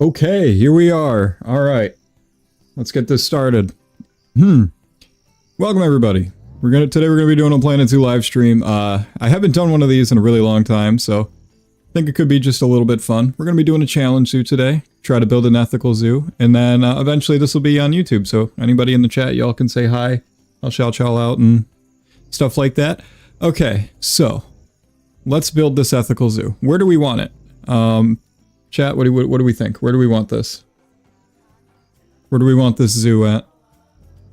Okay, here we are. All right, let's get this started. Welcome everybody. Today we're gonna be doing a Planet Zoo live stream. I haven't done one of these in a really long time, so I think it could be just a little bit fun. We're gonna be doing a challenge zoo today. Try to build an ethical zoo, and then eventually this will be on YouTube. So anybody in the chat, y'all can say hi. I'll shout y'all out and stuff like that. Okay, so let's build this ethical zoo. Where do we want it? Chat, what do we think? Where do we want this? Where do we want this zoo at?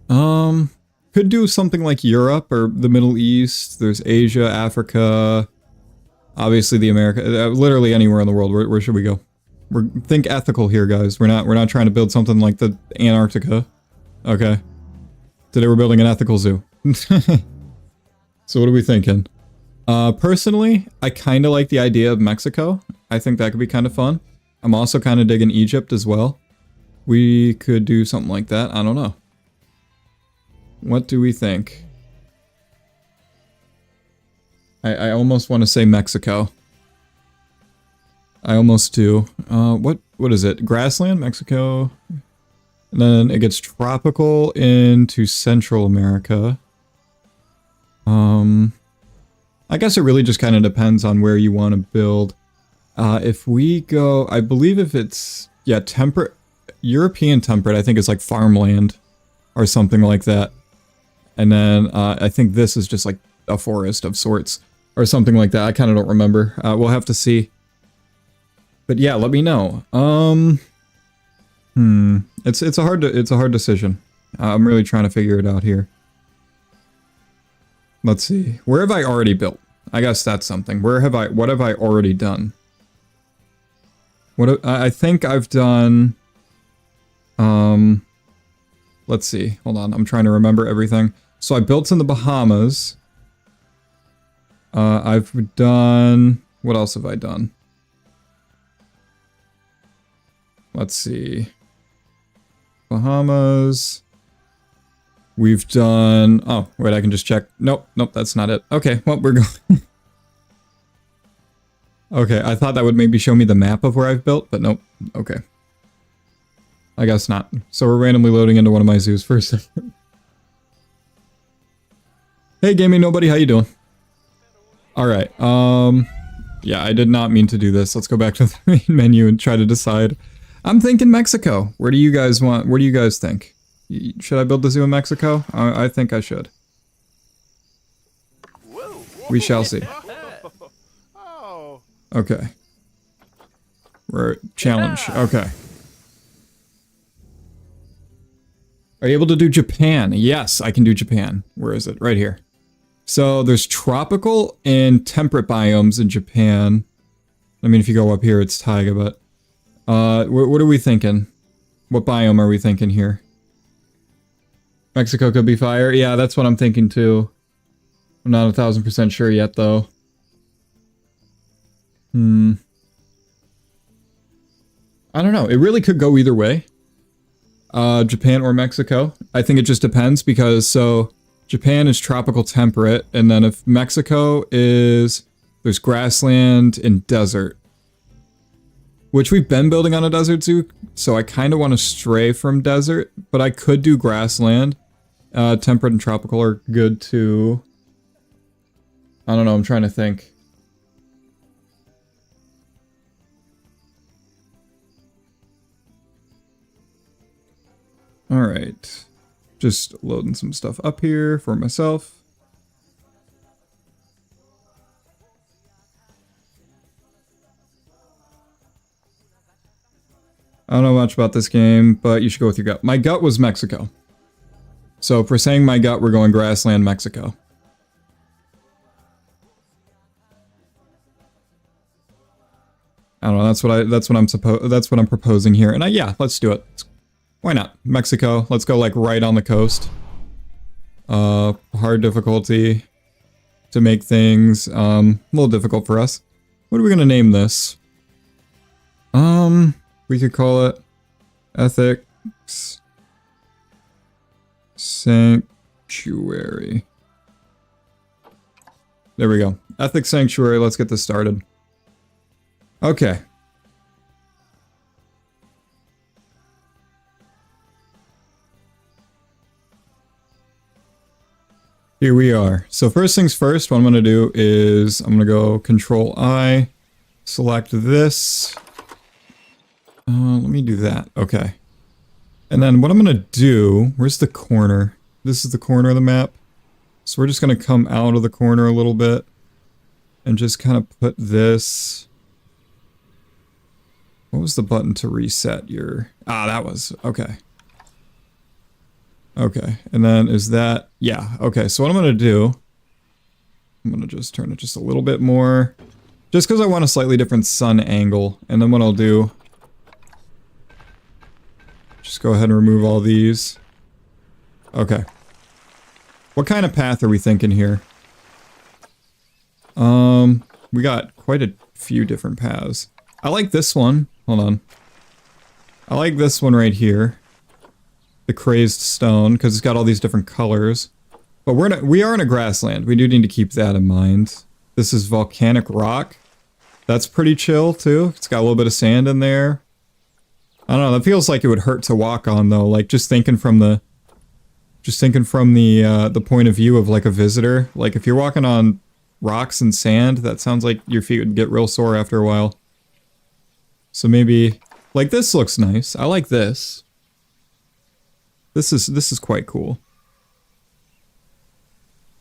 Could do something like Europe or the Middle East. There's Asia, Africa, obviously the America, literally anywhere in the world. Where should we go? Think ethical here, guys. We're not trying to build something like the Antarctica. Okay. Today we're building an ethical zoo. So what are we thinking? Personally, I kind of like the idea of Mexico. I think that could be kind of fun. I'm also kind of digging Egypt as well. We could do something like that. I don't know. What do we think? I almost want to say Mexico. I almost do. What is it? Grassland, Mexico. And then it gets tropical into Central America. I guess it really just kind of depends on where you want to build. If we go, I believe if it's, yeah, temperate, European temperate, I think it's like farmland or something like that. And then I think this is just like a forest of sorts or something like that. I kind of don't remember. We'll have to see. But yeah, let me know. It's a hard decision. I'm really trying to figure it out here. Let's see. Where have I already built? I guess that's something. What have I already done? I think I've done, let's see. Hold on. I'm trying to remember everything. So I built in the Bahamas. I've done, what else have I done? Let's see. Bahamas. We've done... Oh, wait, I can just check. Nope, that's not it. Okay, well, we're going... Okay, I thought that would maybe show me the map of where I've built, but nope. Okay. I guess not. So we're randomly loading into one of my zoos for a second. Hey, Gaming Nobody, how you doing? Alright, yeah, I did not mean to do this. Let's go back to the main menu and try to decide. I'm thinking Mexico. Where do you guys want... What do you guys think? Should I build the zoo in Mexico? I think I should. We shall see. Okay. Challenge. Okay. Are you able to do Japan? Yes, I can do Japan. Where is it? Right here. So there's tropical and temperate biomes in Japan. I mean, if you go up here, it's taiga, but... what are we thinking? What biome are we thinking here? Mexico could be fire. Yeah, that's what I'm thinking too. I'm not 1000% sure yet, though. I don't know. It really could go either way. Japan or Mexico. I think it just depends because, so, Japan is tropical temperate, and then if Mexico is, there's grassland and desert. Which we've been building on a desert zoo, so I kind of want to stray from desert, but I could do grassland. Temperate and tropical are good too. I don't know, I'm trying to think. Alright. Just loading some stuff up here for myself. I don't know much about this game, but you should go with your gut. My gut was Mexico. So for saying my gut, we're going grassland, Mexico. I don't know. That's what I'm proposing here. And yeah, let's do it. Why not? Mexico. Let's go like right on the coast. Hard difficulty to make things a little difficult for us. What are we gonna name this? We could call it Ethics Sanctuary. There we go. Ethics Sanctuary, let's get this started. Okay. Here we are. So first things first, what I'm going to do is I'm going to go Control I, select this. Let me do that. Okay. And then what I'm going to do, where's the corner? This is the corner of the map. So we're just going to come out of the corner a little bit and just kind of put this. What was the button to reset your... Ah, that was... Okay. Okay. And then is that... Yeah. Okay. So what I'm going to do... I'm going to just turn it just a little bit more. Just because I want a slightly different sun angle. And then what I'll do... Just go ahead and remove all these. Okay. What kind of path are we thinking here? We got quite a few different paths. I like this one. Hold on. I like this one right here. The crazed stone, because it's got all these different colors. But we are in a grassland. We do need to keep that in mind. This is volcanic rock. That's pretty chill, too. It's got a little bit of sand in there. I don't know, that feels like it would hurt to walk on, though. Like, just thinking from the point of view of, like, a visitor. Like, if you're walking on rocks and sand, that sounds like your feet would get real sore after a while. So maybe... Like, this looks nice. I like this. This is quite cool.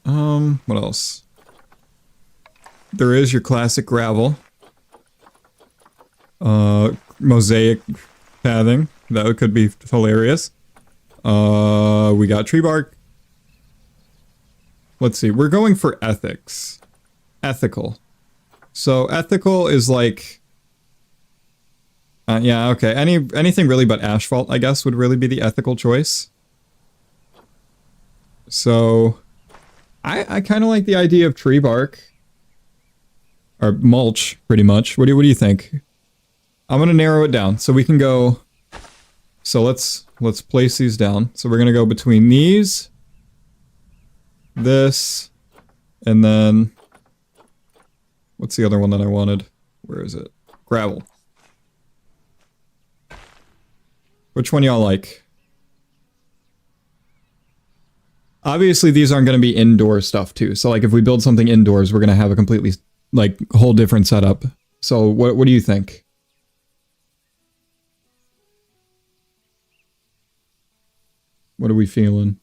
What else? There is your classic gravel. Mosaic pathing. That could be hilarious. We got tree bark. Let's see. We're going for ethics. Ethical. So ethical is like... yeah, okay. Anything really but asphalt, I guess, would really be the ethical choice. So... I kind of like the idea of tree bark. Or mulch, pretty much. What do you think? I'm gonna narrow it down. So we can go... So let's place these down. So we're gonna go between these... This... And then... What's the other one that I wanted? Where is it? Gravel. Which one y'all like? Obviously, these aren't going to be indoor stuff, too. So, like, if we build something indoors, we're going to have a completely, like, whole different setup. So, what do you think? What are we feeling?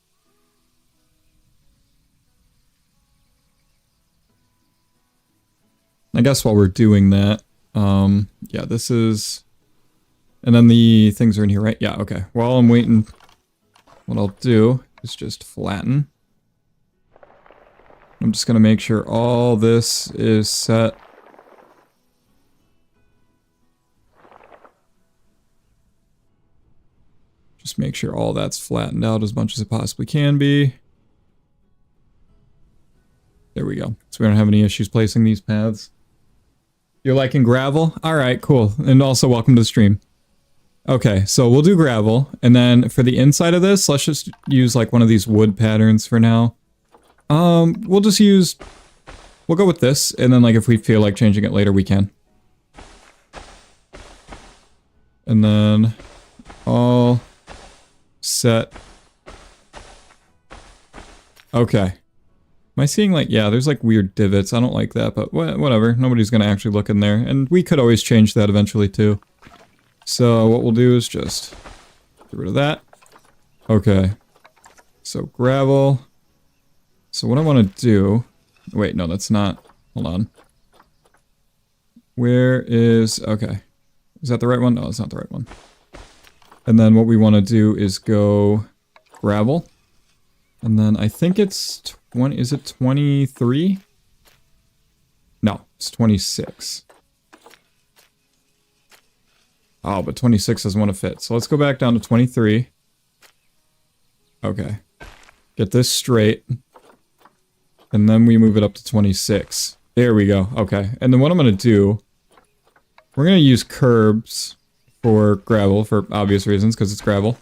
I guess while we're doing that, yeah, this is... And then the things are in here, right? Yeah, okay. While I'm waiting, what I'll do is just flatten. I'm just going to make sure all this is set. Just make sure all that's flattened out as much as it possibly can be. There we go. So we don't have any issues placing these paths. You're liking gravel? Alright, cool. And also welcome to the stream. Okay, so we'll do gravel, and then for the inside of this, let's just use like one of these wood patterns for now. We'll go with this, and then like if we feel like changing it later, we can. And then all set. Okay. Am I seeing like, yeah, there's like weird divots. I don't like that, but whatever. Nobody's gonna actually look in there, and we could always change that eventually too. So what we'll do is just get rid of that. Okay. So gravel. So what I want to do... Wait, no, that's not... Hold on. Where is... Okay. Is that the right one? No, it's not the right one. And then what we want to do is go gravel. And then I think it's 20... Is it 23? No, it's 26. Oh, but 26 doesn't want to fit. So let's go back down to 23. Okay. Get this straight. And then we move it up to 26. There we go. Okay. And then what I'm going to do... We're going to use curbs for gravel for obvious reasons, because it's gravel.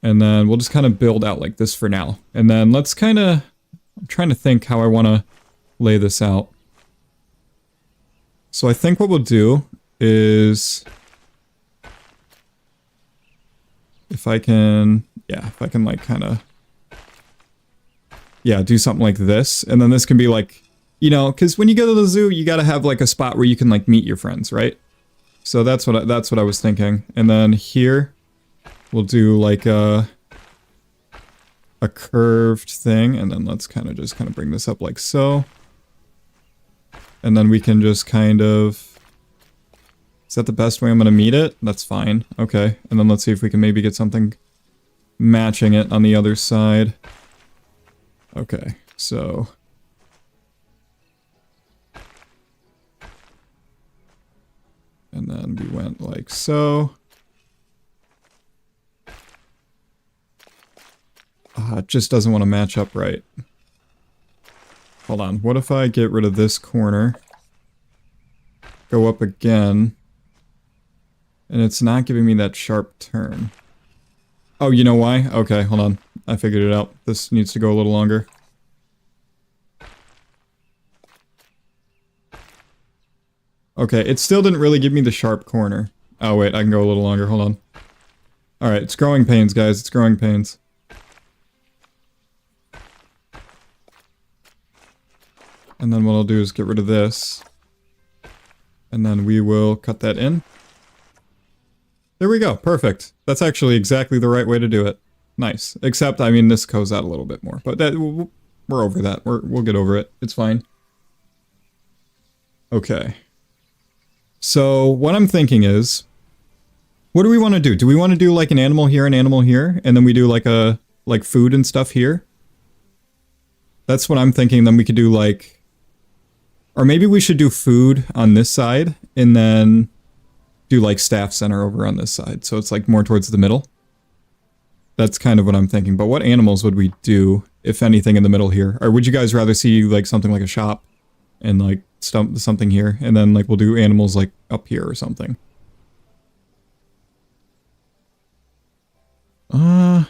And then we'll just kind of build out like this for now. And then let's kind of... I'm trying to think how I want to lay this out. So I think what we'll do is... If I can... Yeah, if I can like kind of... yeah, do something like this. And then this can be like, you know, because when you go to the zoo, you got to have like a spot where you can like meet your friends, right? So that's what I was thinking. And then here, we'll do like a curved thing. And then let's kind of bring this up like so. And then we can just kind of... Is that the best way I'm going to meet it? That's fine. Okay. And then let's see if we can maybe get something matching it on the other side. Okay. So... And then we went like so. It just doesn't want to match up right. Hold on. What if I get rid of this corner? Go up again. And it's not giving me that sharp turn. Oh, you know why? Okay, hold on. I figured it out. This needs to go a little longer. Okay, it still didn't really give me the sharp corner. Oh wait, I can go a little longer. Hold on. Alright, it's growing pains, guys. It's growing pains. And then what I'll do is get rid of this. And then we will cut that in. There we go. Perfect. That's actually exactly the right way to do it. Nice. Except, I mean, this goes out a little bit more. But that we're over that. We'll get over it. It's fine. Okay. So, what I'm thinking is... What do we want to do? Do we want to do like an animal here, and then we do like food and stuff here? That's what I'm thinking. Then we could do like... Or maybe we should do food on this side, and then do like staff center over on this side. So it's like more towards the middle. That's kind of what I'm thinking. But what animals would we do, if anything, in the middle here? Or would you guys rather see like something like a shop and like something here, and then like we'll do animals like up here or something? I'll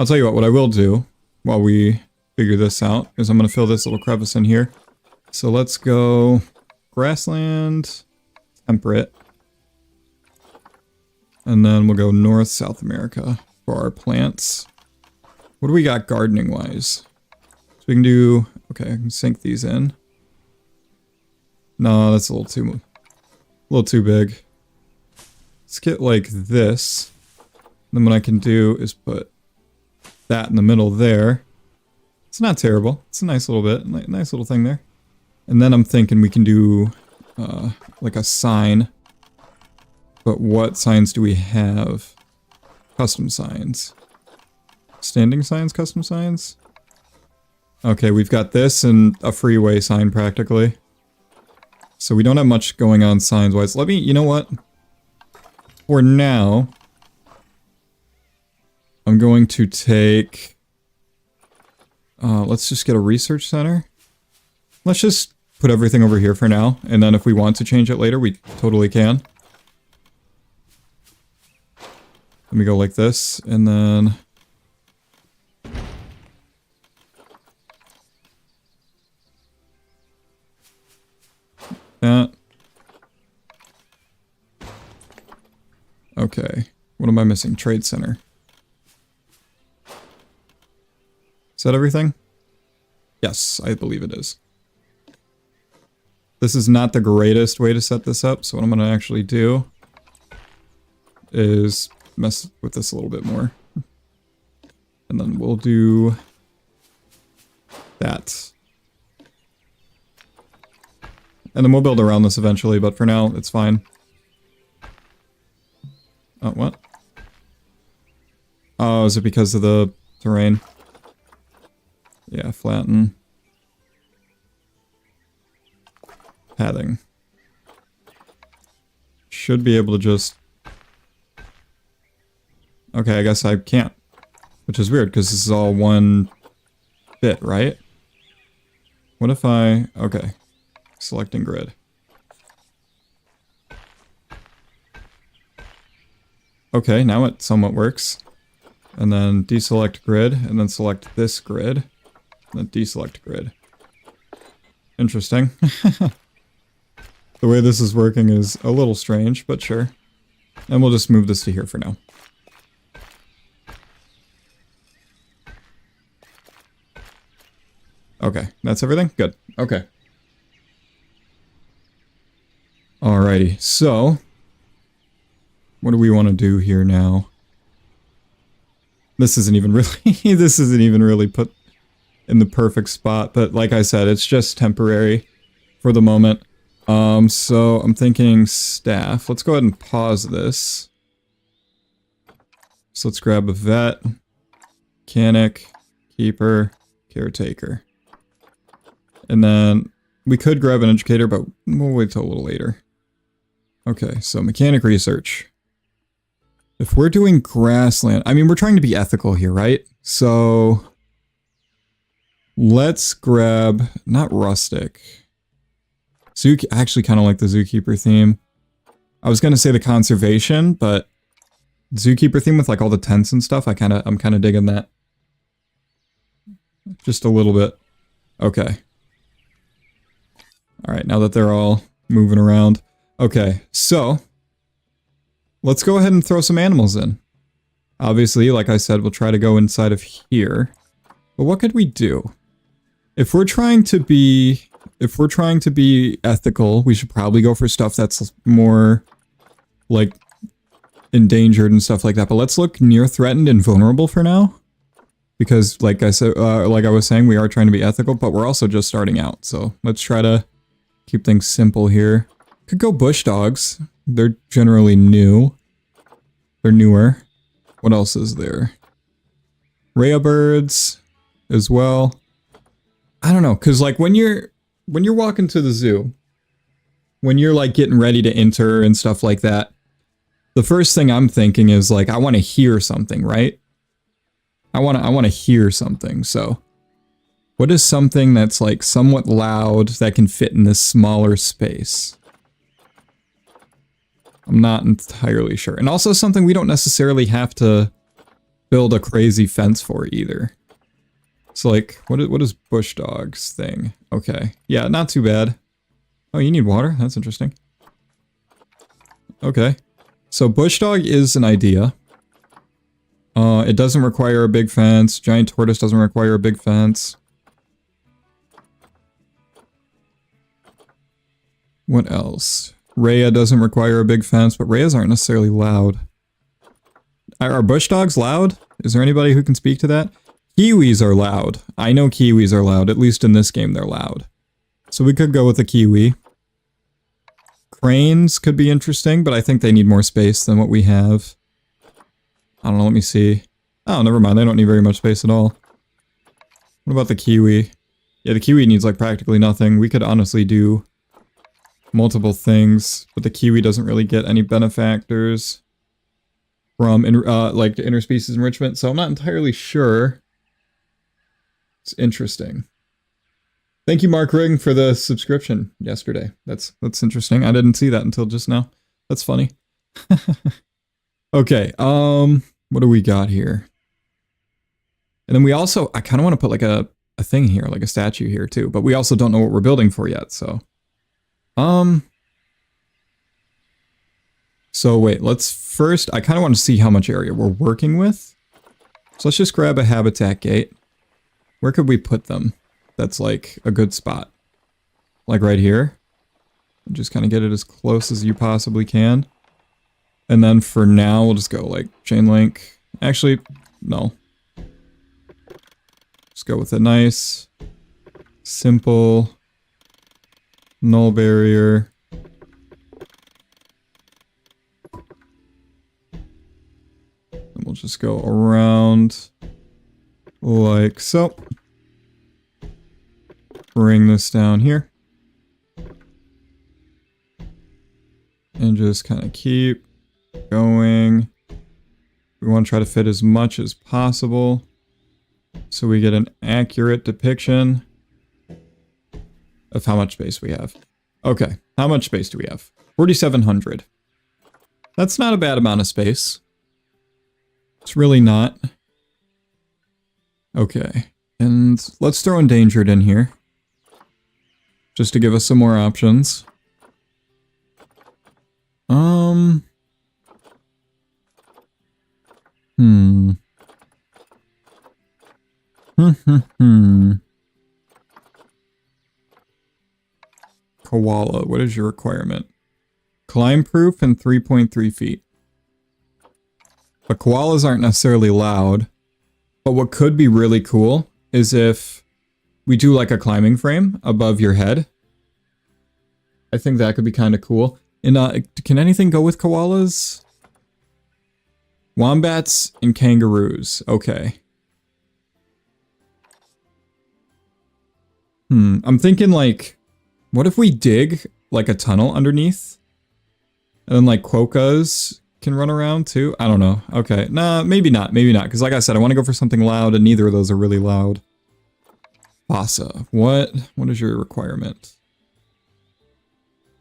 tell you what I will do while we figure this out is I'm going to fill this little crevice in here. So let's go grassland, temperate, and then we'll go North South America for our plants. What do we got gardening wise? So we can do, okay, I can sink these in. No, that's a little too big. Let's get like this. Then what I can do is put that in the middle there. It's not terrible. It's a nice little bit, nice little thing there. And then I'm thinking we can do like a sign. But what signs do we have? Custom signs. Standing signs, custom signs? Okay, we've got this and a freeway sign practically. So we don't have much going on signs-wise. Let me, you know what? For now, I'm going to take... let's just get a research center. Let's just put everything over here for now, and then if we want to change it later, we totally can. Let me go like this, and then... that. Okay, what am I missing? Trade center. Is that everything? Yes, I believe it is. This is not the greatest way to set this up, so what I'm going to actually do is mess with this a little bit more. And then we'll do that. And then we'll build around this eventually, but for now, it's fine. Oh, what? Oh, is it because of the terrain? Yeah, flatten. Padding. Should be able to just... Okay, I guess I can't. Which is weird, because this is all one bit, right? What if I... Okay. Selecting grid. Okay, now it somewhat works. And then deselect grid, and then select this grid. And then deselect grid. Interesting. The way this is working is a little strange, but sure. And we'll just move this to here for now. Okay, that's everything? Good. Okay. Alrighty, so what do we want to do here now? This isn't even really this isn't even really put in the perfect spot, but like I said, it's just temporary for the moment. So I'm thinking staff. Let's go ahead and pause this. So let's grab a vet, mechanic, keeper, caretaker. And then we could grab an educator, but we'll wait till a little later. Okay, so mechanic research. If we're doing grassland, I mean, we're trying to be ethical here, right? So let's grab, not rustic. I actually kind of like the zookeeper theme. I was going to say the conservation, but zookeeper theme with like all the tents and stuff, I'm kind of digging that. Just a little bit. Okay. All right, now that they're all moving around. Okay, so let's go ahead and throw some animals in. Obviously, like I said, we'll try to go inside of here. But what could we do? If we're trying to be ethical, we should probably go for stuff that's more like endangered and stuff like that. But let's look near threatened and vulnerable for now. Because like I said, like I was saying, we are trying to be ethical, but we're also just starting out. So let's try to keep things simple here. Could go bush dogs. They're generally new. They're newer. What else is there? Rhea birds as well. I don't know, cause like when you're walking to the zoo, when you're like getting ready to enter and stuff like that, the first thing I'm thinking is like I want to hear something, right? I want to hear something. So, what is something that's like somewhat loud that can fit in this smaller space? I'm not entirely sure. And also something we don't necessarily have to build a crazy fence for either. So like, what is bush dogs thing? Okay. Yeah, not too bad. Oh, you need water? That's interesting. Okay. So bush dog is an idea. It doesn't require a big fence. Giant tortoise doesn't require a big fence. What else? Rhea doesn't require a big fence, but Rheas aren't necessarily loud. Are bush dogs loud? Is there anybody who can speak to that? Kiwis are loud. I know kiwis are loud. At least in this game, they're loud. So we could go with a kiwi. Cranes could be interesting, but I think they need more space than what we have. I don't know, let me see. Oh, never mind. They don't need very much space at all. What about the kiwi? Yeah, the kiwi needs like practically nothing. We could honestly do multiple things, but the kiwi doesn't really get any benefactors from like interspecies enrichment, so I'm not entirely sure. It's interesting. Thank you, Mark Ring, for the subscription yesterday. That's interesting. I didn't see that until just now. That's funny. Okay, what do we got here? And then we also, I kind of want to put like a thing here, like a statue here too, but we also don't know what we're building for yet, so. So wait, let's first, I kind of want to see how much area we're working with. So let's just grab a habitat gate. Where could we put them? That's like a good spot. Like right here. Just kind of get it as close as you possibly can. And then for now, we'll just go like chain link. Actually, no. Just go with a nice, simple, null barrier. And we'll just go around like so. Bring this down here. And just kind of keep going. We want to try to fit as much as possible so we get an accurate depiction of how much space we have. Okay, how much space do we have? 4,700. That's not a bad amount of space. It's really not. Okay, and let's throw endangered in here. Just to give us some more options. koala. What is your requirement? Climb proof and 3.3 feet. But koalas aren't necessarily loud. But what could be really cool is if we do like a climbing frame above your head. I think that could be kind of cool. And can anything go with koalas? Wombats and kangaroos. Okay. I'm thinking like, what if we dig like a tunnel underneath? And then like quokkas can run around too? I don't know. Okay. Nah, maybe not. Maybe not. Because like I said, I want to go for something loud and neither of those are really loud. Fossa. What is your requirement?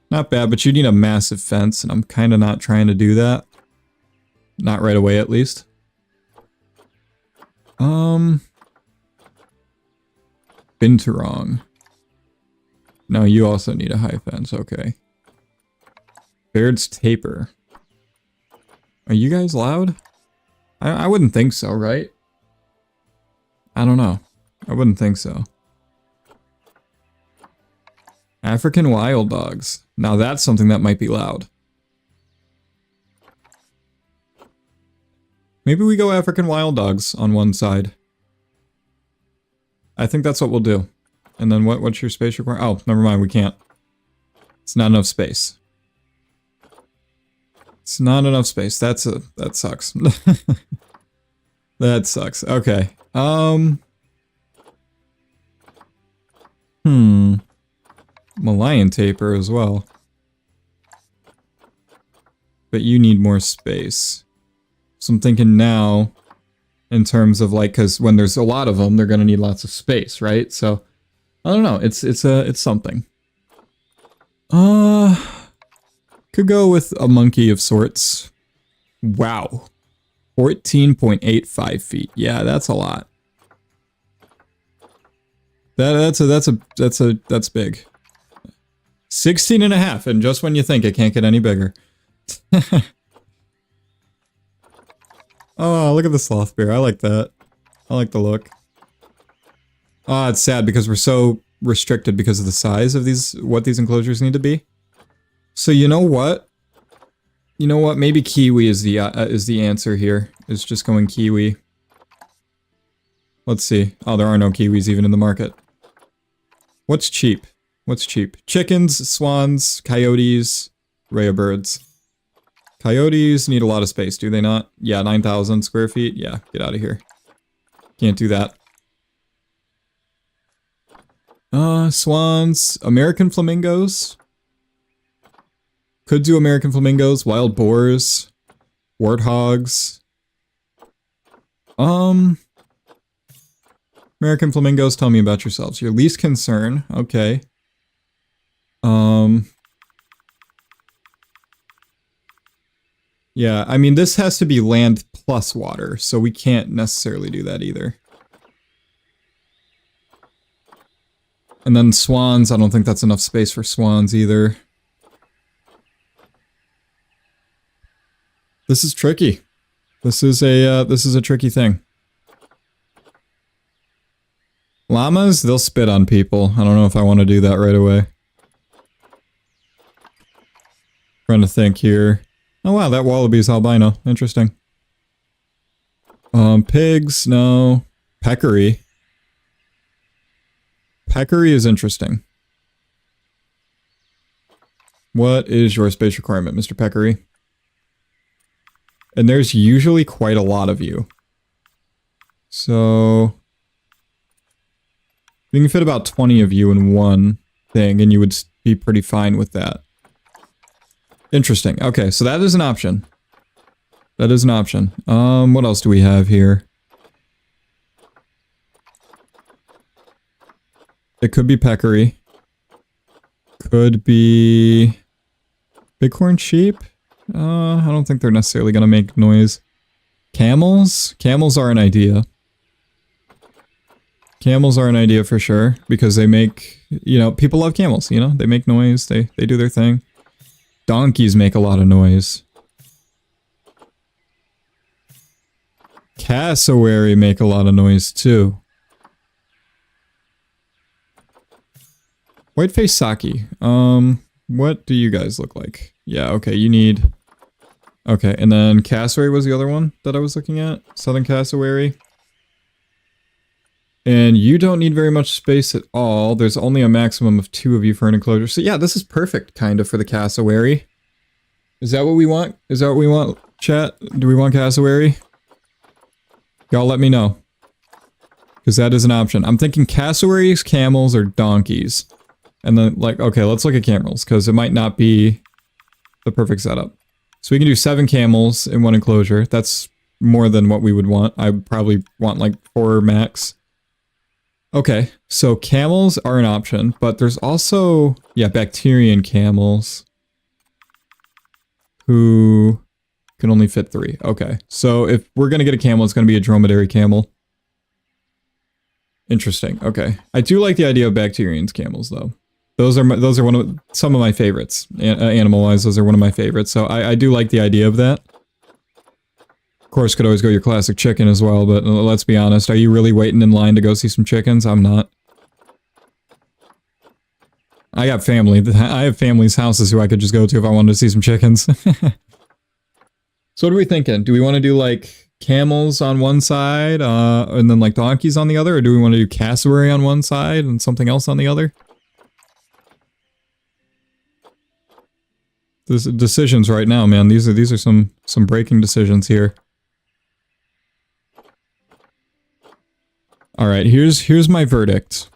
Not bad, but you need a massive fence and I'm kind of not trying to do that. Not right away at least. Binturong. No, you also need a high fence, okay. Baird's Taper. Are you guys loud? I wouldn't think so, right? I don't know. I wouldn't think so. African wild dogs. Now that's something that might be loud. Maybe we go African wild dogs on one side. I think that's what we'll do. And then what's your space requirement? Oh, never mind, we can't. It's not enough space. It's not enough space. That sucks. That sucks. Okay. Malayan Taper as well. But you need more space. So I'm thinking now, in terms of like, because when there's a lot of them, they're gonna need lots of space, right? So I don't know. It's something. Could go with a monkey of sorts. Wow, 14.85 feet. Yeah, that's a lot. That's big. 16 and a half, and just when you think it can't get any bigger. Oh, look at the sloth bear. I like that. I like the look. Ah, it's sad because we're so restricted because of the size of what these enclosures need to be. So you know what? You know what? Maybe kiwi is the answer here. Is just going kiwi. Let's see. Oh, there are no kiwis even in the market. What's cheap? What's cheap? Chickens, swans, coyotes, rhea birds. Coyotes need a lot of space, do they not? Yeah, 9,000 square feet. Yeah, get out of here. Can't do that. Swans, American flamingos. Could do American flamingos, wild boars, warthogs. American flamingos, tell me about yourselves. Your least concern, okay. Yeah, I mean, this has to be land plus water, so we can't necessarily do that either. And then swans, I don't think that's enough space for swans either. This is tricky. This is a tricky thing. Llamas, they'll spit on people. I don't know if I want to do that right away. Trying to think here. Oh wow, that wallaby's albino. Interesting. Pigs, no. Peccary. Peccary is interesting. What is your space requirement, Mr. Peccary? And there's usually quite a lot of you. So you can fit about 20 of you in one thing, and you would be pretty fine with that. Interesting. Okay, so that is an option. That is an option. What else do we have here? It could be peccary. Could be bighorn sheep. I don't think they're necessarily gonna make noise. Camels? Camels are an idea. Camels are an idea for sure, because they make, you know, people love camels, you know? They make noise, they do their thing. Donkeys make a lot of noise. Cassowary make a lot of noise too. Whiteface Saki. What do you guys look like? Yeah, okay, you need... Okay, and then Cassowary was the other one that I was looking at. Southern Cassowary. And you don't need very much space at all. There's only a maximum of 2 of you for an enclosure. So yeah, this is perfect, kind of, for the Cassowary. Is that what we want? Is that what we want, chat? Do we want Cassowary? Y'all let me know. Because that is an option. I'm thinking cassowaries, camels, or donkeys. And then, like, okay, let's look at camels, because it might not be the perfect setup. So we can do 7 camels in 1 enclosure. That's more than what we would want. I would probably want, like, 4 max. Okay, so camels are an option, but there's also, yeah, Bactrian camels who can only fit 3. Okay, so if we're going to get a camel, it's going to be a dromedary camel. Interesting. Okay, I do like the idea of Bactrians camels, though. Those are some of my favorites. Animal-wise, those are one of my favorites. So I do like the idea of that. Of course, could always go your classic chicken as well, but let's be honest. Are you really waiting in line to go see some chickens? I'm not. I got family. I have family's houses who I could just go to if I wanted to see some chickens. So what are we thinking? Do we want to do, like, camels on one side, and then, like, donkeys on the other? Or do we want to do cassowary on one side and something else on the other? There's decisions right now, man. These are some breaking decisions here. All right, here's my verdict.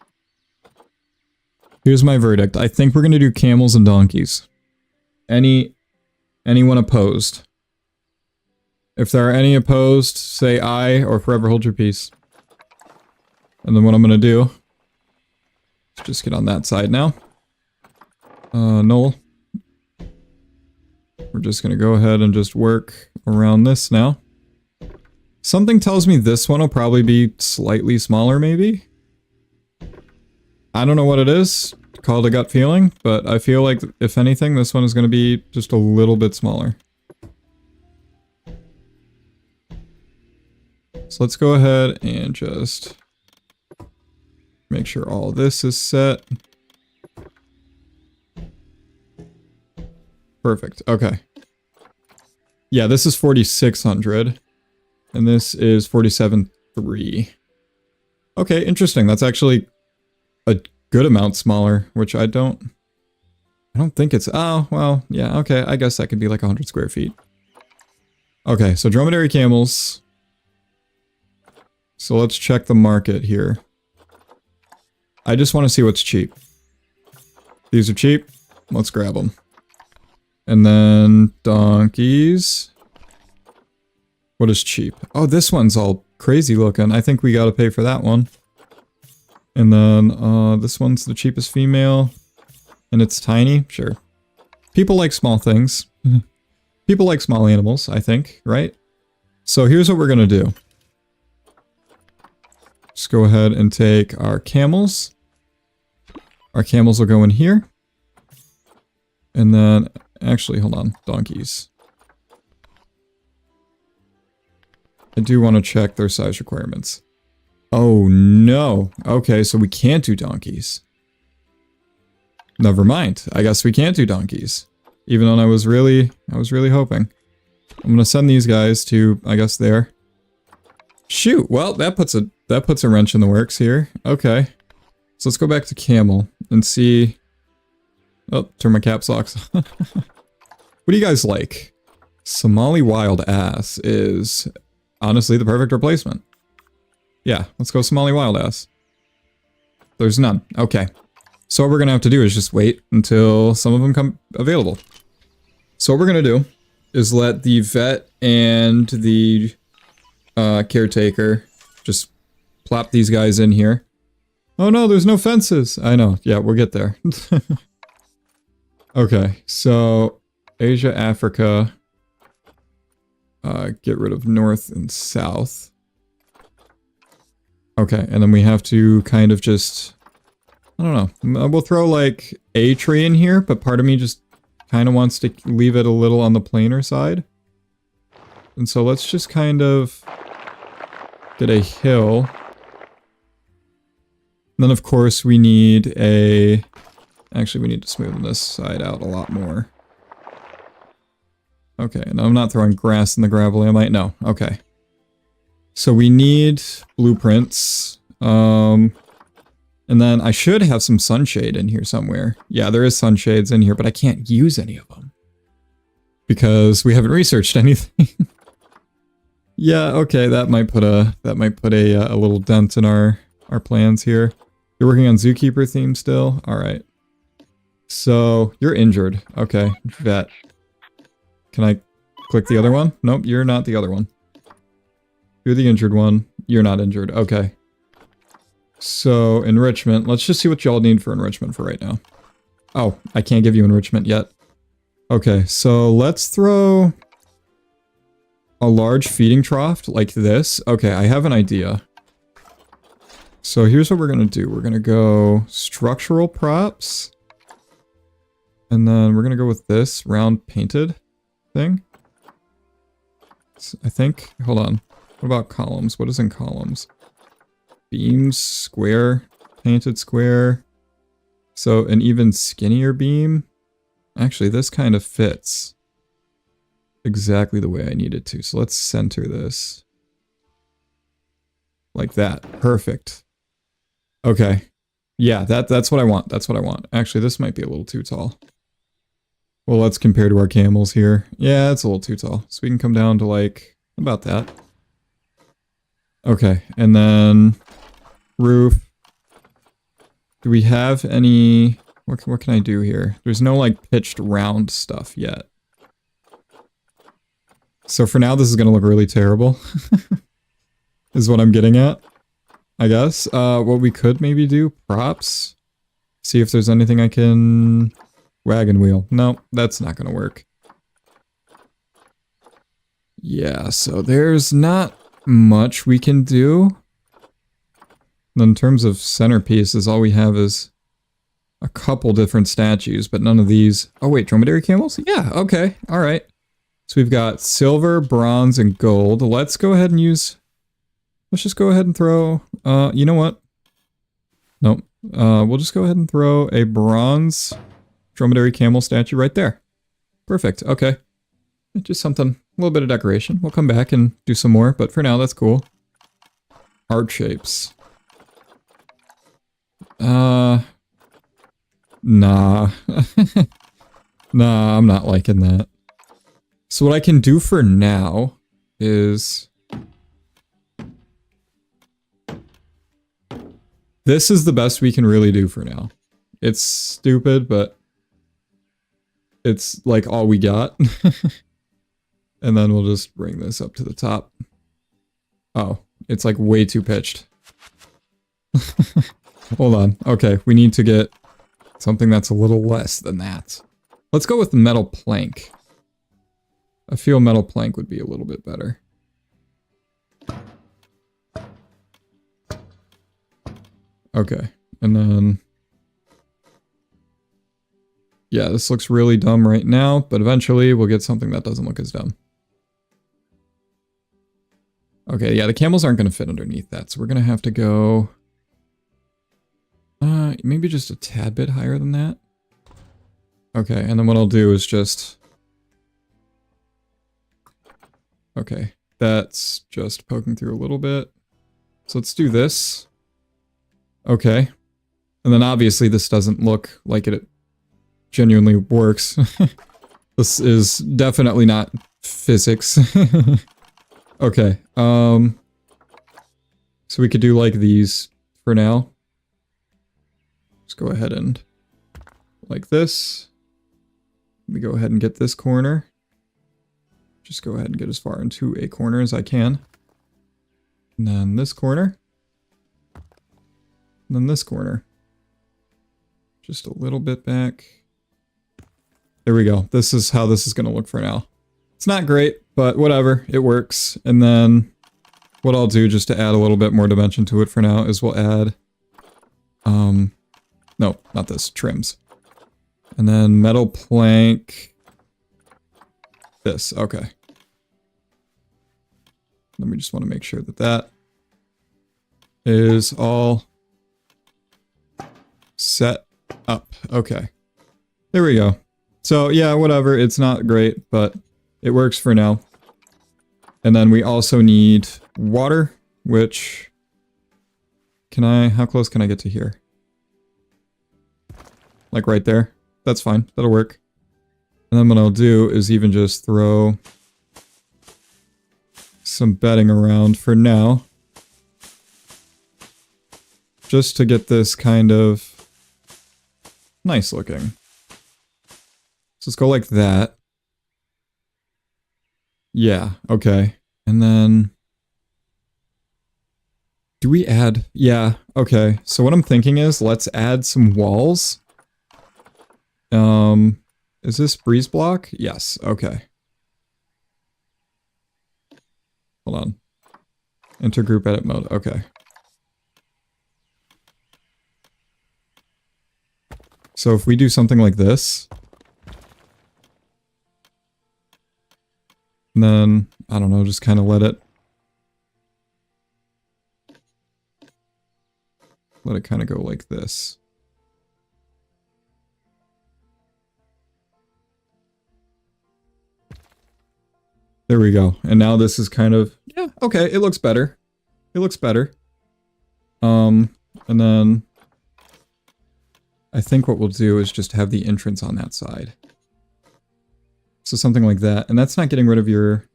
Here's my verdict. I think we're gonna do camels and donkeys. Anyone opposed? If there are any opposed, say aye or forever hold your peace. And then what I'm gonna do is just get on that side now. Noel. We're just gonna go ahead and just work around this now. Something tells me this one will probably be slightly smaller, maybe? I don't know what it is. Called a gut feeling, but I feel like, if anything, this one is gonna be just a little bit smaller. So let's go ahead and just make sure all this is set. Perfect. Okay. Yeah, this is 4,600. And this is 47,300. Okay, interesting. That's actually a good amount smaller, which I don't think it's... Oh, well, yeah, okay. I guess that could be like 100 square feet. Okay, so dromedary camels. So let's check the market here. I just want to see what's cheap. These are cheap. Let's grab them. And then donkeys. What is cheap? Oh, this one's all crazy looking. I think we gotta pay for that one. And then this one's the cheapest female. And it's tiny? Sure. People like small things. People like small animals, I think, right? So here's what we're gonna do. Just go ahead and take our camels. Our camels will go in here. And then, actually, hold on, donkeys. I do want to check their size requirements. Oh no. Okay, so we can't do donkeys. Never mind. I guess we can't do donkeys. Even though I was really hoping. I'm gonna send these guys to, I guess, there. Shoot, well, that puts a wrench in the works here. Okay. So let's go back to camel and see... Oh, turn my caps locks. What do you guys like? Somali wild ass is honestly the perfect replacement. Yeah, let's go Somali wild ass. There's none. Okay. So what we're gonna have to do is just wait until some of them come available. So what we're gonna do is let the vet and the caretaker just plop these guys in here. Oh no, there's no fences. I know. Yeah, we'll get there. Okay, so Asia, Africa. Get rid of north and south. Okay, and then we have to kind of just... I don't know. We'll throw like a tree in here, but part of me just kind of wants to leave it a little on the plainer side. And so let's just kind of get a hill. And then of course we need a Actually, we need to smoothen this side out a lot more. Okay, and I'm not throwing grass in the gravel, am I? No, okay. So we need blueprints. And then I should have some sunshade in here somewhere. Yeah, there is sunshades in here, but I can't use any of them. Because we haven't researched anything. Yeah, okay, that might put a little dent in our plans here. You're working on zookeeper theme still? Alright. So, you're injured. Okay, vet. Can I click the other one? Nope, you're not the other one. You're the injured one. You're not injured. Okay. So, enrichment. Let's just see what y'all need for enrichment for right now. Oh, I can't give you enrichment yet. Okay, so let's throw a large feeding trough like this. Okay, I have an idea. So here's what we're going to do. We're going to go structural props. And then we're going to go with this round painted thing. I think, hold on. What about columns? What is in columns? Beams, square, painted square. So an even skinnier beam. Actually, this kind of fits exactly the way I need it to. So let's center this. Like that. Perfect. Okay. Yeah, that's what I want. That's what I want. Actually, this might be a little too tall. Well, let's compare to our camels here. Yeah, it's a little too tall. So we can come down to like about that. Okay, and then roof. Do we have any... What can I do here? There's no like pitched round stuff yet. So for now, this is going to look really terrible. Is what I'm getting at, I guess. What we could maybe do, props. See if there's anything I can... Wagon wheel. No, that's not going to work. Yeah, so there's not much we can do. In terms of centerpieces, all we have is a couple different statues, but none of these... Oh wait, dromedary camels? Yeah, okay, alright. So we've got silver, bronze, and gold. Let's go ahead and use... Let's just go ahead and throw... you know what? Nope. We'll just go ahead and throw a bronze dromedary camel statue right there. Perfect, okay. Just something, a little bit of decoration. We'll come back and do some more, but for now, that's cool. Heart shapes. Nah. Nah, I'm not liking that. So what I can do for now is... This is the best we can really do for now. It's stupid, but it's like all we got. And then we'll just bring this up to the top. Oh, it's like way too pitched. Hold on. Okay, we need to get something that's a little less than that. Let's go with metal plank. I feel metal plank would be a little bit better. Okay, and then... Yeah, this looks really dumb right now, but eventually we'll get something that doesn't look as dumb. Okay, yeah, the camels aren't going to fit underneath that, so we're going to have to go... maybe just a tad bit higher than that. Okay, and then what I'll do is just... Okay, that's just poking through a little bit. So let's do this. Okay. And then obviously this doesn't look like it genuinely works. This is definitely not physics. Okay, so we could do like these for now. Let's go ahead and like this. Let me go ahead and get this corner. Just go ahead and get as far into a corner as I can. And then this corner. And then this corner. Just a little bit back. There we go. This is how this is going to look for now. It's not great, but whatever. It works. And then what I'll do just to add a little bit more dimension to it for now is we'll add... No, not this. Trims. And then metal plank... This. Okay. Then we just want to make sure that that is all set. up. Okay. There we go. So yeah, whatever. It's not great, but it works for now. And then we also need water, which... how close can I get to here? Like right there. That's fine. That'll work. And then what I'll do is even just throw some bedding around for now. Just to get this kind of nice looking. So let's go like that. Yeah, okay. And then... do we add... yeah, okay. So what I'm thinking is, let's add some walls. Is this breeze block? Yes, okay. Hold on. Enter group edit mode, okay. So if we do something like this... and then, I don't know, just kind of let it kind of go like this. There we go. And now this is kind of, yeah, okay, it looks better. It looks better. And then I think what we'll do is just have the entrance on that side. So something like that. And that's not getting rid of your...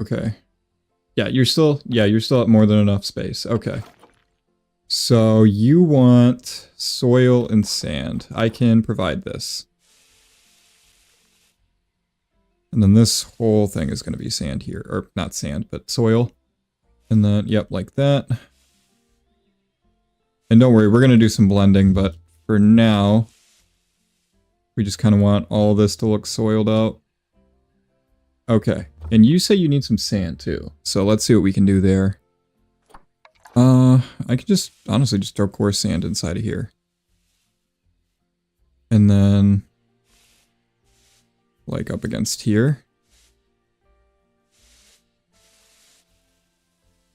okay. Yeah, you're still at more than enough space. Okay. So you want soil and sand. I can provide this. And then this whole thing is going to be sand here. Or not sand, but soil. And then, yep, like that. And don't worry, we're going to do some blending, but for now, we just kind of want all this to look soiled out. Okay. And you say you need some sand too. So let's see what we can do there. I could just, honestly, just throw coarse sand inside of here. And then... like up against here.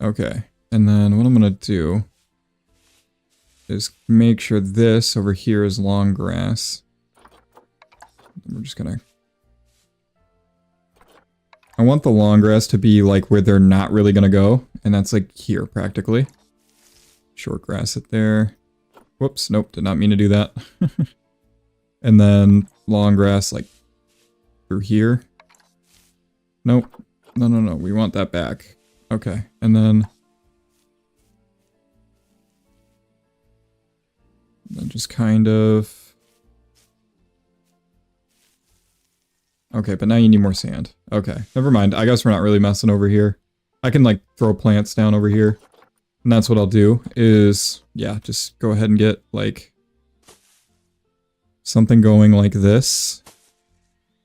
Okay. And then what I'm going to do is make sure this over here is long grass. We're just going to... I want the long grass to be like where they're not really going to go. And that's like here practically. Short grass it there. Whoops, nope, did not mean to do that. And then long grass like through here. Nope. No, we want that back. Okay, and then just kind of... okay, but now you need more sand. Okay, never mind. I guess we're not really messing over here. I can, like, throw plants down over here. And that's what I'll do, is, yeah, just go ahead and get, like, something going like this.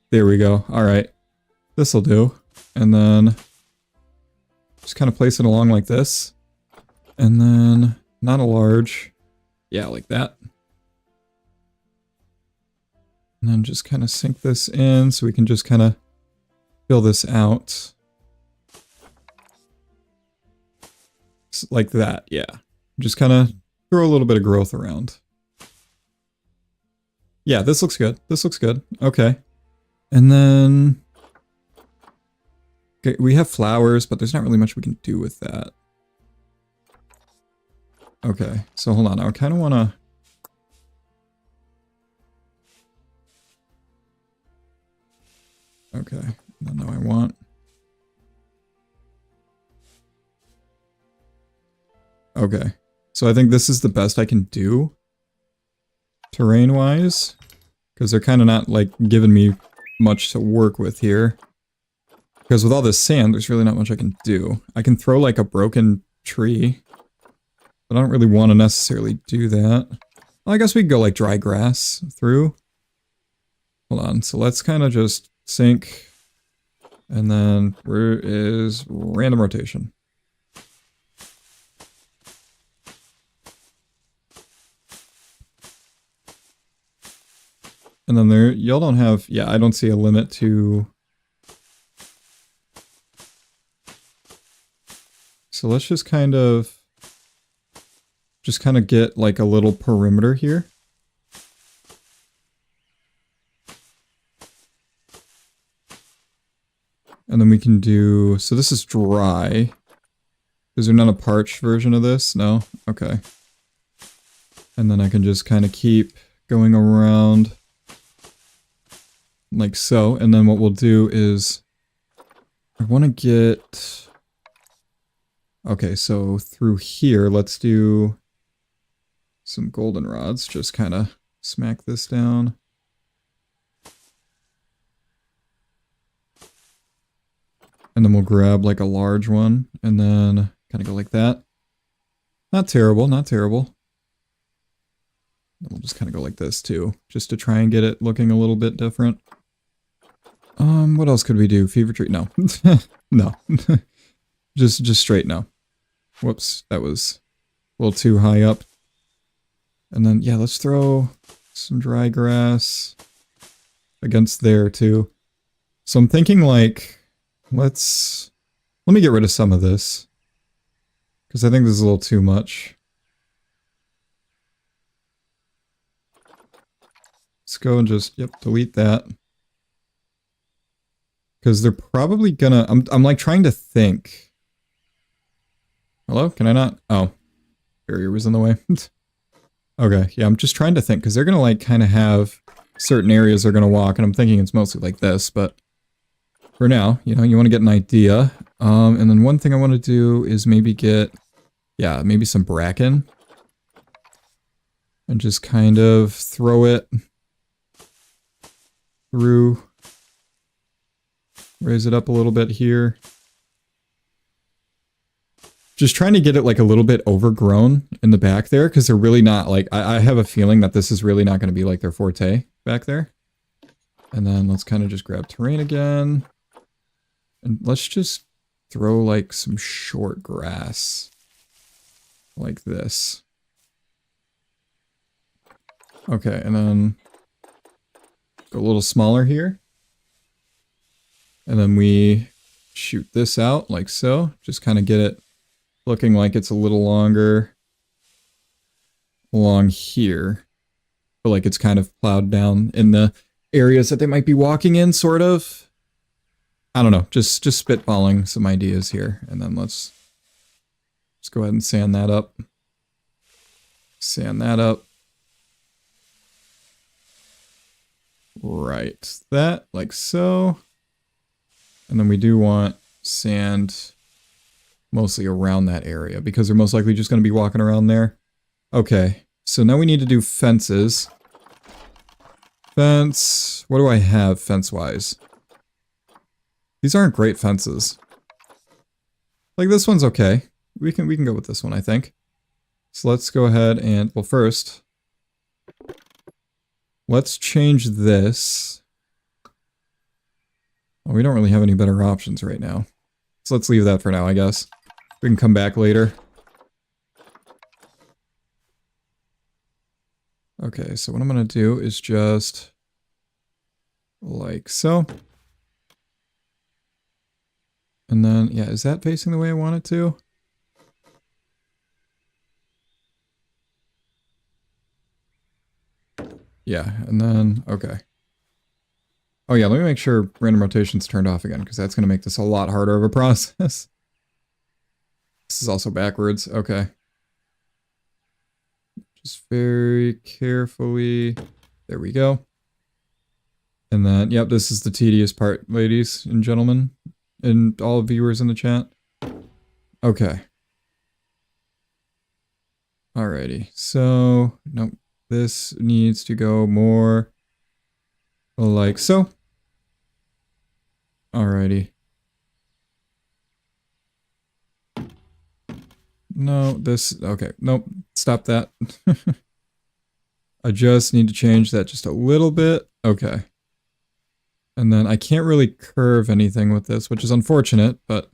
There we go. Alright. This'll do. And then just kind of place it along like this. And then not a large... yeah, like that. And then just kind of sink this in so we can just kind of fill this out. Like that, yeah. Just kind of throw a little bit of growth around. Yeah, this looks good. This looks good. Okay. And then... okay, we have flowers, but there's not really much we can do with that. Okay, so hold on. I kind of want to... okay, no, I want... okay, so I think this is the best I can do terrain-wise, because they're kind of not, like, giving me much to work with here. Because with all this sand, there's really not much I can do. I can throw, like, a broken tree, but I don't really want to necessarily do that. Well, I guess we could go, like, dry grass through. Hold on, so let's kind of just sink, and then where is random rotation? And then there, y'all don't have, yeah, I don't see a limit to... so let's just kind of Just kind of get like a little perimeter here. And then we can do, so this is dry. Is there not a parched version of this? No? Okay. And then I can just kind of keep going around like so. And then what we'll do is, I want to get, okay, so through here, let's do some goldenrods. Just kind of smack this down. And then we'll grab like a large one and then kind of go like that. Not terrible, not terrible. We'll just kind of go like this too, just to try and get it looking a little bit different. What else could we do? Fever tree? No. No. just straight no. Whoops, that was a little too high up. And then, yeah, let's throw some dry grass against there too. So I'm thinking like, let me get rid of some of this, because I think this is a little too much. Let's go and just, yep, delete that. Because they're probably gonna, I'm like trying to think. Hello? Can I not? Oh, barrier was in the way. Okay, yeah, I'm just trying to think, because they're gonna like kind of have certain areas they're gonna walk, and I'm thinking it's mostly like this, but for now, you know, you want to get an idea. And then one thing I want to do is maybe get, yeah, maybe some bracken. And just kind of throw it through. Raise it up a little bit here. Just trying to get it like a little bit overgrown in the back there, because they're really not like, I have a feeling that this is really not going to be like their forte back there. And then let's kind of just grab terrain again. And let's just throw like some short grass like this. Okay, and then go a little smaller here. And then we shoot this out like so. Just kind of get it looking like it's a little longer along here. But like it's kind of plowed down in the areas that they might be walking in, sort of. I don't know, just spitballing some ideas here. And then let's go ahead and sand that up. Sand that up. Right, that, like so. And then we do want sand mostly around that area, because they're most likely just going to be walking around there. Okay, so now we need to do fences. Fence, what do I have fence-wise? These aren't great fences. Like, this one's okay. We can go with this one, I think. So let's go ahead and, well, first, let's change this. Well, we don't really have any better options right now. So let's leave that for now, I guess. We can come back later. Okay, so what I'm going to do is just like so. And then, yeah, is that facing the way I want it to? Yeah, and then, okay. Oh yeah, let me make sure random rotation's turned off again, because that's going to make this a lot harder of a process. This is also backwards, okay. Just very carefully, there we go. And then, yep, this is the tedious part, ladies and gentlemen, and all viewers in the chat. Okay. Alrighty, so, nope, this needs to go more like so. Alrighty. No, this, okay, nope, stop that. I just need to change that just a little bit. Okay. And then I can't really curve anything with this, which is unfortunate, but...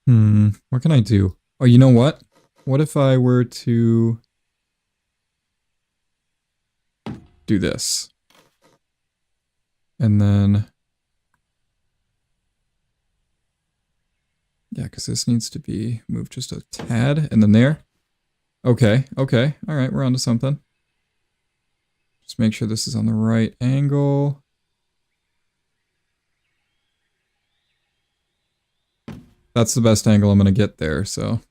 what can I do? Oh, you know what? What if I were to do this? And then... Yeah, because this needs to be moved just a tad, and then there. Okay, okay. All right, we're on to something. Just make sure this is on the right angle. That's the best angle I'm going to get there, so.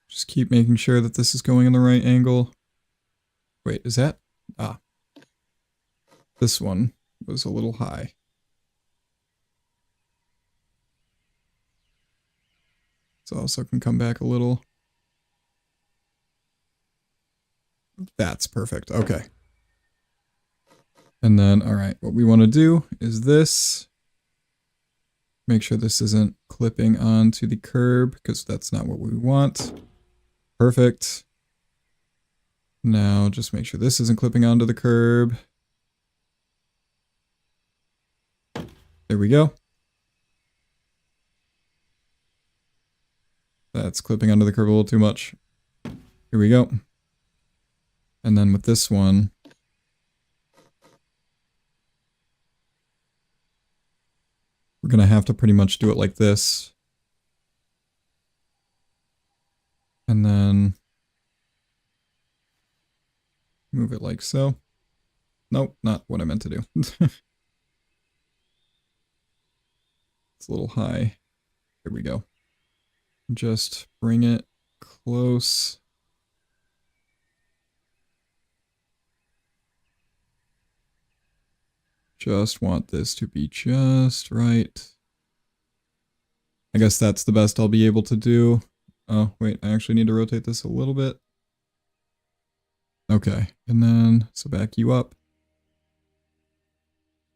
Just keep making sure that this is going in the right angle. Wait, is that? Ah. This one was a little high. So also can come back a little. That's perfect. Okay. And then, all right, what we want to do is this. Make sure this isn't clipping onto the curb because that's not what we want. Perfect. Now just make sure this isn't clipping onto the curb. There we go. That's clipping onto the curb a little too much. Here we go. And then with this one, we're going to have to pretty much do it like this. And then move it like so. Nope, not what I meant to do. It's a little high. Here we go. Just bring it close. Just want this to be just right. I guess that's the best I'll be able to do. Oh, wait, I actually need to rotate this a little bit. Okay, and then, so back you up.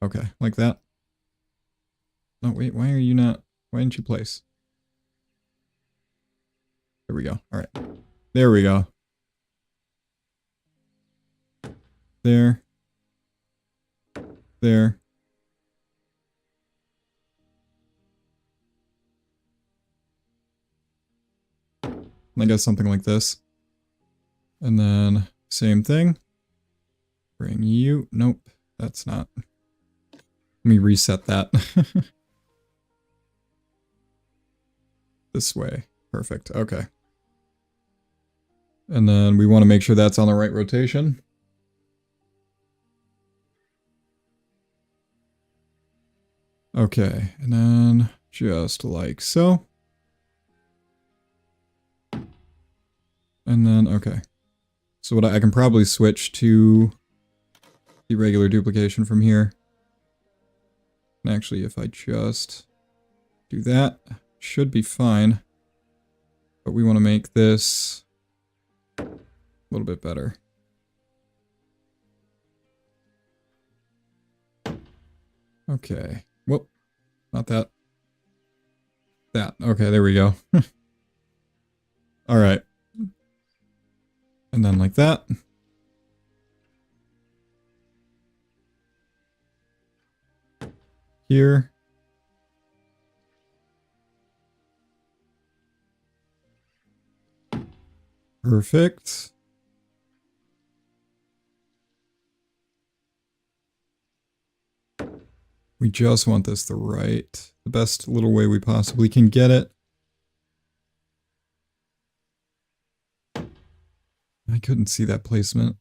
Okay, like that. Oh, wait, why are you not, why didn't you place? There we go, all right. There we go. There. There. I guess something like this. And then same thing. Bring you. Nope, that's not. Let me reset that. This way. Perfect. Okay. And then we want to make sure that's on the right rotation. Okay, and then just like so. And then, okay. So what I can probably switch to the regular duplication from here. And actually, if I just do that, should be fine. But we want to make this a little bit better. Okay. Whoop. Not that. That. Okay, there we go. All right. And then like that. Here. Perfect. We just want this the best little way we possibly can get it. I couldn't see that placement.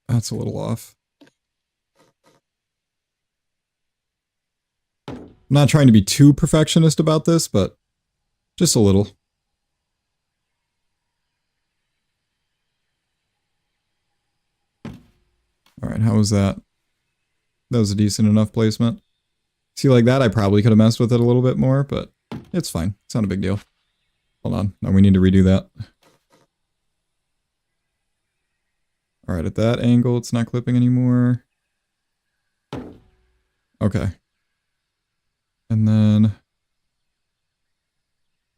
That's a little off. I'm not trying to be too perfectionist about this, but just a little. All right, how was that? That was a decent enough placement. See, like that, I probably could have messed with it a little bit more, but it's fine. It's not a big deal. Hold on. Now we need to redo that. All right, at that angle, it's not clipping anymore. Okay. And then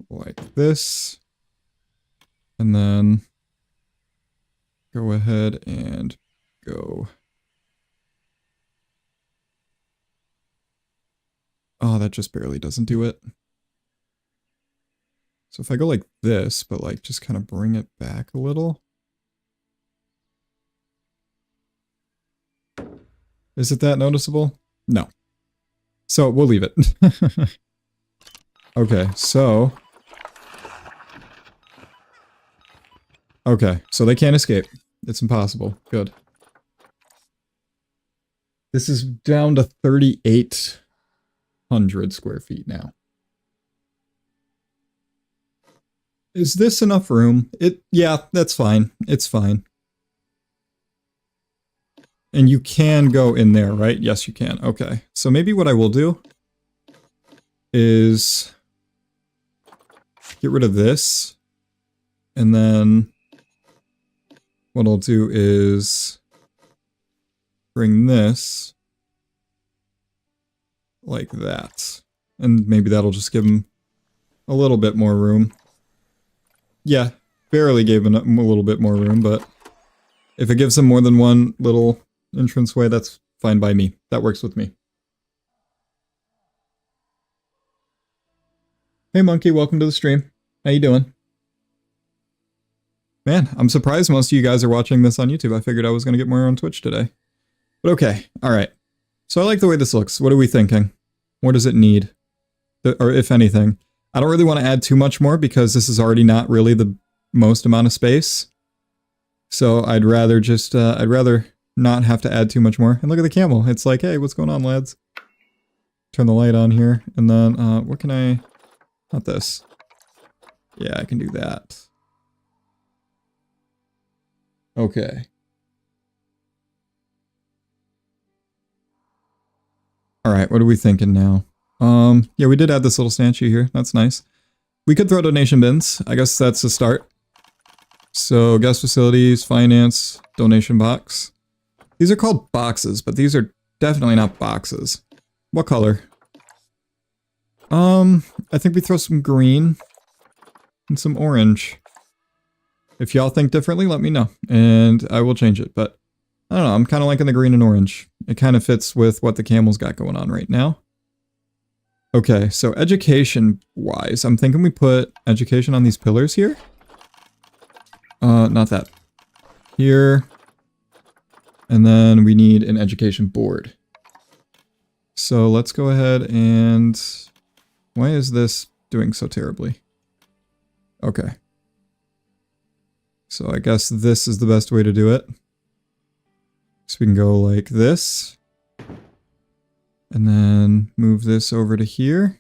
like this. And then go ahead and go. Oh, that just barely doesn't do it. So if I go like this, but like just kind of bring it back a little. Is it that noticeable? No. So we'll leave it. Okay, so... Okay, so they can't escape. It's impossible. Good. This is down to 3,800 square feet now. Is this enough room? Yeah, that's fine. It's fine. And you can go in there, right? Yes, you can. Okay. So maybe what I will do is get rid of this. And then what I'll do is bring this like that. And maybe that'll just give him a little bit more room. Yeah, barely gave him a little bit more room, but if it gives him more than one little entranceway, that's fine by me. That works with me. Hey Monkey, welcome to the stream. How you doing? Man, I'm surprised most of you guys are watching this on YouTube. I figured I was going to get more on Twitch today. But okay, alright. So I like the way this looks. What are we thinking? What does it need? Or if anything. I don't really want to add too much more because this is already not really the most amount of space. So I'd rather just, I'd rather not have to add too much more. And look at the camel. It's like, hey, what's going on, lads? Turn the light on here. And then, what can I... Not this. Yeah, I can do that. Okay. Alright, what are we thinking now? Yeah, we did add this little statue here. That's nice. We could throw donation bins. I guess that's a start. So, guest facilities, finance, donation box. These are called boxes, but these are definitely not boxes. What color? I think we throw some green and some orange. If y'all think differently, let me know, and I will change it, but I don't know, I'm kind of liking the green and orange. It kind of fits with what the camel's got going on right now. Okay, so education-wise, I'm thinking we put education on these pillars here. Not that. Here. And then we need an education board. So let's go ahead and... Why is this doing so terribly? Okay. So I guess this is the best way to do it. So we can go like this. And then move this over to here.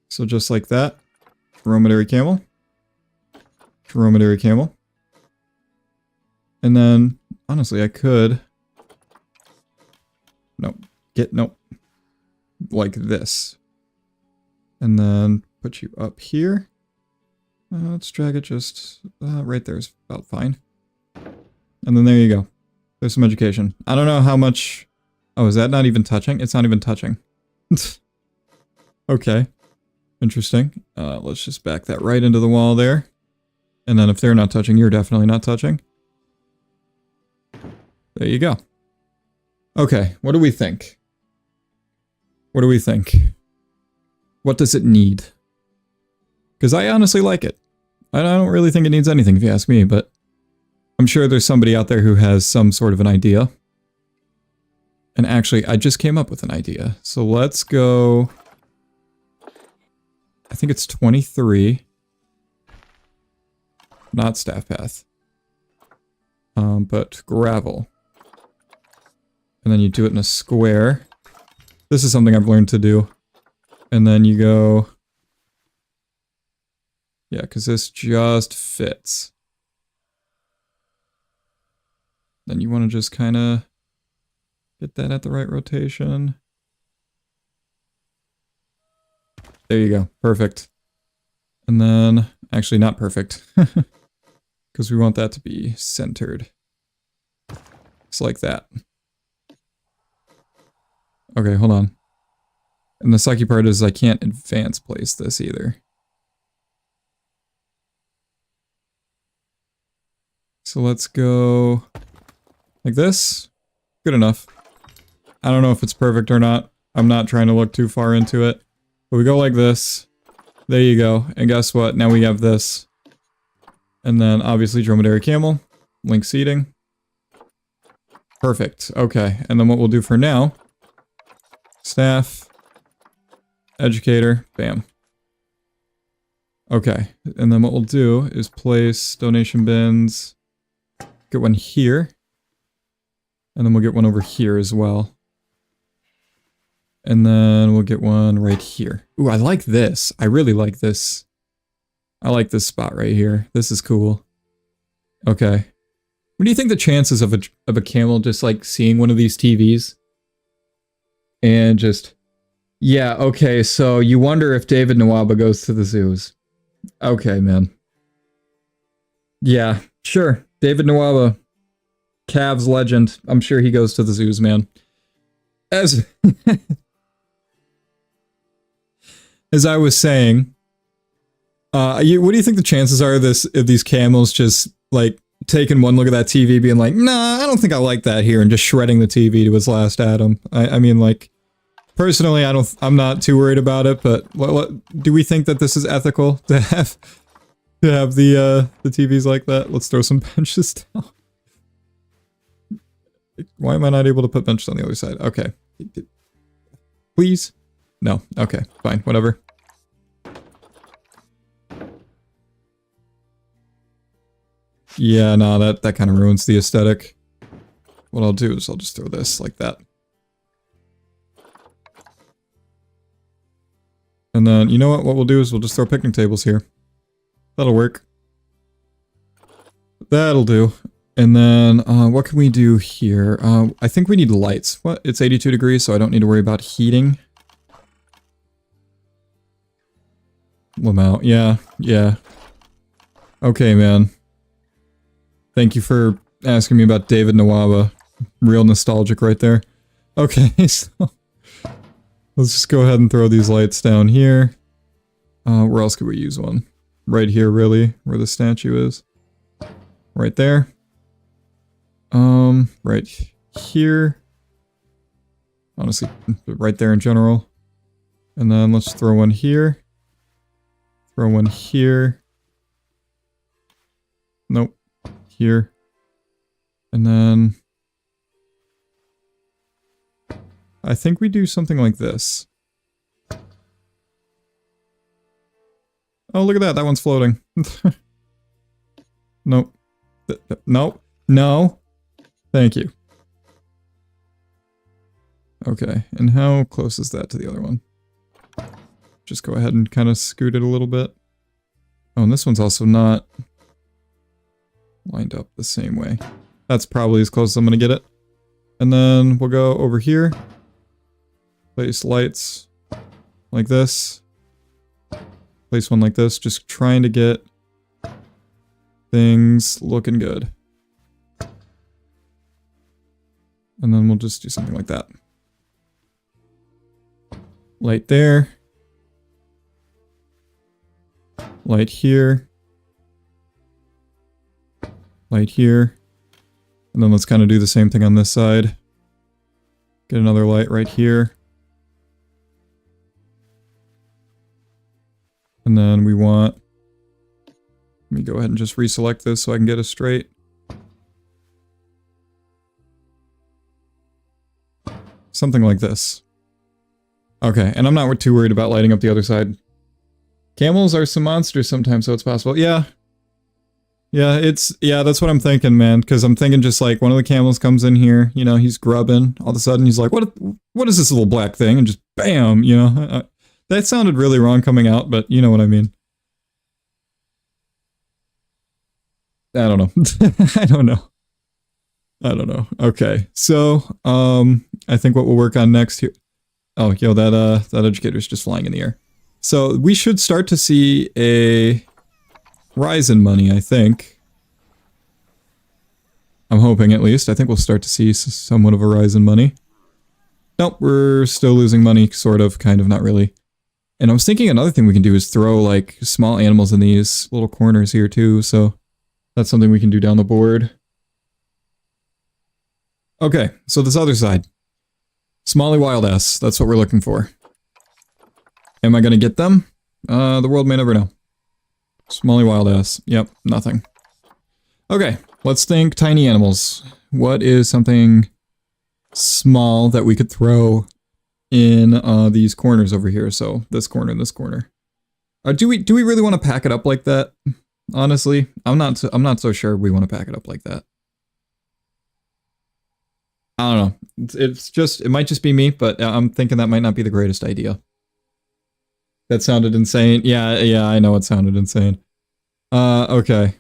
So just like that. Dromedary camel. Dromedary camel. And then, honestly, I could... Nope. Nope. Like this. And then put you up here. Let's drag it just right there is about fine. And then there you go. There's some education. I don't know how much... Oh, is that not even touching? It's not even touching. Okay. Interesting. Let's just back that right into the wall there. And then if they're not touching, you're definitely not touching. There you go. Okay, what do we think? What do we think? What does it need? Because I honestly like it. I don't really think it needs anything if you ask me, but I'm sure there's somebody out there who has some sort of an idea. And actually, I just came up with an idea. So let's go... I think it's 23. Not staff path. But gravel. And then you do it in a square. This is something I've learned to do. And then you go... Yeah, because this just fits. Then you want to just kind of get that at the right rotation. There you go. Perfect. And then... Actually, not perfect. Because we want that to be centered. Just like that. Okay, hold on. And the sucky part is I can't advance place this either. So let's go like this. Good enough. I don't know if it's perfect or not. I'm not trying to look too far into it. But we go like this. There you go. And guess what? Now we have this. And then obviously dromedary camel. Link seating. Perfect. Okay. And then what we'll do for now Staff. Educator. Bam. Okay, and then what we'll do is place donation bins. Get one here. And then we'll get one over here as well. And then we'll get one right here. Ooh, I like this. I really like this. I like this spot right here. This is cool. Okay. What do you think the chances of a camel just like seeing one of these TVs? And just... Yeah, okay, so you wonder if David Nawaba goes to the zoos. Okay, man. Yeah, sure. David Nawaba, Cavs legend. I'm sure he goes to the zoos, man. As as I was saying, what do you think the chances are of these camels just like taking one look at that TV, being like, "Nah, I don't think I like that here," and just shredding the TV to its last atom? I mean, like, personally, I'm not too worried about it, but what do we think that this is ethical to have the TVs like that? Let's throw some benches down. Why am I not able to put benches on the other side? Okay. Please? No. Okay, fine, whatever. Yeah, no, that kind of ruins the aesthetic. What I'll do is I'll just throw this like that. And then, you know what we'll do is we'll just throw picnic tables here. That'll work. That'll do. And then, what can we do here? I think we need lights. What? It's 82 degrees, so I don't need to worry about heating. Lamau, yeah, yeah. Okay, man. Thank you for asking me about David Nawaba. Real nostalgic right there. Okay, so... Let's just go ahead and throw these lights down here. Where else could we use one? Right here, really, where the statue is. Right there. Right here. Honestly, right there in general. And then let's throw one here. Throw one here. Nope. Here. And then... I think we do something like this. Oh, look at that. That one's floating. Nope. Nope. No. Thank you. Okay. And how close is that to the other one? Just go ahead and kind of scoot it a little bit. Oh, and this one's also not lined up the same way. That's probably as close as I'm going to get it. And then we'll go over here. Place lights like this. Place one like this. Just trying to get things looking good. And then we'll just do something like that. Light there. Light here. Light here. And then let's kind of do the same thing on this side. Get another light right here. And then we want... Let me go ahead and just reselect this so I can get it straight. Something like this. Okay, and I'm not too worried about lighting up the other side. Camels are some monsters sometimes, so it's possible. Yeah. Yeah, that's what I'm thinking, man. Because I'm thinking just like one of the camels comes in here, you know, he's grubbing. All of a sudden he's like, what is this little black thing? And just bam, you know. That sounded really wrong coming out, but you know what I mean. I don't know. I don't know. I don't know. Okay, so I think what we'll work on next here. Oh, yo, that educator's just flying in the air. So we should start to see a rise in money, I think. I'm hoping, at least. I think we'll start to see somewhat of a rise in money. Nope, we're still losing money, sort of, kind of, not really. And I was thinking another thing we can do is throw, like, small animals in these little corners here, too, so that's something we can do down the board. Okay, so this other side. Smalley Wildass, that's what we're looking for. Am I gonna get them? The world may never know. Smalley Wildass, yep, nothing. Okay, let's think tiny animals. What is something small that we could throw in these corners over here. So this corner and this corner. Do we really want to pack it up like that? Honestly, I'm not so sure we want to pack it up like that. I don't know. It might just be me, but I'm thinking that might not be the greatest idea. That sounded insane. Yeah, I know it sounded insane. Okay.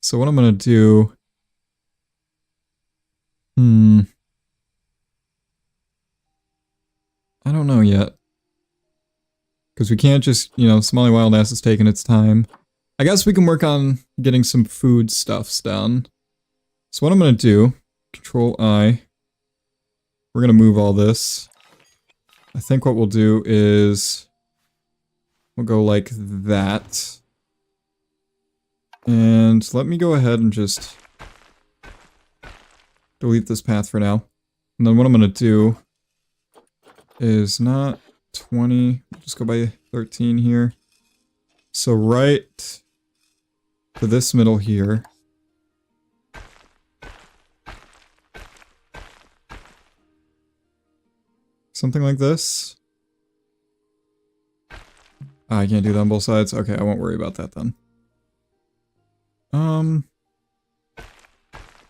So what I'm gonna do... I don't know yet. Because we can't just, Somali Wild Ass is taking its time. I guess we can work on getting some food stuffs done. So what I'm gonna do, Control I. We're gonna move all this. I think what we'll do is... we'll go like that. And let me go ahead and just delete this path for now. And then what I'm gonna do is not 20, just go by 13 here. So right to this middle here. Something like this. I can't do that on both sides. Okay, I won't worry about that then. And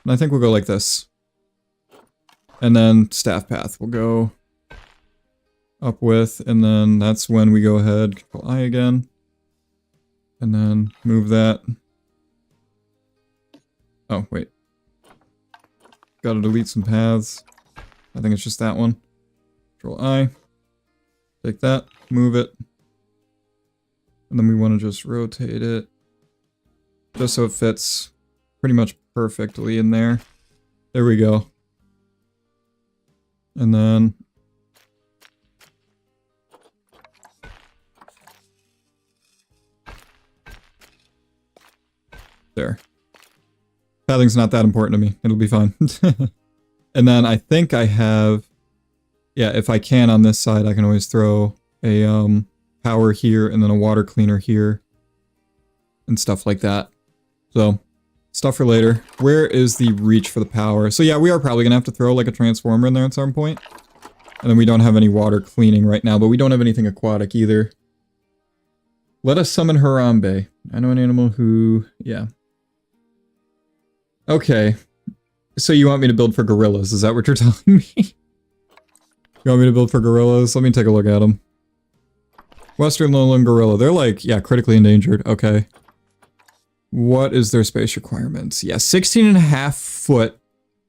I think we'll go like this. And then staff path will go up with, and then that's when we go ahead, Control I again. And then move that. Oh, wait. Gotta delete some paths. I think it's just that one. Control I. Take that, move it. And then we want to just rotate it. Just so it fits pretty much perfectly in there. There we go. And then... there. Pathing's not that important to me. It'll be fine. And then I think I have... yeah, if I can on this side, I can always throw a power here and then a water cleaner here. And stuff like that. So, stuff for later. Where is the reach for the power? So yeah, we are probably going to have to throw like a transformer in there at some point. And then we don't have any water cleaning right now, but we don't have anything aquatic either. Let us summon Harambe. I know an animal who... yeah. Okay. So you want me to build for gorillas? Is that what you're telling me? You want me to build for gorillas? Let me take a look at them. Western lowland gorilla. They're like, yeah, critically endangered. Okay. What is their space requirements? Yeah, 16.5 foot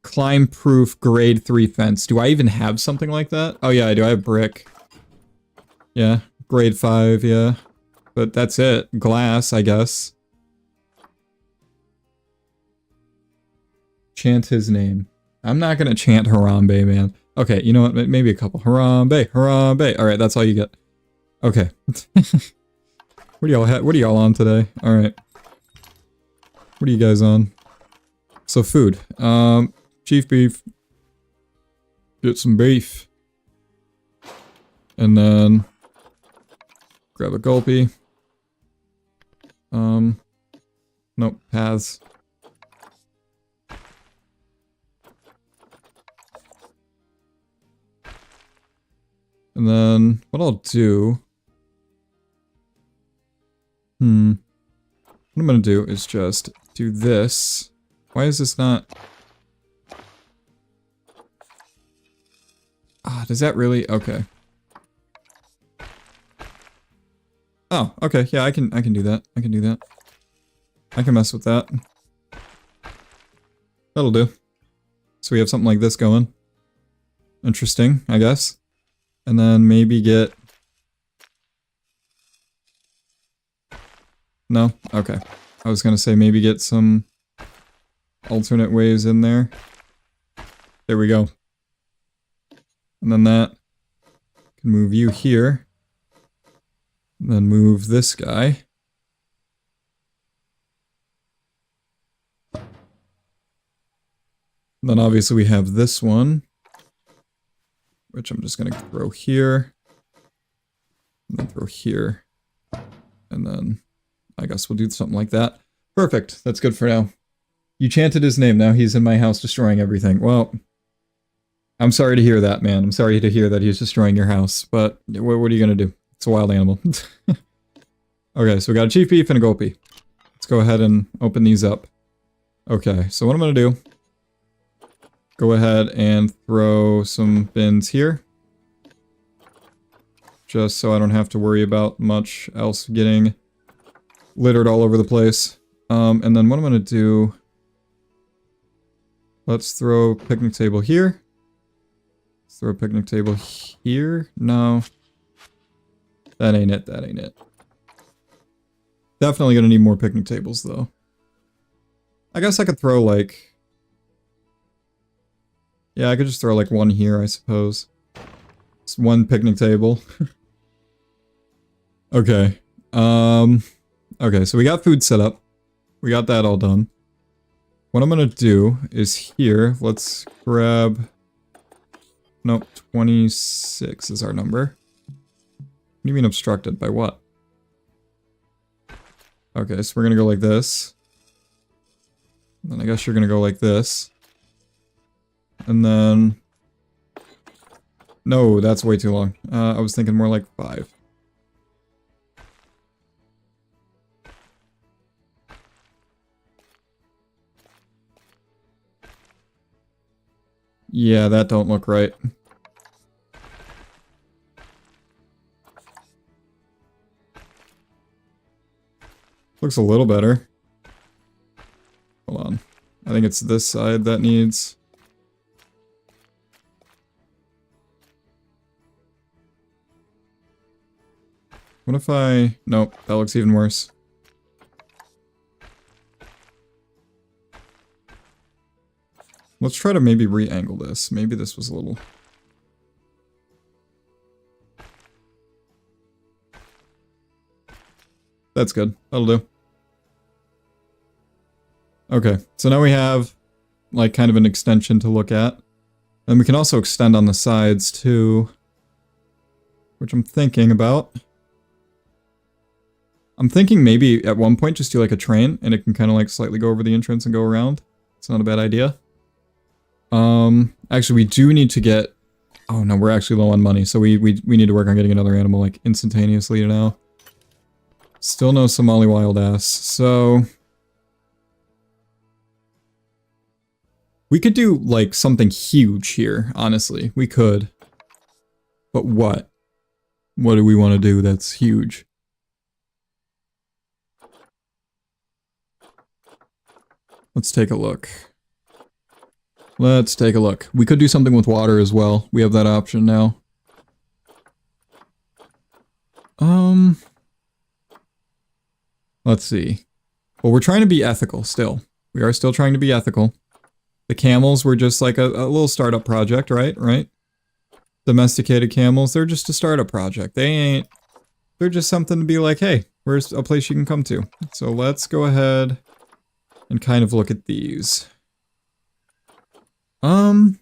climb-proof grade 3 fence. Do I even have something like that? Oh yeah, I do. I have brick. Yeah, grade 5, yeah. But that's it. Glass, I guess. Chant his name. I'm not gonna chant Harambe, man. Okay, you know what? Maybe a couple. Harambe, Harambe. Alright, that's all you get. Okay. What are y'all on today? Alright. What are you guys on? So food. Chief beef. Get some beef. And then grab a gulpy. Nope, paths. And then what I'll do... what I'm gonna do is just do this. Why is this not... ah, does that really... okay. Oh, okay, yeah, I can do that. I can do that. I can mess with that. That'll do. So we have something like this going. Interesting, I guess. And then maybe get... no? Okay. I was gonna say maybe get some alternate ways in there. There we go. And then that can move you here. And then move this guy. And then obviously we have this one, which I'm just gonna throw here. And then throw here. And then I guess we'll do something like that. Perfect. That's good for now. You chanted his name. Now he's in my house destroying everything. Well, I'm sorry to hear that, man. I'm sorry to hear that he's destroying your house, but what are you gonna do? It's a wild animal. Okay, so we got a chief beef and a goatpie. Let's go ahead and open these up. Okay, so what I'm gonna do, go ahead and throw some bins here. Just so I don't have to worry about much else getting littered all over the place. And then what I'm gonna do, let's throw a picnic table here. Let's throw a picnic table here. No. That ain't it, that ain't it. Definitely gonna need more picnic tables though. I guess I could throw like... Yeah, I could just throw like one here, I suppose. It's one picnic table. Okay. Okay, so we got food set up. We got that all done. What I'm gonna do is here, let's grab... Nope, 26 is our number. What do you mean obstructed? By what? Okay, so we're gonna go like this. Then I guess you're gonna go like this. And then... No, that's way too long. I was thinking more like 5. Yeah, that don't look right. Looks a little better. Hold on. I think it's this side that needs... What if I... Nope, that looks even worse. Let's try to maybe re-angle this. Maybe this was a little... That's good. That'll do. Okay, so now we have like kind of an extension to look at. And we can also extend on the sides too, which I'm thinking about. I'm thinking maybe at one point just do like a train and it can kind of like slightly go over the entrance and go around. It's not a bad idea. Actually we do need to get... Oh no, we're actually low on money, so we need to work on getting another animal like instantaneously now. Still no Somali wild ass, so... We could do, like, something huge here, honestly. We could. But what? What do we want to do that's huge? Let's take a look. Let's take a look. We could do something with water as well. We have that option now. Let's see. Well, we're trying to be ethical still. We are still trying to be ethical. The camels were just like a little startup project, right? Right? Domesticated camels, they're just a startup project. They ain't... They're just something to be like, hey, where's a place you can come to? So let's go ahead and kind of look at these. What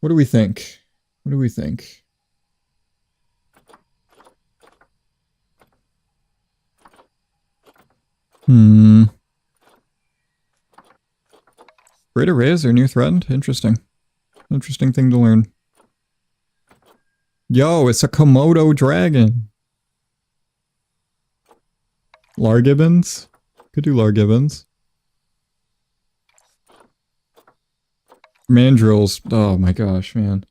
do we think? What do we think? Great arrays are new threatened? Interesting. Interesting thing to learn. Yo, it's a Komodo dragon. Largibbons? Could do Largibbons. Mandrills. Oh my gosh, man.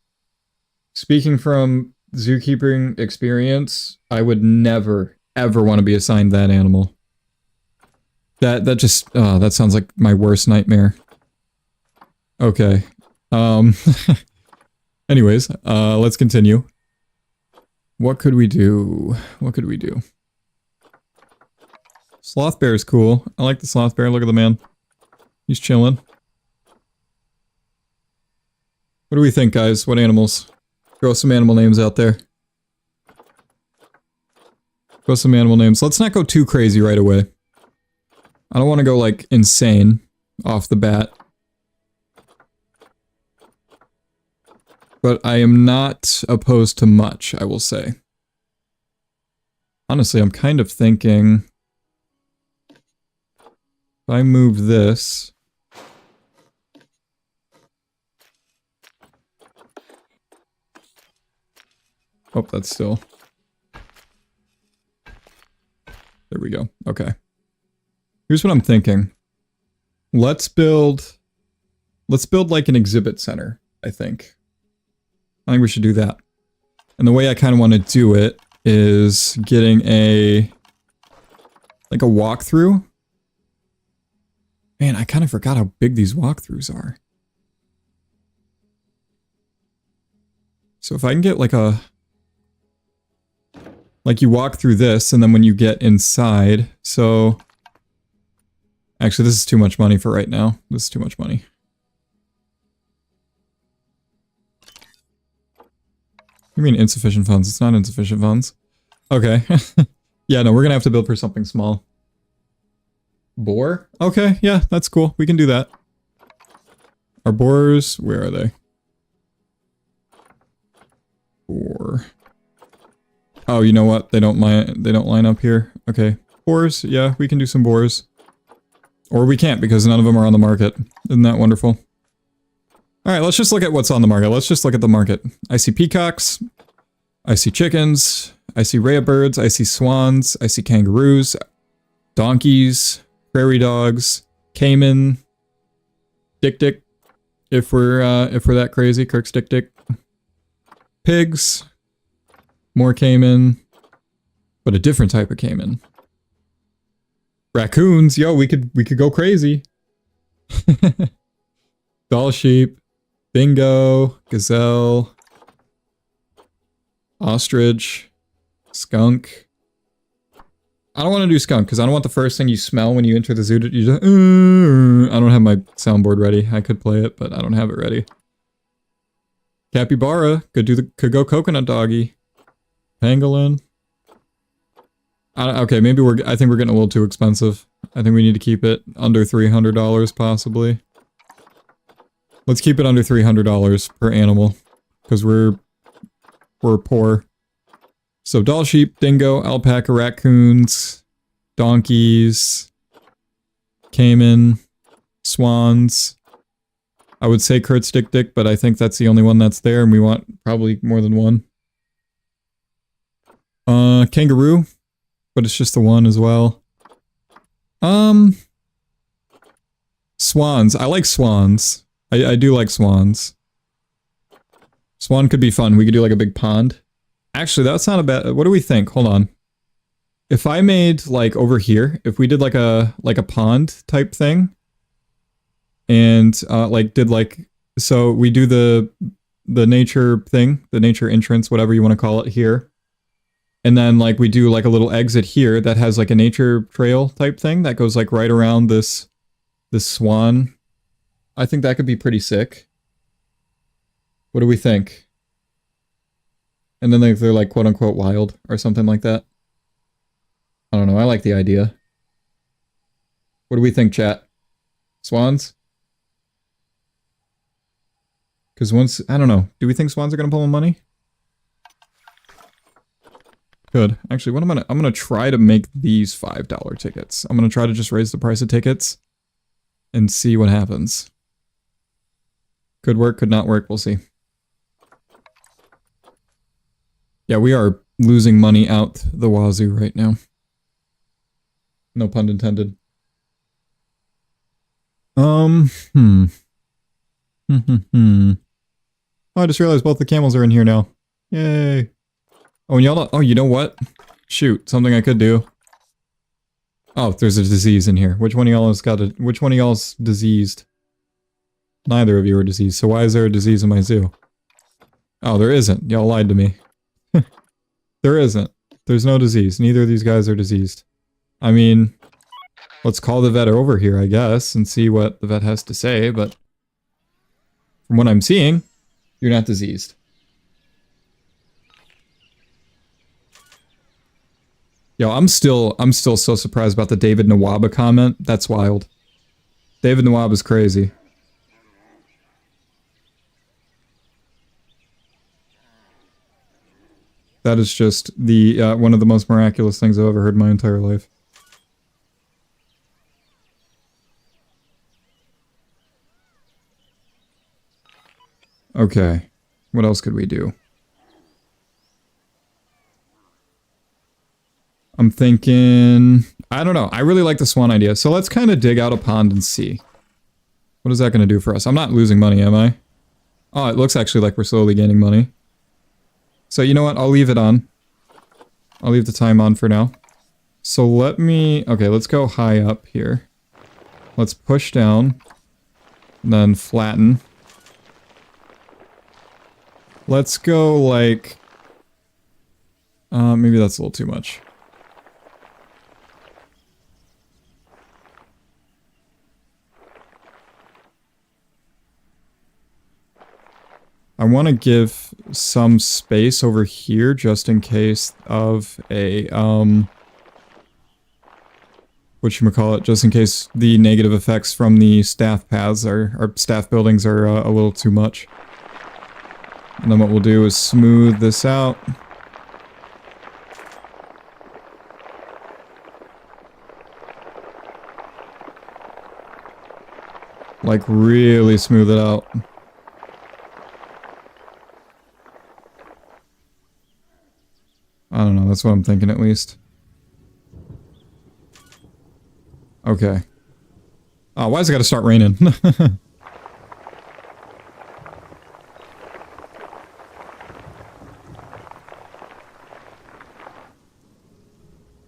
Speaking from zookeeping experience, I would never, ever want to be assigned that animal. That just, that sounds like my worst nightmare. Okay. Anyways, let's continue. What could we do? What could we do? Sloth bear is cool. I like the sloth bear. Look at the man. He's chilling. What do we think, guys? What animals? Throw some animal names out there. Throw some animal names. Let's not go too crazy right away. I don't want to go, like, insane off the bat. But I am not opposed to much, I will say. Honestly, I'm kind of thinking... If I move this... Oh, that's still... There we go. Okay. Here's what I'm thinking. Let's build like an exhibit center, I think. I think we should do that. And the way I kind of want to do it is getting like a walkthrough. Man, I kind of forgot how big these walkthroughs are. So if I can get like you walk through this, and then when you get inside, so... Actually, this is too much money for right now. This is too much money. You mean insufficient funds? It's not insufficient funds. Okay. Yeah, no, we're gonna have to build for something small. Boar? Okay, yeah, that's cool. We can do that. Our boars, where are they? Boar. Oh, you know what? They don't line up here. Okay. Boars, yeah, we can do some boars. Or we can't because none of them are on the market. Isn't that wonderful? Alright, let's just look at what's on the market. Let's just look at the market. I see peacocks. I see chickens. I see rhea birds. I see swans. I see kangaroos. Donkeys. Prairie dogs. Cayman. Dick. If we're that crazy. Kirk's Dick. Pigs. More cayman. But a different type of cayman. Raccoons, yo, we could go crazy. Doll sheep, dingo, gazelle, ostrich, skunk. I don't want to do skunk because I don't want the first thing you smell when you enter the zoo. You just, I don't have my soundboard ready. I could play it, but I don't have it ready. Capybara could go coconut doggy. Pangolin. Okay, maybe I think we're getting a little too expensive. I think we need to keep it under $300 possibly. Let's keep it under $300 per animal. Because we're poor. So doll sheep, dingo, alpaca, raccoons, donkeys, cayman, swans. I would say Kurt's Dick, but I think that's the only one that's there and we want probably more than one. Kangaroo. But it's just the one as well. Swans. I like swans. I do like swans. Swan could be fun. We could do like a big pond. Actually, that's not a bad... What do we think? Hold on. If I made like over here, if we did like a pond type thing, and so we do the nature thing, the nature entrance, whatever you want to call it here. And then, like, we do, like, a little exit here that has, like, a nature trail type thing that goes, like, right around this swan. I think that could be pretty sick. What do we think? And then they're, like, quote-unquote wild or something like that. I don't know. I like the idea. What do we think, chat? Swans? Because once... I don't know. Do we think swans are going to pull in money? Good. Actually, what I'm gonna try to make these $5 tickets. I'm gonna try to just raise the price of tickets and see what happens. Could work, could not work, we'll see. Yeah, we are losing money out the wazoo right now. No pun intended. Oh, I just realized both the camels are in here now. Yay. Oh, and y'all... Oh, you know what? Shoot, something I could do. Oh, there's a disease in here. Which one of y'all has got a... Which one of y'all's diseased? Neither of you are diseased, so why is there a disease in my zoo? Oh, there isn't. Y'all lied to me. There isn't. There's no disease. Neither of these guys are diseased. I mean... Let's call the vet over here, I guess, and see what the vet has to say, but... From what I'm seeing, you're not diseased. Yo, I'm still so surprised about the David Nawaba comment. That's wild. David Nawab is crazy. That is just the one of the most miraculous things I've ever heard in my entire life. Okay. What else could we do? I'm thinking, I don't know. I really like the swan idea. So let's kind of dig out a pond and see. What is that going to do for us? I'm not losing money, am I? Oh, it looks actually like we're slowly gaining money. So you know what? I'll leave it on. I'll leave the time on for now. So let me... Okay, let's go high up here. Let's push down. And then flatten. Let's go like... maybe that's a little too much. I want to give some space over here just in case of a, whatchamacallit, just in case the negative effects from the staff paths or staff buildings are a little too much. And then what we'll do is smooth this out. Like really smooth it out. I don't know, that's what I'm thinking at least. Okay. Oh, why's it gotta start raining?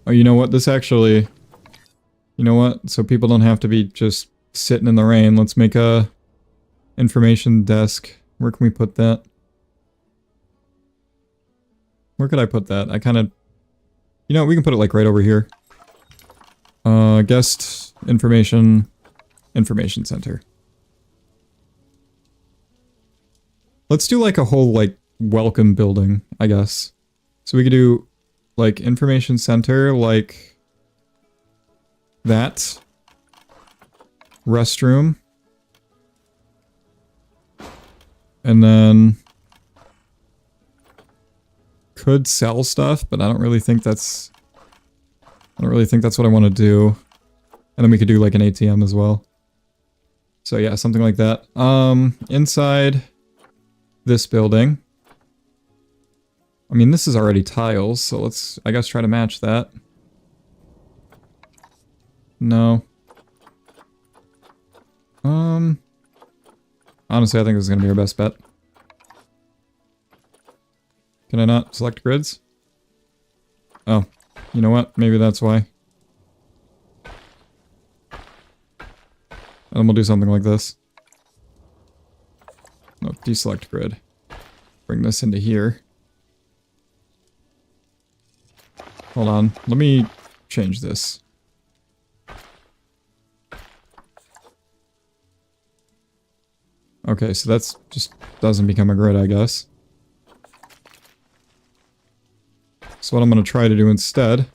Oh, you know what? This actually... You know what? So people don't have to be just sitting in the rain. Let's make a information desk. Where can we put that? Where could I put that? I kind of... You know, we can put it like right over here. Guest information center. Let's do like a whole like welcome building, I guess. So we could do like information center, like that. Restroom. And then could sell stuff, but I don't really think that's what I want to do. And then we could do like an ATM as well. So yeah, something like that. Inside this building. I mean, this is already tiles, so let's, I guess, try to match that. No. Honestly, I think this is going to be our best bet. Can I not select grids? Oh, you know what? Maybe that's why. And then we'll do something like this. No, deselect grid. Bring this into here. Hold on, let me change this. Okay, so that's just doesn't become a grid, I guess. So what I'm going to try to do instead...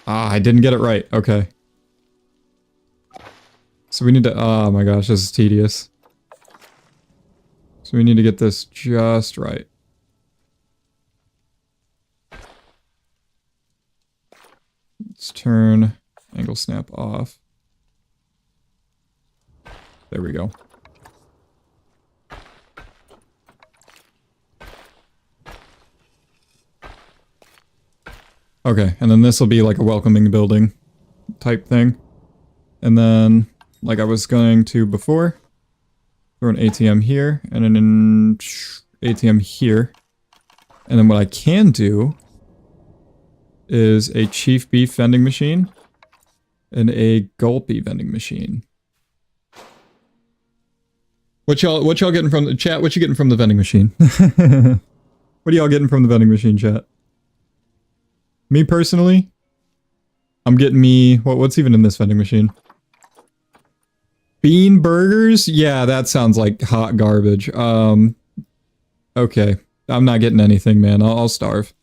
Ah, I didn't get it right. Okay. So we need to... Oh my gosh, this is tedious. So we need to get this just right. Let's turn angle snap off. There we go. Okay, and then this will be like a welcoming building type thing. And then, like I was going to before, throw an ATM here, and an ATM here. And then what I can do is a Chief Beef vending machine and a Gulpy vending machine. What y'all getting from the chat? What you getting from the vending machine? What are y'all getting from the vending machine, chat? Me personally, I'm getting me... What's even in this vending machine? Bean burgers? Yeah, that sounds like hot garbage. Okay. I'm not getting anything, man. I'll starve.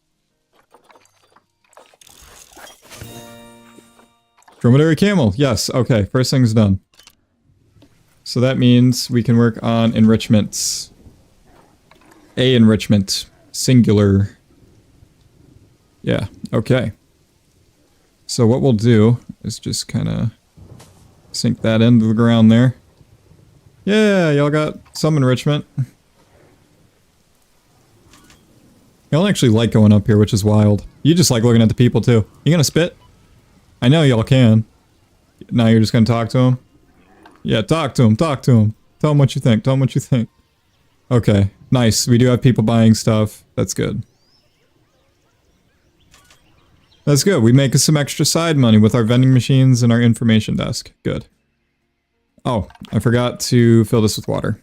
Dromedary camel. Yes, okay. First thing's done. So that means we can work on enrichments. A enrichment. Singular. Yeah, okay. So what we'll do is just kind of sink that into the ground there. Yeah, y'all got some enrichment. Y'all actually like going up here, which is wild. You just like looking at the people too. You gonna spit? I know y'all can. Now you're just gonna talk to him? Yeah, talk to him, talk to him. Tell him what you think, tell him what you think. Okay, nice. We do have people buying stuff. That's good. That's good. We make some extra side money with our vending machines and our information desk. Good. Oh, I forgot to fill this with water.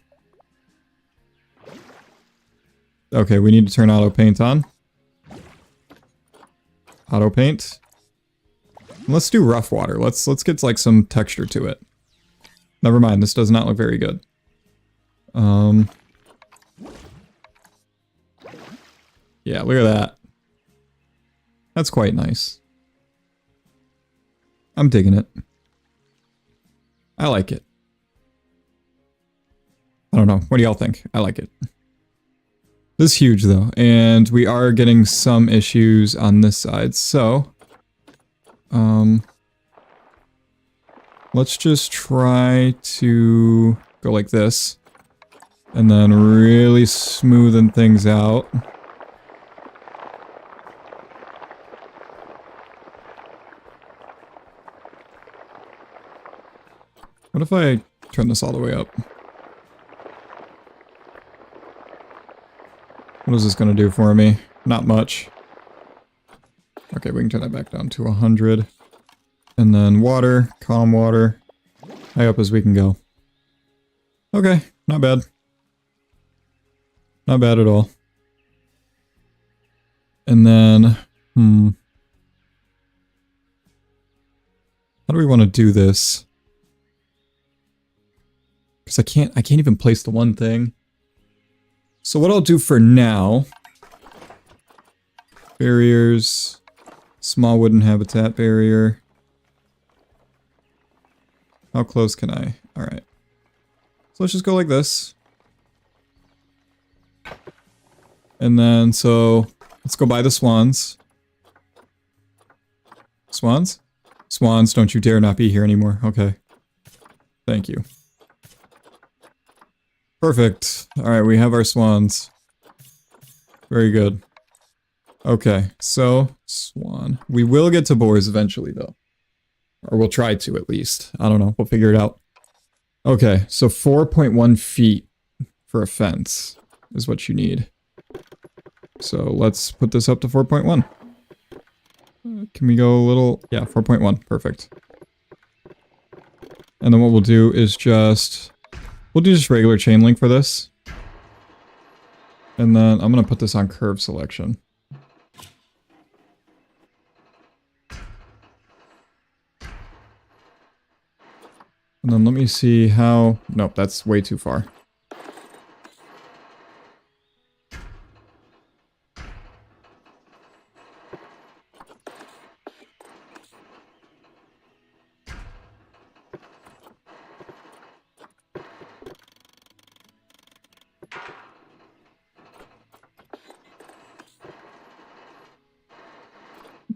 Okay, we need to turn auto paint on. Auto paint. Let's do rough water. Let's get like some texture to it. Never mind, this does not look very good. Yeah, look at that. That's quite nice. I'm digging it. I like it. I don't know. What do y'all think? I like it. This is huge though, and we are getting some issues on this side, so let's just try to go like this and then really smoothen things out. What if I turn this all the way up? What is this going to do for me? Not much. Okay, we can turn that back down to 100. And then water, calm water, high up as we can go. Okay, not bad. Not bad at all. And then, how do we want to do this? Because I can't even place the one thing. So what I'll do for now, barriers, small wooden habitat barrier. How close can I? All right. So let's just go like this. And then, so let's go buy the swans. Swans? Swans, don't you dare not be here anymore. Okay. Thank you. Perfect. Alright, we have our swans. Very good. Okay, so, swan. We will get to boars eventually, though. Or we'll try to, at least. I don't know. We'll figure it out. Okay, so 4.1 feet for a fence is what you need. So let's put this up to 4.1. Can we go a little... Yeah, 4.1. Perfect. And then what we'll do is just... We'll do just regular chain link for this. And then I'm going to put this on curve selection. And then let me see how... Nope, that's way too far.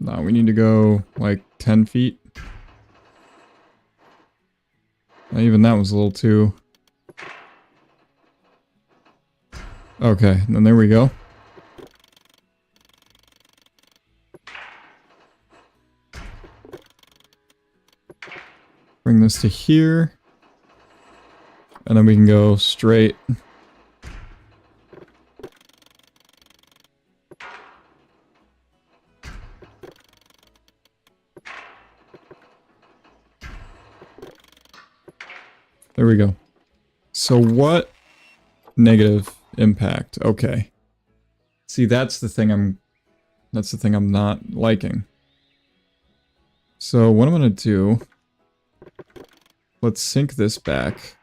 No, we need to go like 10 feet. Even that was a little too... Okay, and then there we go. Bring this to here. And then we can go straight. There we go. So what negative impact? Okay. See, that's the thing I'm not liking. So what I'm gonna do, let's sync this back.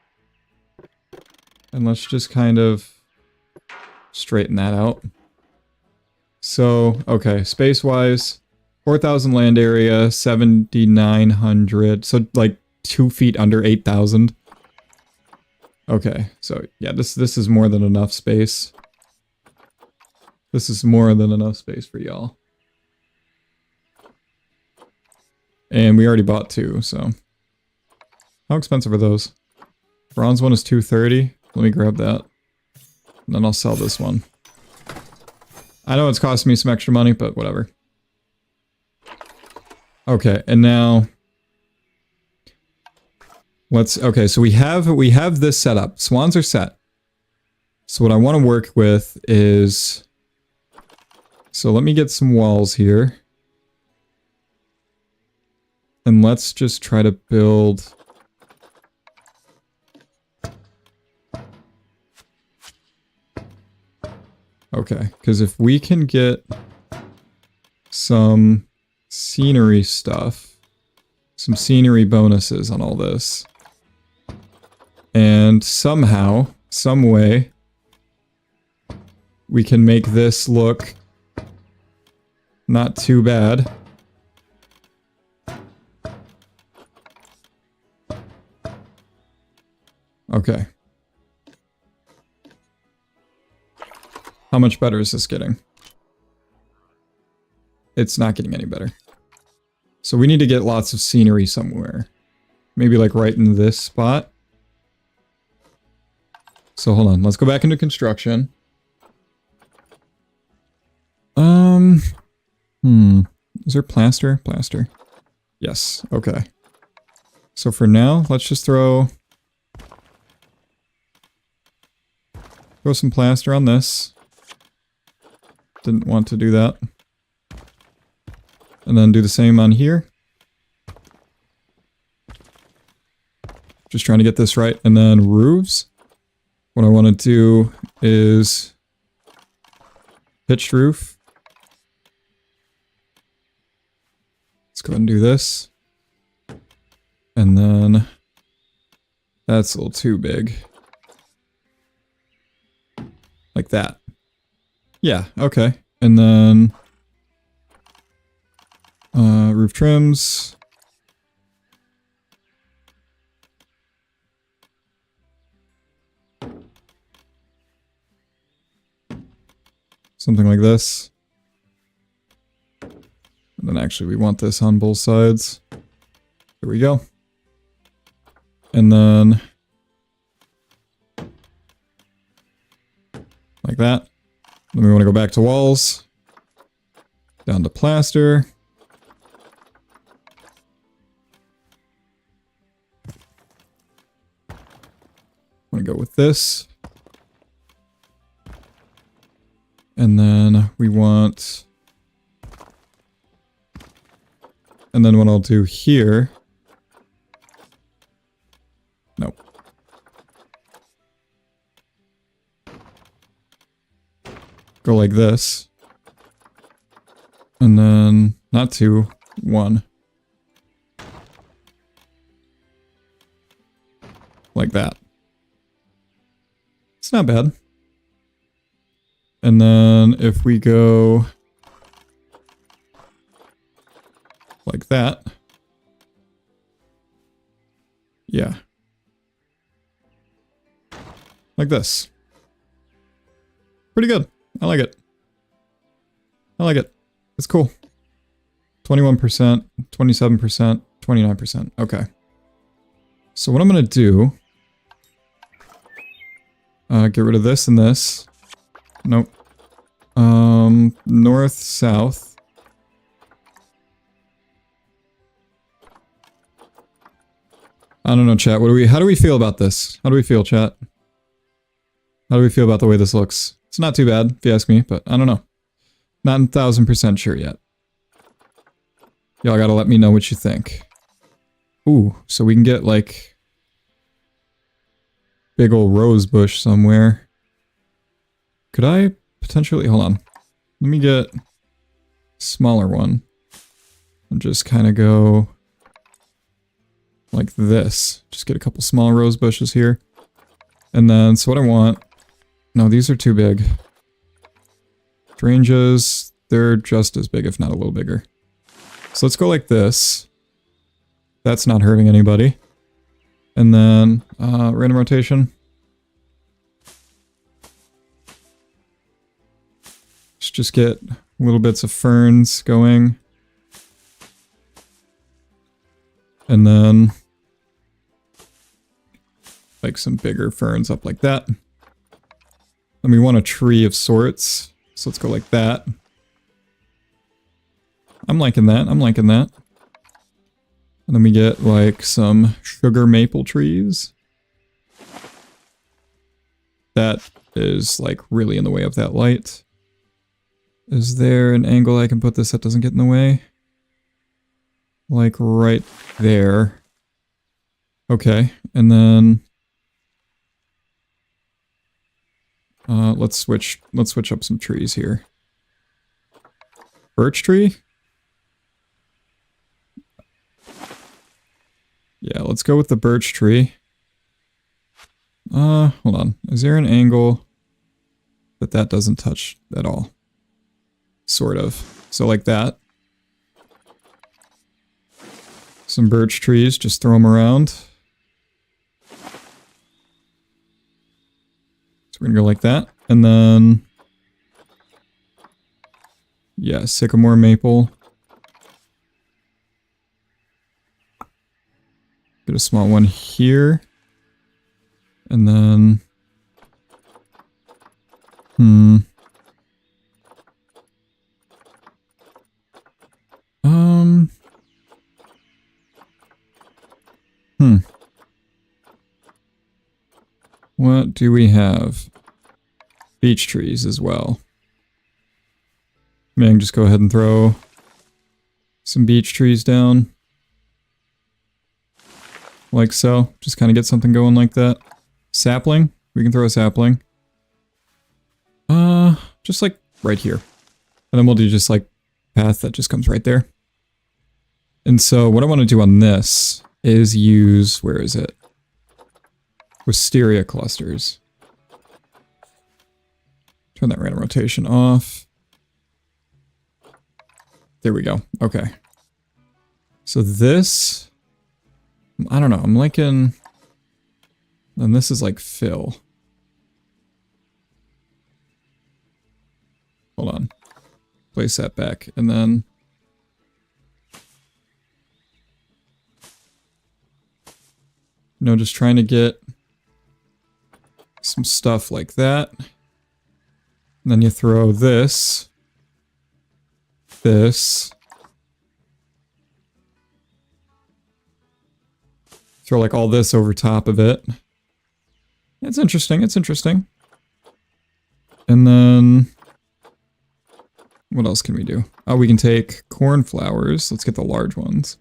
And let's just kind of straighten that out. So, okay, space-wise, 4,000 land area, 7,900, so like 2 feet under 8,000. Okay, so yeah, this is more than enough space. This is more than enough space for y'all. And we already bought 2, so... How expensive are those? Bronze one is 230. Let me grab that. And then I'll sell this one. I know it's costing me some extra money, but whatever. Okay, and now let's, okay, so we have this set up. Swans are set. So what I want to work with is, so let me get some walls here. And let's just try to build. Okay, because if we can get some scenery stuff, some scenery bonuses on all this, and somehow, some way, we can make this look not too bad. Okay. How much better is this getting? It's not getting any better. So we need to get lots of scenery somewhere. Maybe like right in this spot. So hold on, let's go back into construction. Is there plaster? Plaster. Yes, okay. So for now, let's just throw some plaster on this. Didn't want to do that. And then do the same on here. Just trying to get this right. And then roofs. What I want to do is pitched roof. Let's go ahead and do this. And then that's a little too big. Like that. Yeah, okay. And then roof trims. Something like this. And then actually we want this on both sides. There we go. And then like that. Then we want to go back to walls. Down to plaster. I'm going to go with this. And then we want... And then what I'll do here... Nope. Go like this. And then... Not 2, 1. Like that. It's not bad. And then if we go like that, yeah, like this. Pretty good. I like it. I like it. It's cool. 21%, 27%, 29%. Okay. So what I'm going to do, get rid of this and this. Nope. North, south. I don't know, chat. How do we feel about this? How do we feel, chat? How do we feel about the way this looks? It's not too bad, if you ask me, but I don't know. Not 1000% sure yet. Y'all gotta let me know what you think. Ooh, so we can get, like, big ol' rose bush somewhere. Could I potentially... Hold on. Let me get a smaller one. And just kind of go like this. Just get a couple small rose bushes here. And then, so what I want... No, these are too big. Hydrangeas, they're just as big, if not a little bigger. So let's go like this. That's not hurting anybody. And then, random rotation. Let's just get little bits of ferns going. And then, like some bigger ferns up like that. And we want a tree of sorts. So let's go like that. I'm liking that. I'm liking that. And then we get like some sugar maple trees. That is like really in the way of that light. Is there an angle I can put this that doesn't get in the way? Like right there. Okay, and then let's switch up some trees here. Birch tree? Yeah, let's go with the birch tree. Hold on. Is there an angle that doesn't touch at all? Sort of. So like that. Some birch trees, just throw them around. So we're gonna go like that. And then, yeah, sycamore maple. Get a small one here. And then, what do we have? Beech trees as well. Maybe I can just go ahead and throw some beech trees down. Like so. Just kind of get something going like that. Sapling? We can throw a sapling. Just like right here. And then we'll do just like path that just comes right there. And so what I want to do on this is use, where is it? Wisteria clusters. Turn that random rotation off. There we go. Okay. So this, I don't know, I'm liking, and this is like fill. Hold on. Place that back, and then just trying to get some stuff like that. And then you throw this. Throw like all this over top of it. It's interesting, it's interesting. And then what else can we do? Oh, we can take cornflowers. Let's get the large ones.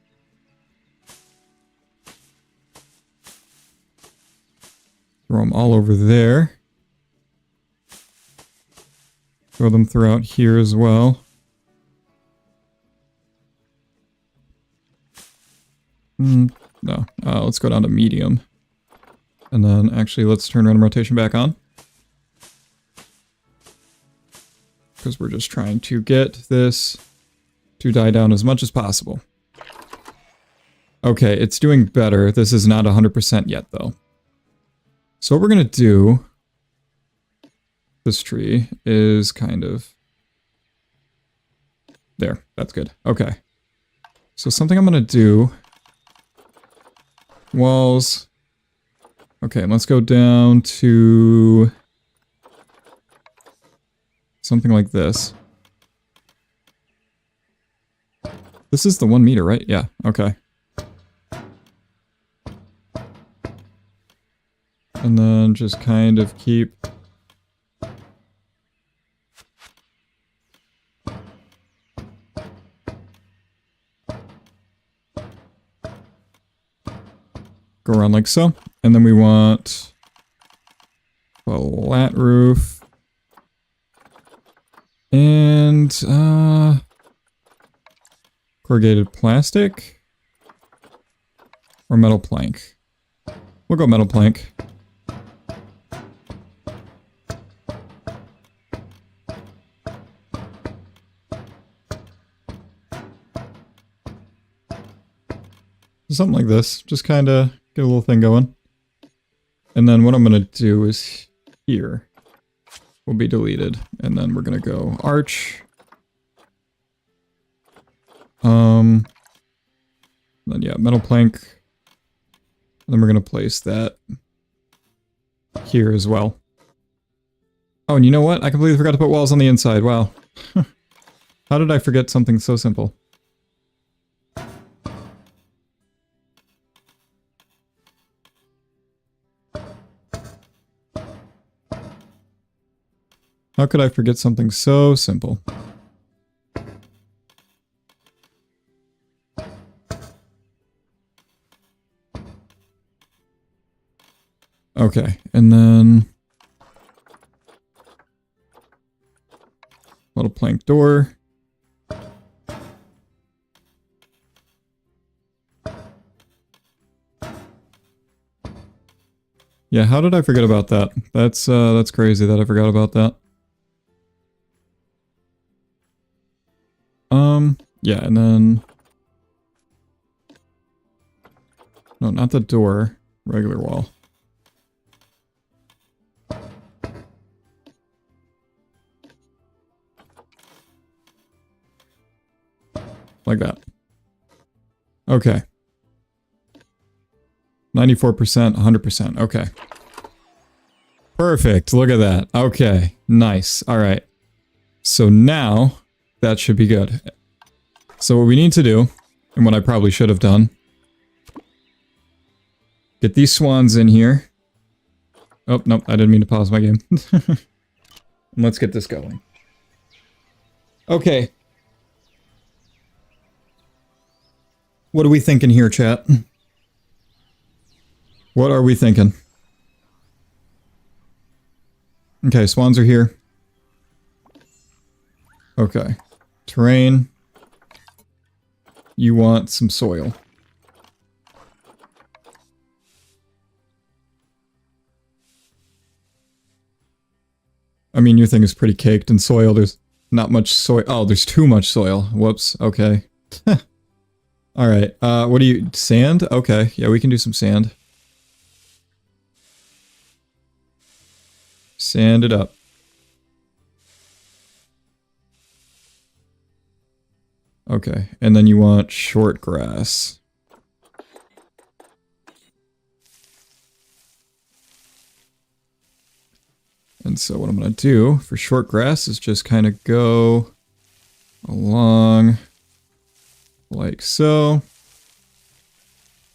Throw them all over there. Throw them throughout here as well. No. Let's go down to medium. And then actually let's turn random rotation back on. Because we're just trying to get this to die down as much as possible. Okay, it's doing better. This is not 100% yet though. So what we're going to do, this tree is kind of there. That's good. Okay. So something I'm going to do, walls. Okay, let's go down to something like this. This is the 1 meter, right? Yeah, okay. And then just kind of keep go around like so. And then we want a flat roof. And corrugated plastic or metal plank. We'll go metal plank. Something like this. Just kind of get a little thing going. And then what I'm going to do is here will be deleted. And then we're going to go arch. Then yeah, metal plank. And then we're going to place that here as well. Oh, and you know what? I completely forgot to put walls on the inside. Wow. How did I forget something so simple? How could I forget something so simple? Okay, and then little plank door. Yeah, how did I forget about that? That's crazy that I forgot about that. Yeah, and then no, not the door, regular wall. Like that. Okay. 94%, 100%. Okay. Perfect. Look at that. Okay. Nice. All right. So now that should be good. So what we need to do, and what I probably should have done, get these swans in here. Oh, nope. I didn't mean to pause my game. Let's get this going. Okay. What are we thinking here, chat? What are we thinking? Okay, swans are here. Okay. Terrain. You want some soil. I mean, your thing is pretty caked in soil. There's not much soil. Oh, there's too much soil. Whoops. Okay. Alright, what do you... Sand? Okay, yeah, we can do some sand. Sand it up. Okay, and then you want short grass. And so what I'm going to do for short grass is just kind of go along like so.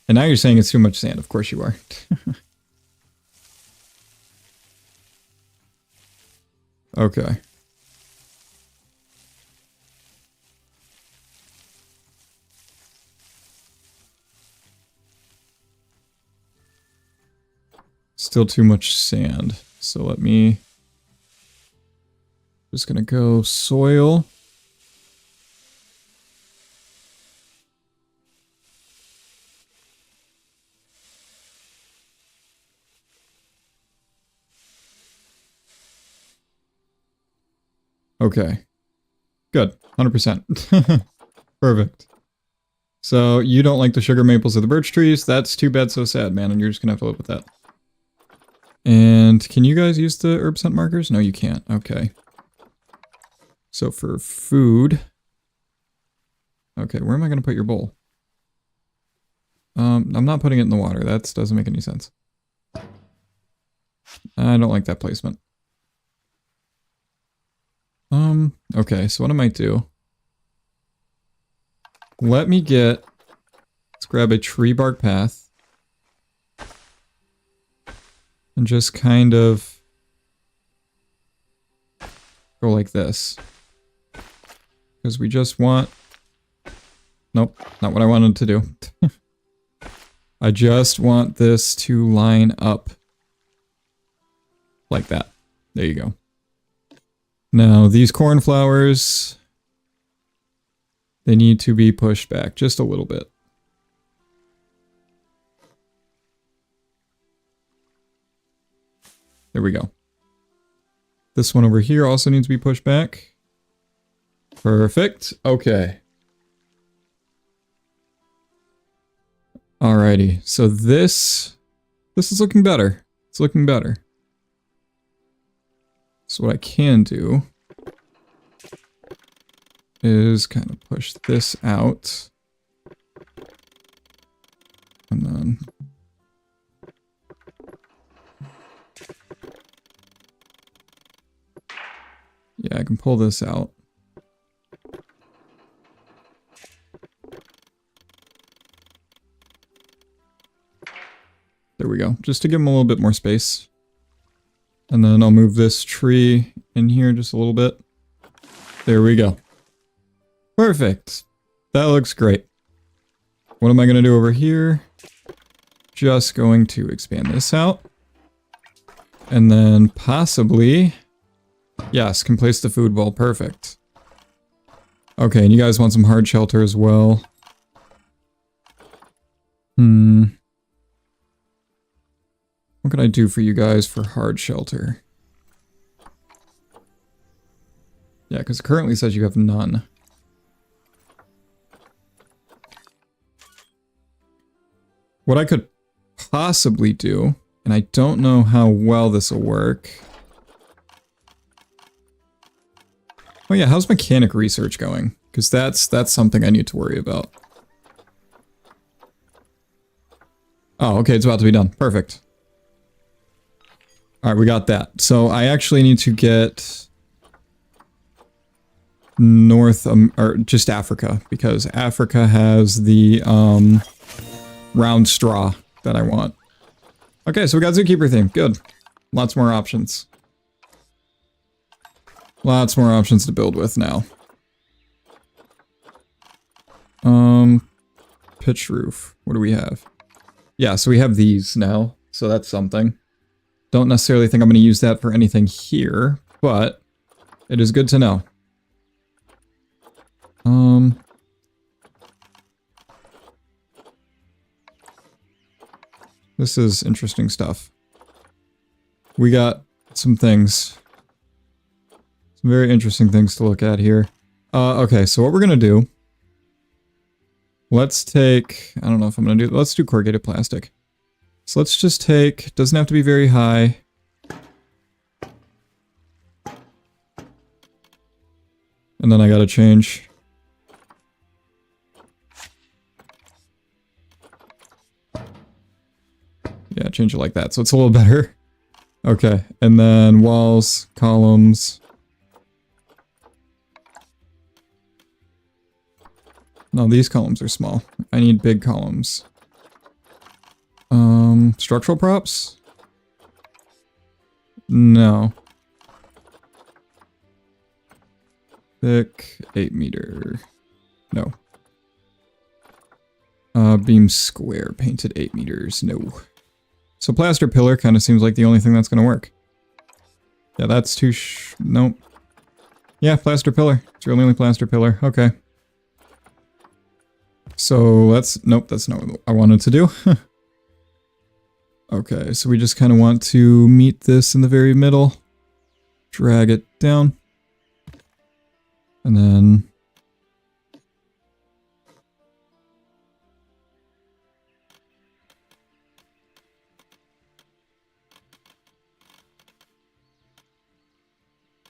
And now you're saying it's too much sand. Of course you are. Okay. Still too much sand. So let me... Just gonna go soil. Okay. Good. 100%. Perfect. So you don't like the sugar maples or the birch trees. That's too bad, so sad, man. And you're just gonna have to live with that. And can you guys use the herb scent markers? No, you can't. Okay. So for food... Okay, where am I going to put your bowl? I'm not putting it in the water. That doesn't make any sense. I don't like that placement. Okay, so what I might do... Let me get... Let's grab a tree bark path. And just kind of... go like this. Because we just want... Nope, not what I wanted to do. I just want this to line up like that. There you go. Now, these cornflowers, they need to be pushed back just a little bit. There we go. This one over here also needs to be pushed back. Perfect. Okay. Alrighty, so this is looking better. It's looking better. So what I can do is kind of push this out. And then... I can pull this out. There we go. Just to give them a little bit more space. And then I'll move this tree in here just a little bit. There we go. Perfect. That looks great. What am I going to do over here? Just going to expand this out. And then possibly... Yes, can place the food bowl. Perfect. Okay, and you guys want some hard shelter as well. What can I do for you guys for hard shelter? Yeah, because it currently says you have none. What I could possibly do, and I don't know how well this will work. Oh yeah, how's mechanic research going? Because that's something I need to worry about. Oh, okay, it's about to be done. Perfect. Alright, we got that. So I actually need to get North, or just Africa, because Africa has the round straw that I want. Okay, so we got Zookeeper theme. Good. Lots more options. Lots more options to build with now. Pitch roof. What do we have? Yeah, so we have these now, so that's something. Don't necessarily think I'm going to use that for anything here, but it is good to know. This is interesting stuff. We got some things. Some very interesting things to look at here. Okay, so what we're going to do... Let's take... I don't know if I'm going to do... Let's do corrugated plastic. So let's just take... Doesn't have to be very high. And then I gotta change. Yeah, change it like that, so it's a little better. Okay, and then walls, columns. No, these columns are small. I need big columns. Structural props? No. Thick, 8 meter. No. Beam square, painted 8 meters. No. So plaster pillar kind of seems like the only thing that's going to work. Yeah, that's too nope. Yeah, plaster pillar. It's really only plaster pillar. Okay. So let's... Nope, that's not what I wanted to do. Okay, so we just kind of want to meet this in the very middle. Drag it down. And then...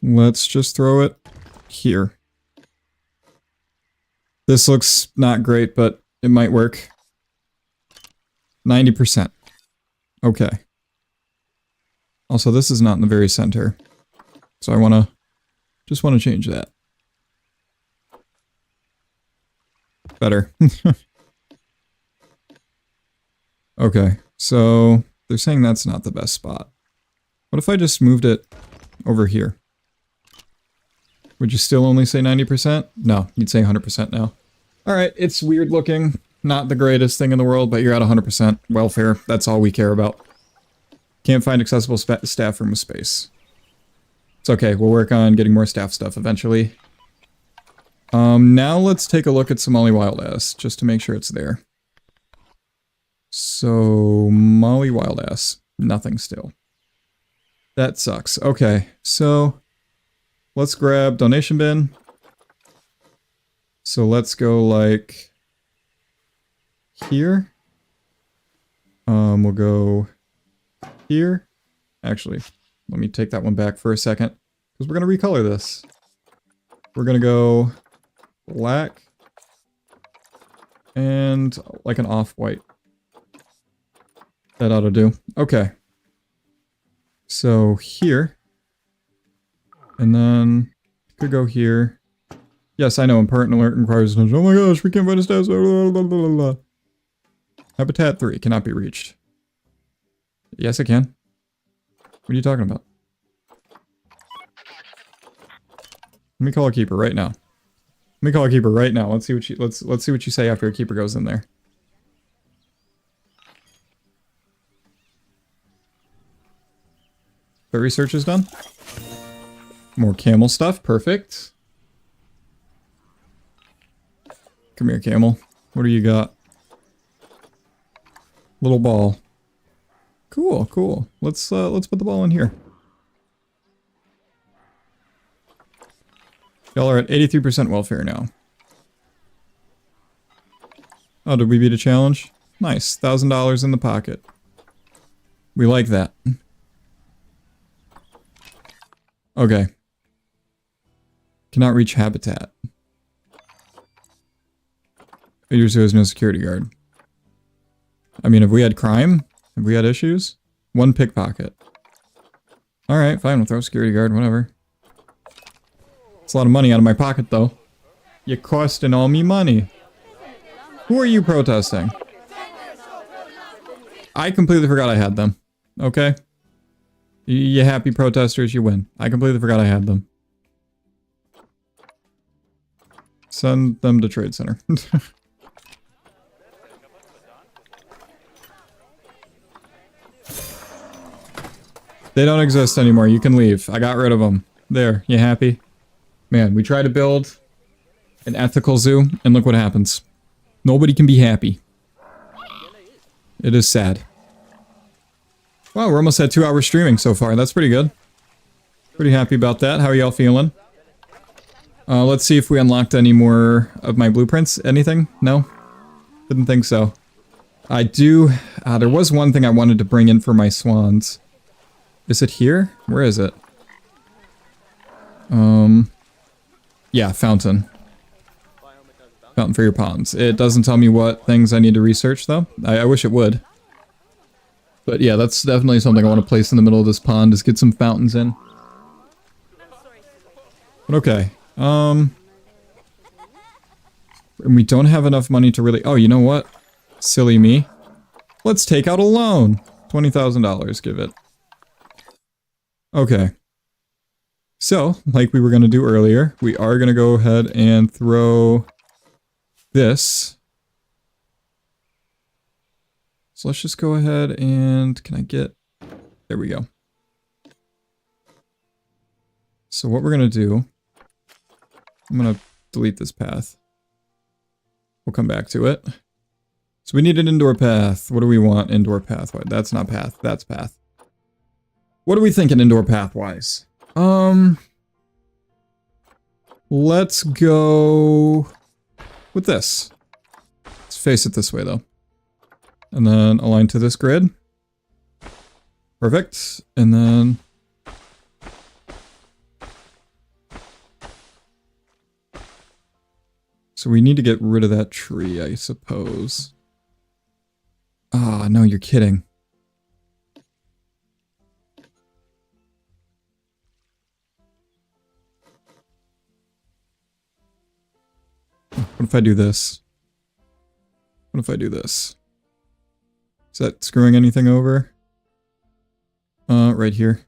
let's just throw it here. This looks not great, but it might work. 90%. Okay. Also, this is not in the very center. So I just want to change that. Better. Okay, so they're saying that's not the best spot. What if I just moved it over here? Would you still only say 90%? No, you'd say 100% now. Alright, it's weird looking. Not the greatest thing in the world, but you're at 100% welfare. That's all we care about. Can't find accessible staff room with space. It's okay, we'll work on getting more staff stuff eventually. Now let's take a look at Somali Wild Ass, just to make sure it's there. So, Molly Wild Ass. Nothing still. That sucks. Okay, so... let's grab donation bin. So let's go like here. We'll go here. Actually, let me take that one back for a second because we're going to recolor this. We're going to go black and like an off-white. That ought to do. Okay. So here. And then Could go here. Yes, I know. Important alert requires attention. Oh my gosh, we can't find a status. Blah, blah, blah, blah. Habitat 3 cannot be reached. Yes, it can. What are you talking about? Let me call a keeper right now. Let me call a keeper right now. Let's see what let's see what you say after a keeper goes in there. The research is done. More camel stuff. Perfect. Come here, camel. What do you got? Little ball. Cool, cool. Let's put the ball in here. Y'all are at 83% welfare now. Oh, did we beat a challenge? Nice. $1,000 in the pocket. We like that. Okay. Cannot reach habitat. Figures who has no security guard. I mean, have we had crime? Have we had issues? One pickpocket. Alright, fine, we'll throw a security guard, whatever. It's a lot of money out of my pocket, though. You're costing all me money. Who are you protesting? I completely forgot I had them. Okay? You happy protesters, you win. I completely forgot I had them. Send them to Trade Center. They don't exist anymore. You can leave. I got rid of them. There. You happy? Man, we try to build an ethical zoo, and look what happens. Nobody can be happy. It is sad. Wow, we're almost at 2 hours streaming so far. That's pretty good. Pretty happy about that. How are y'all feeling? Let's see if we unlocked any more of my blueprints. Anything? No? Didn't think so. I do... there was one thing I wanted to bring in for my swans. Is it here? Where is it? Yeah, fountain. Fountain for your ponds. It doesn't tell me what things I need to research, though. I wish it would. But yeah, that's definitely something I want to place in the middle of this pond, is get some fountains in. But okay. And we don't have enough money to really... Oh, you know what? Silly me. Let's take out a loan. $20,000, give it. Okay. So, like we were going to do earlier, we are going to go ahead and throw this. So let's just go ahead and... Can I get... There we go. So what we're going to do... I'm going to delete this path. We'll come back to it. So we need an indoor path. What do we want indoor pathwise? That's not path. That's path. What are we thinking indoor path-wise? Let's go with this. Let's face it this way, though. And then align to this grid. Perfect. And then... So we need to get rid of that tree, I suppose. Ah, no, you're kidding. What if I do this? What if I do this? Is that screwing anything over? Right here.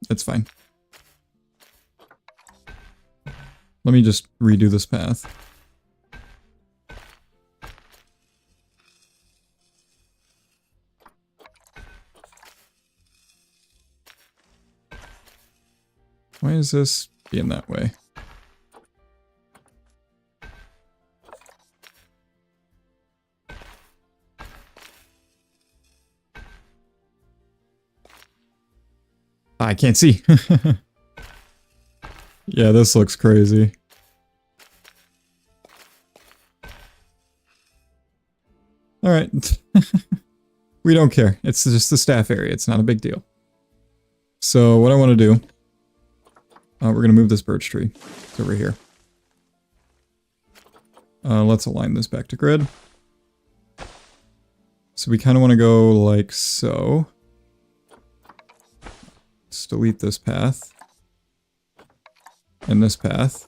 It's fine. Let me just redo this path. Why is this being that way? I can't see. Yeah, this looks crazy. Alright. We don't care. It's just the staff area. It's not a big deal. So what I want to do... we're going to move this birch tree. It's over here. Let's align this back to grid. So we kind of want to go like so. Let's delete this path. in this path.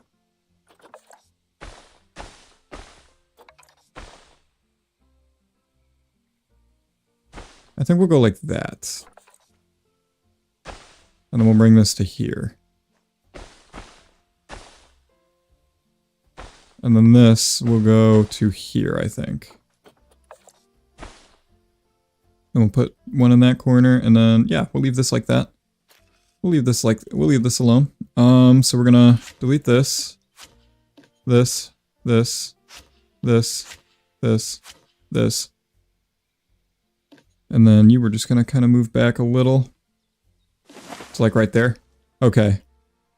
I think we'll go like that. And then we'll bring this to here. And then this will go to here, I think. And we'll put one in that corner, and then, yeah, we'll leave this like that. We'll leave this alone. So we're gonna delete this. This. And then you were just gonna kind of move back a little. It's like right there. Okay.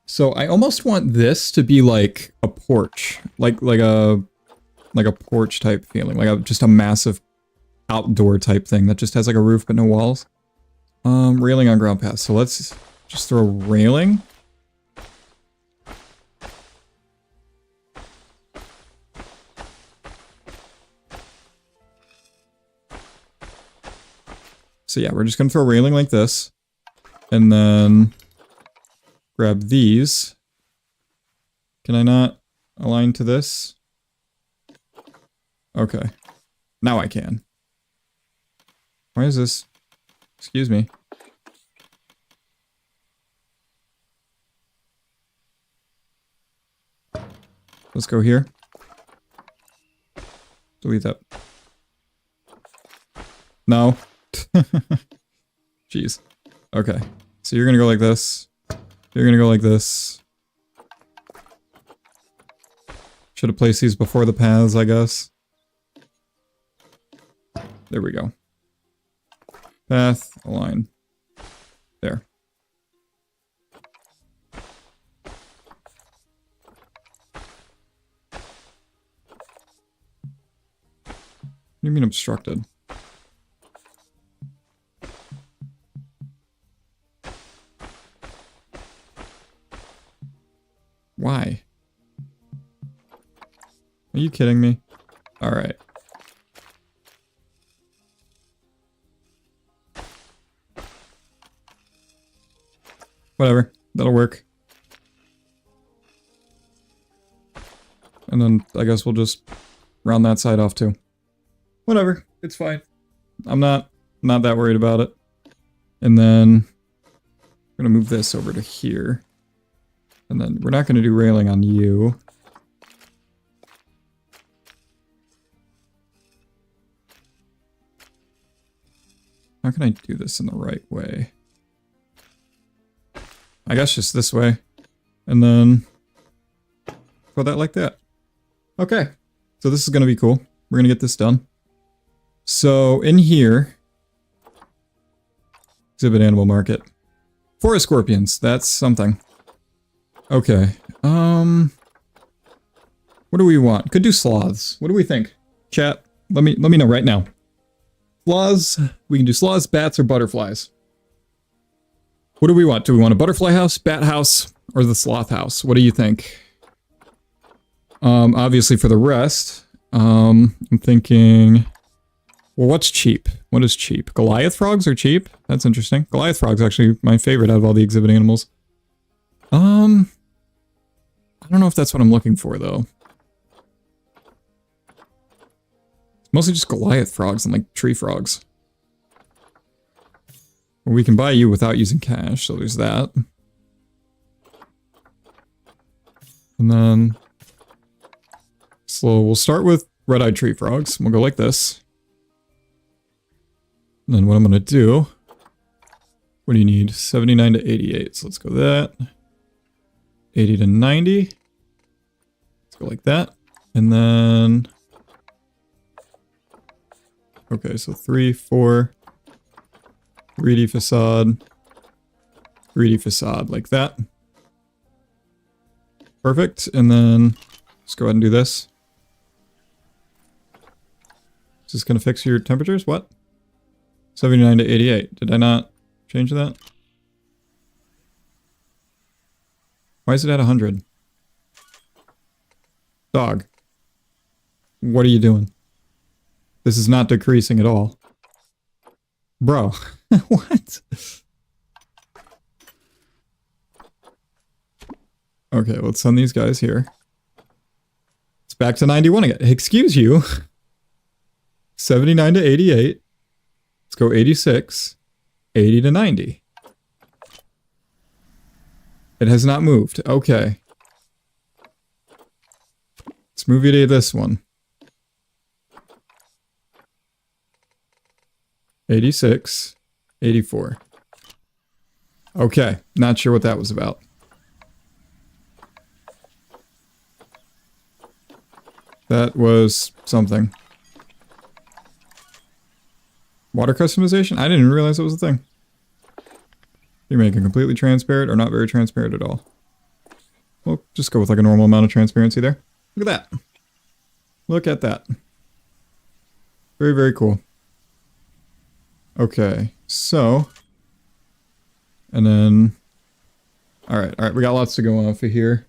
So I almost want this to be like a porch, like a porch type feeling, like just a massive outdoor type thing that just has like a roof but no walls. Railing on ground path. So let's just throw railing. So yeah, we're just gonna throw railing like this, and then grab these. Can I not align to this? Okay. Now I can. Why is this? Excuse me. Let's go here. Delete that. No. Jeez. Okay. So you're gonna go like this. You're gonna go like this. Should have placed these before the paths, I guess. There we go. Path, align. There. What do you mean obstructed? Why? Are you kidding me? Alright. Whatever. That'll work. And then I guess we'll just round that side off too. Whatever. It's fine. I'm not that worried about it. And then we're gonna move this over to here. And then we're not gonna do railing on you. How can I do this in the right way? I guess just this way. And then throw that like that. Okay. So this is going to be cool. We're going to get this done. So in here, exhibit animal market. Forest scorpions. That's something. Okay. What do we want? Could do sloths. What do we think? Chat, let me know right now. Sloths. We can do sloths, bats, or butterflies. What do we want? Do we want a butterfly house, bat house, or the sloth house? What do you think? Obviously for the rest, I'm thinking, well, what's cheap? What is cheap? Goliath frogs are cheap? That's interesting. Goliath frogs actually my favorite out of all the exhibit animals. I don't know if that's what I'm looking for though. It's mostly just Goliath frogs and like tree frogs. Well, we can buy you without using cash, so there's that. And then... so we'll start with red-eyed tree frogs. We'll go like this. And then what I'm going to do... what do you need? 79 to 88. So let's go that. 80 to 90. Let's go like that. And then... okay, so 3, 4... 3D facade, 3D facade, like that. Perfect, and then let's go ahead and do this. Is this going to fix your temperatures? What? 79 to 88. Did I not change that? Why is it at 100? Dog. What are you doing? This is not decreasing at all. Bro. What? Okay, let's send these guys here. It's back to 91 again. Excuse you. 79 to 88. Let's go 86. 80 to 90. It has not moved. Okay. Let's move you to this one. 86. 84. Okay. Not sure what that was about. That was something. Water customization? I didn't even realize it was a thing. You're making completely transparent or not very transparent at all. We'll just go with like a normal amount of transparency there. Look at that. Look at that. Very, very cool. Okay, so. And then. Alright, we got lots to go off of here.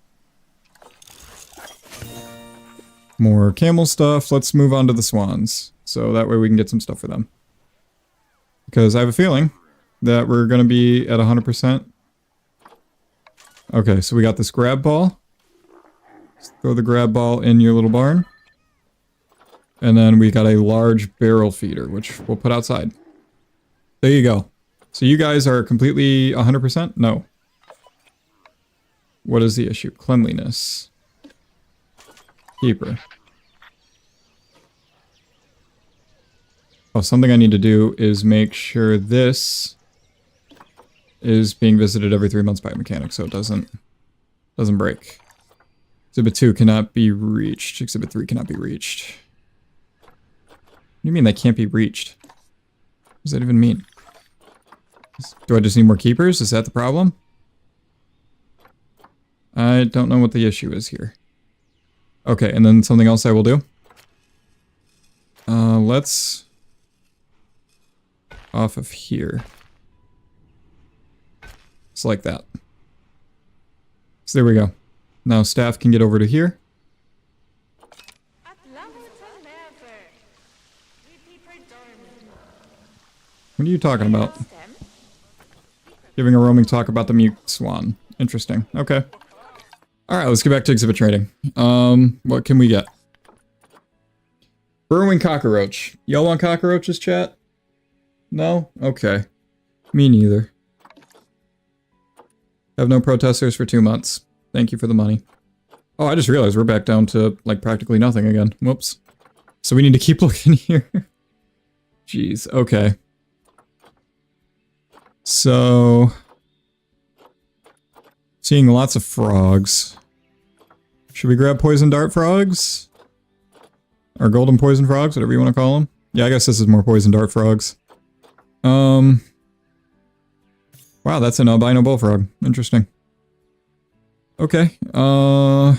More camel stuff. Let's move on to the swans. So that way we can get some stuff for them. Because I have a feeling that we're going to be at 100%. Okay, so we got this grab ball. Let's throw the grab ball in your little barn. And then we got a large barrel feeder, which we'll put outside. There you go. So you guys are completely 100%? No. What is the issue? Cleanliness. Keeper. Oh, something I need to do is make sure this is being visited every 3 months by a mechanic so it doesn't break. Exhibit 2 cannot be reached. Exhibit 3 cannot be reached. What do you mean they can't be reached? What does that even mean? Do I just need more keepers? Is that the problem? I don't know what the issue is here. Okay, and then something else I will do. Let's... off of here. Just like that. So there we go. Now staff can get over to here. What are you talking about? Giving a roaming talk about the mute swan. Interesting. Okay. Alright, let's get back to exhibit trading. What can we get? Burrowing cockroach. Y'all want cockroaches, chat? No? Okay. Me neither. Have no protesters for 2 months. Thank you for the money. Oh, I just realized we're back down to, like, practically nothing again. Whoops. So we need to keep looking here. Jeez, okay. So... seeing lots of frogs. Should we grab poison dart frogs? Or golden poison frogs, whatever you want to call them. Yeah, I guess this is more poison dart frogs. Wow, that's an albino bullfrog. Interesting. Okay, what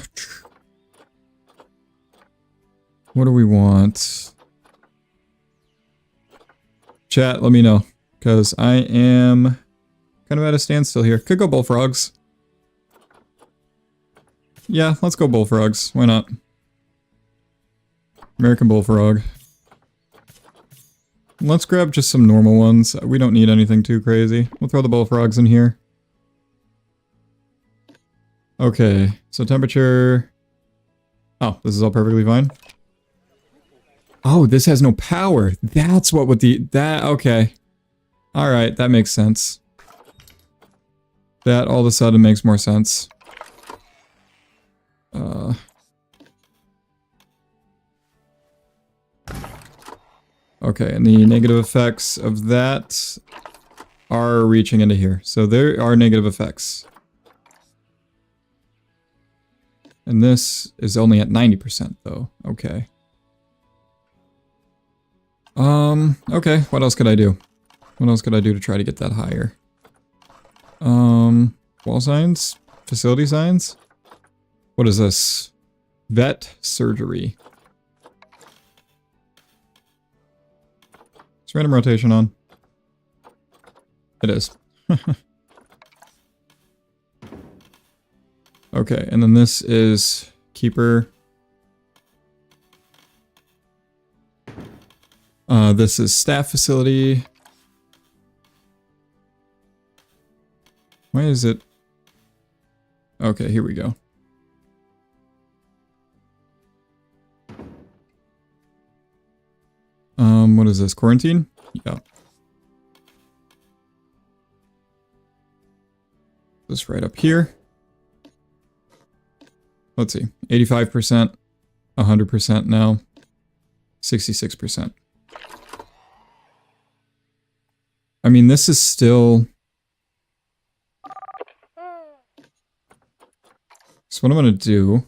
do we want? Chat, let me know. Because I am kind of at a standstill here. Could go bullfrogs. Yeah, let's go bullfrogs. Why not? American bullfrog. Let's grab just some normal ones. We don't need anything too crazy. We'll throw the bullfrogs in here. Okay, so temperature... oh, this is all perfectly fine. Oh, this has no power. That's what would the... that... okay. Alright, that makes sense. That all of a sudden makes more sense. Okay, and the negative effects of that are reaching into here. So there are negative effects. And this is only at 90% though. Okay. Okay, what else could I do? What else could I do to try to get that higher? Wall signs? Facility signs? What is this? Vet surgery. Is random rotation on? It is. Okay, and then this is keeper. This is staff facility. Why is it? Okay, here we go. What is this? Quarantine? Yeah. This right up here. Let's see. 85%, 100% now, 66%. I mean, this is still... So what I'm going to do...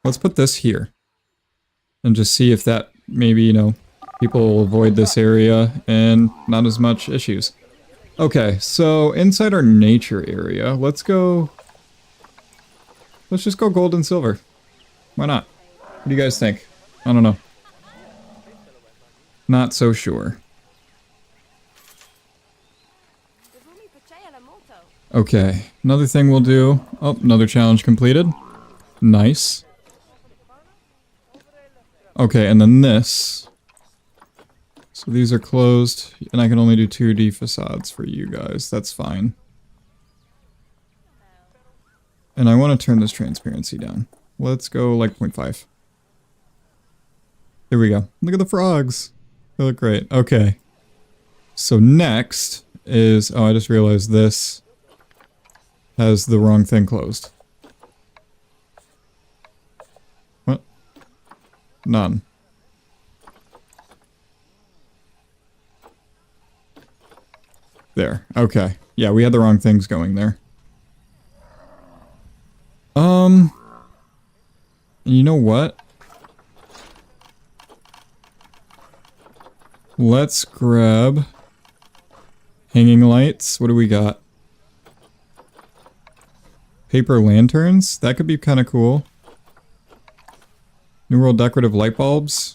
Let's put this here. And just see if that, maybe, you know, people will avoid this area and not as much issues. Okay, so inside our nature area, let's go... Let's just go gold and silver. Why not? What do you guys think? I don't know. Not so sure. Okay, another thing we'll do... Oh, another challenge completed. Nice. Okay, and then this. So these are closed, and I can only do 2D facades for you guys. That's fine. And I want to turn this transparency down. Let's go like 0.5. There we go. Look at the frogs. They look great. Okay. So next is... Oh, I just realized this has the wrong thing closed. What? None. There. Okay. Yeah, we had the wrong things going there. You know what? Let's grab hanging lights. What do we got? Paper lanterns? That could be kind of cool. New World decorative light bulbs.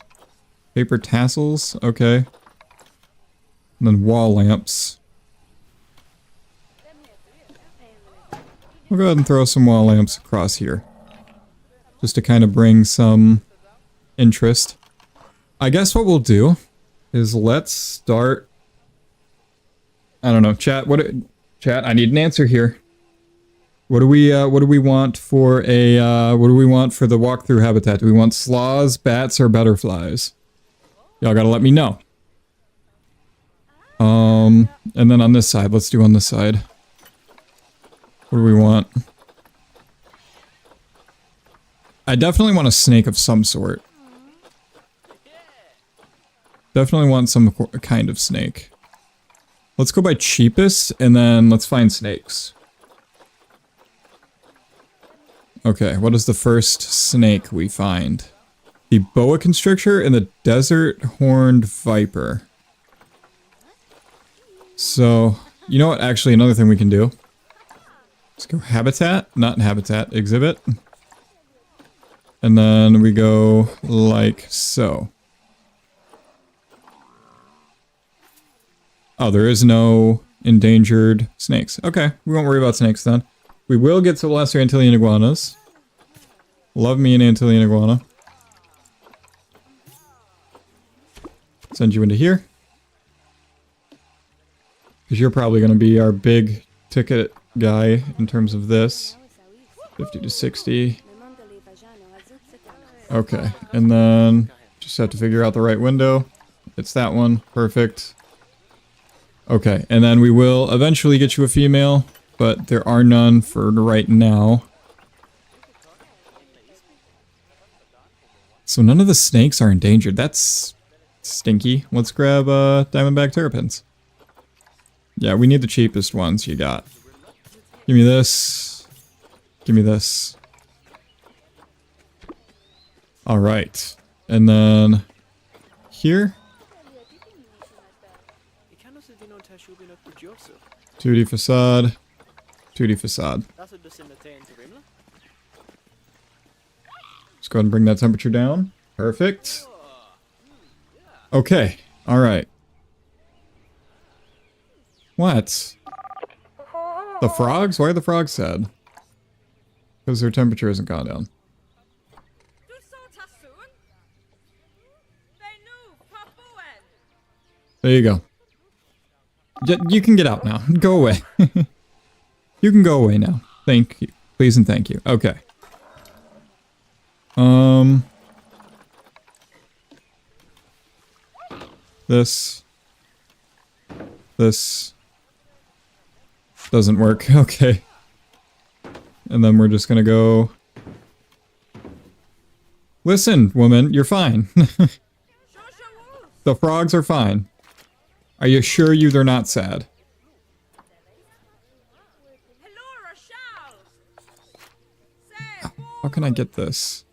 Paper tassels. Okay. And then wall lamps. We'll go ahead and throw some wall lamps across here. Just to kind of bring some interest. I guess what we'll do is let's start... I don't know, chat, chat, I need an answer here. What do we want for a, what do we want for the walkthrough habitat? Do we want sloths, bats, or butterflies? Y'all gotta let me know. And then on this side, let's do on this side. What do we want? I definitely want a snake of some sort. Definitely want some kind of snake. Let's go by cheapest, and then let's find snakes. Okay, what is the first snake we find? The boa constrictor and the desert horned viper. So, you know what? Actually, another thing we can do. Let's go habitat, not habitat, exhibit. And then we go like so. Oh, there is no endangered snakes. Okay, we won't worry about snakes then. We will get to lesser Antillean iguanas. Love me an Antillean iguana. Send you into here. Because you're probably going to be our big ticket guy in terms of this. 50 to 60. Okay, and then just have to figure out the right window. It's that one. Perfect. Okay, and then we will eventually get you a female, but there are none for right now. So none of the snakes are endangered. That's stinky. Let's grab diamondback terrapins. Yeah, we need the cheapest ones you got. Give me this. Give me this. Alright. And then here. 2D facade. 2D facade. Let's go ahead and bring that temperature down. Perfect. Okay. Alright. What? The frogs? Why are the frogs sad? Because their temperature hasn't gone down. There you go. You can get out now. Go away. You can go away now. Thank you. Please and thank you. Okay. This doesn't work. Okay. And then we're just gonna go... Listen, woman, you're fine. The frogs are fine. I assure you they're not sad. How can I get this?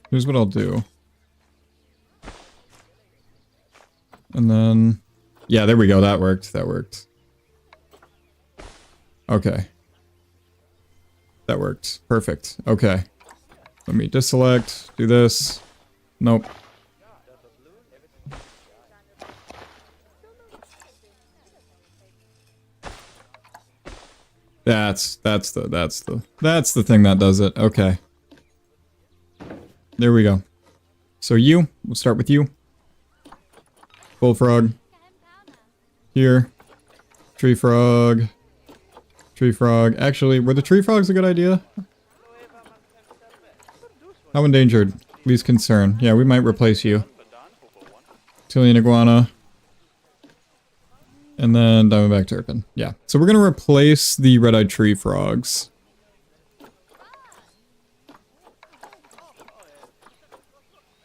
Here's what I'll do. And then... Yeah, there we go. That worked. That worked. Okay. That worked. Perfect. Okay. Let me deselect. Do this. Nope. That's the thing that does it. Okay. There we go. So we'll start with you. Bullfrog. Here. Tree frog. Tree frog. Actually, were the tree frogs a good idea? How endangered? Least concern. Yeah, we might replace you. Tillian iguana. And then Diamondback Turpin. Yeah. So we're going to replace the red-eyed tree frogs.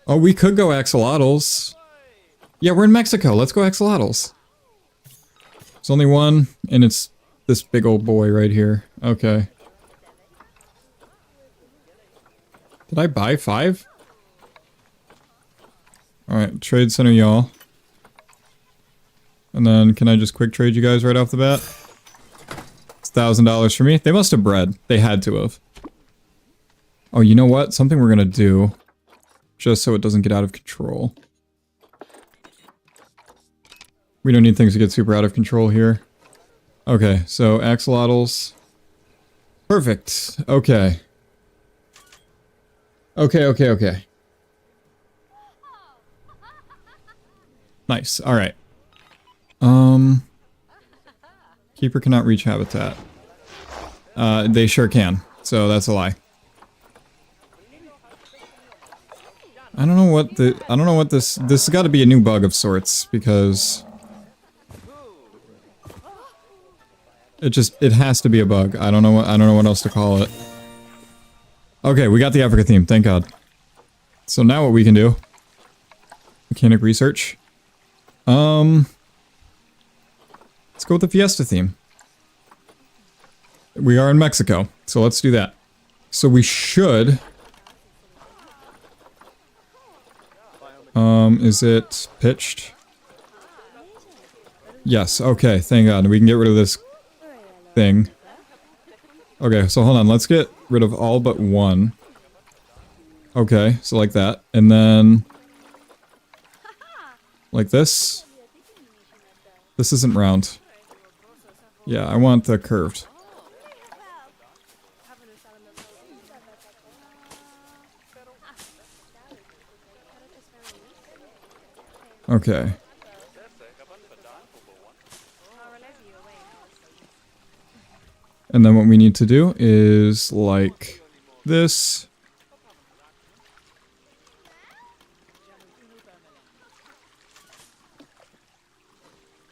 Oh, we could go axolotls. Yeah, we're in Mexico. Let's go axolotls. There's only one, and it's this big old boy right here. Okay. Did I buy 5? Alright, trade center y'all. And then, can I just quick trade you guys right off the bat? It's $1,000 for me. They must have bred. They had to have. Oh, you know what? Something we're gonna do. Just so it doesn't get out of control. We don't need things to get super out of control here. Okay, so axolotls. Perfect. Okay. Okay. Nice. Alright. Keeper cannot reach habitat. They sure can. So that's a lie. I don't know what this has got to be a new bug of sorts, because it has to be a bug. I don't know what else to call it. Okay, we got the Africa theme, thank God. So now what we can do, mechanic research. Let's go with the Fiesta theme. We are in Mexico, so let's do that. So we should... is it pitched? Yes, okay, thank God. We can get rid of this thing. Okay, so hold on, let's get rid of all but one. Okay, so like that. And then... like this. This isn't round. Yeah, I want the curved. Okay. And then what we need to do is like this.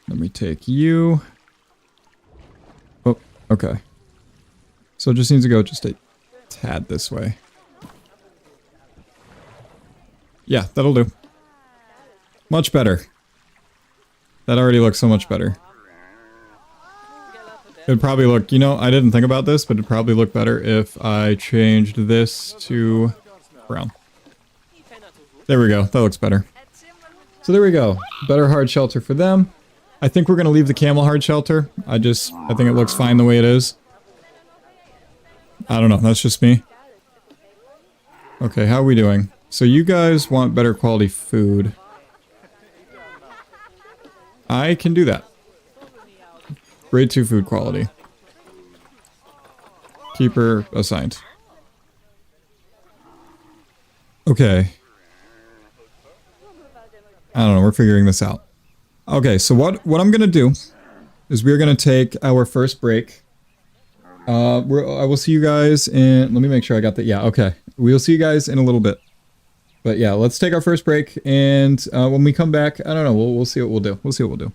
Let me take you. Oh, okay. So it just needs to go just a tad this way. Yeah, that'll do. Much better. That already looks so much better. It'd probably look, you know, I didn't think about this, but it'd probably look better if I changed this to brown. There we go. That looks better. So there we go. Better hard shelter for them. I think we're going to leave the camel hard shelter. I think it looks fine the way it is. I don't know. That's just me. Okay, how are we doing? So you guys want better quality food. I can do that. Grade 2 food quality. Keeper assigned. Okay. I don't know. We're figuring this out. Okay, so what I'm gonna do is we're gonna take our first break. I will see you guys in. Let me make sure I got that. Yeah. Okay. We'll see you guys in a little bit. But yeah, let's take our first break, and when we come back, I don't know. We'll see what we'll do. We'll see what we'll do.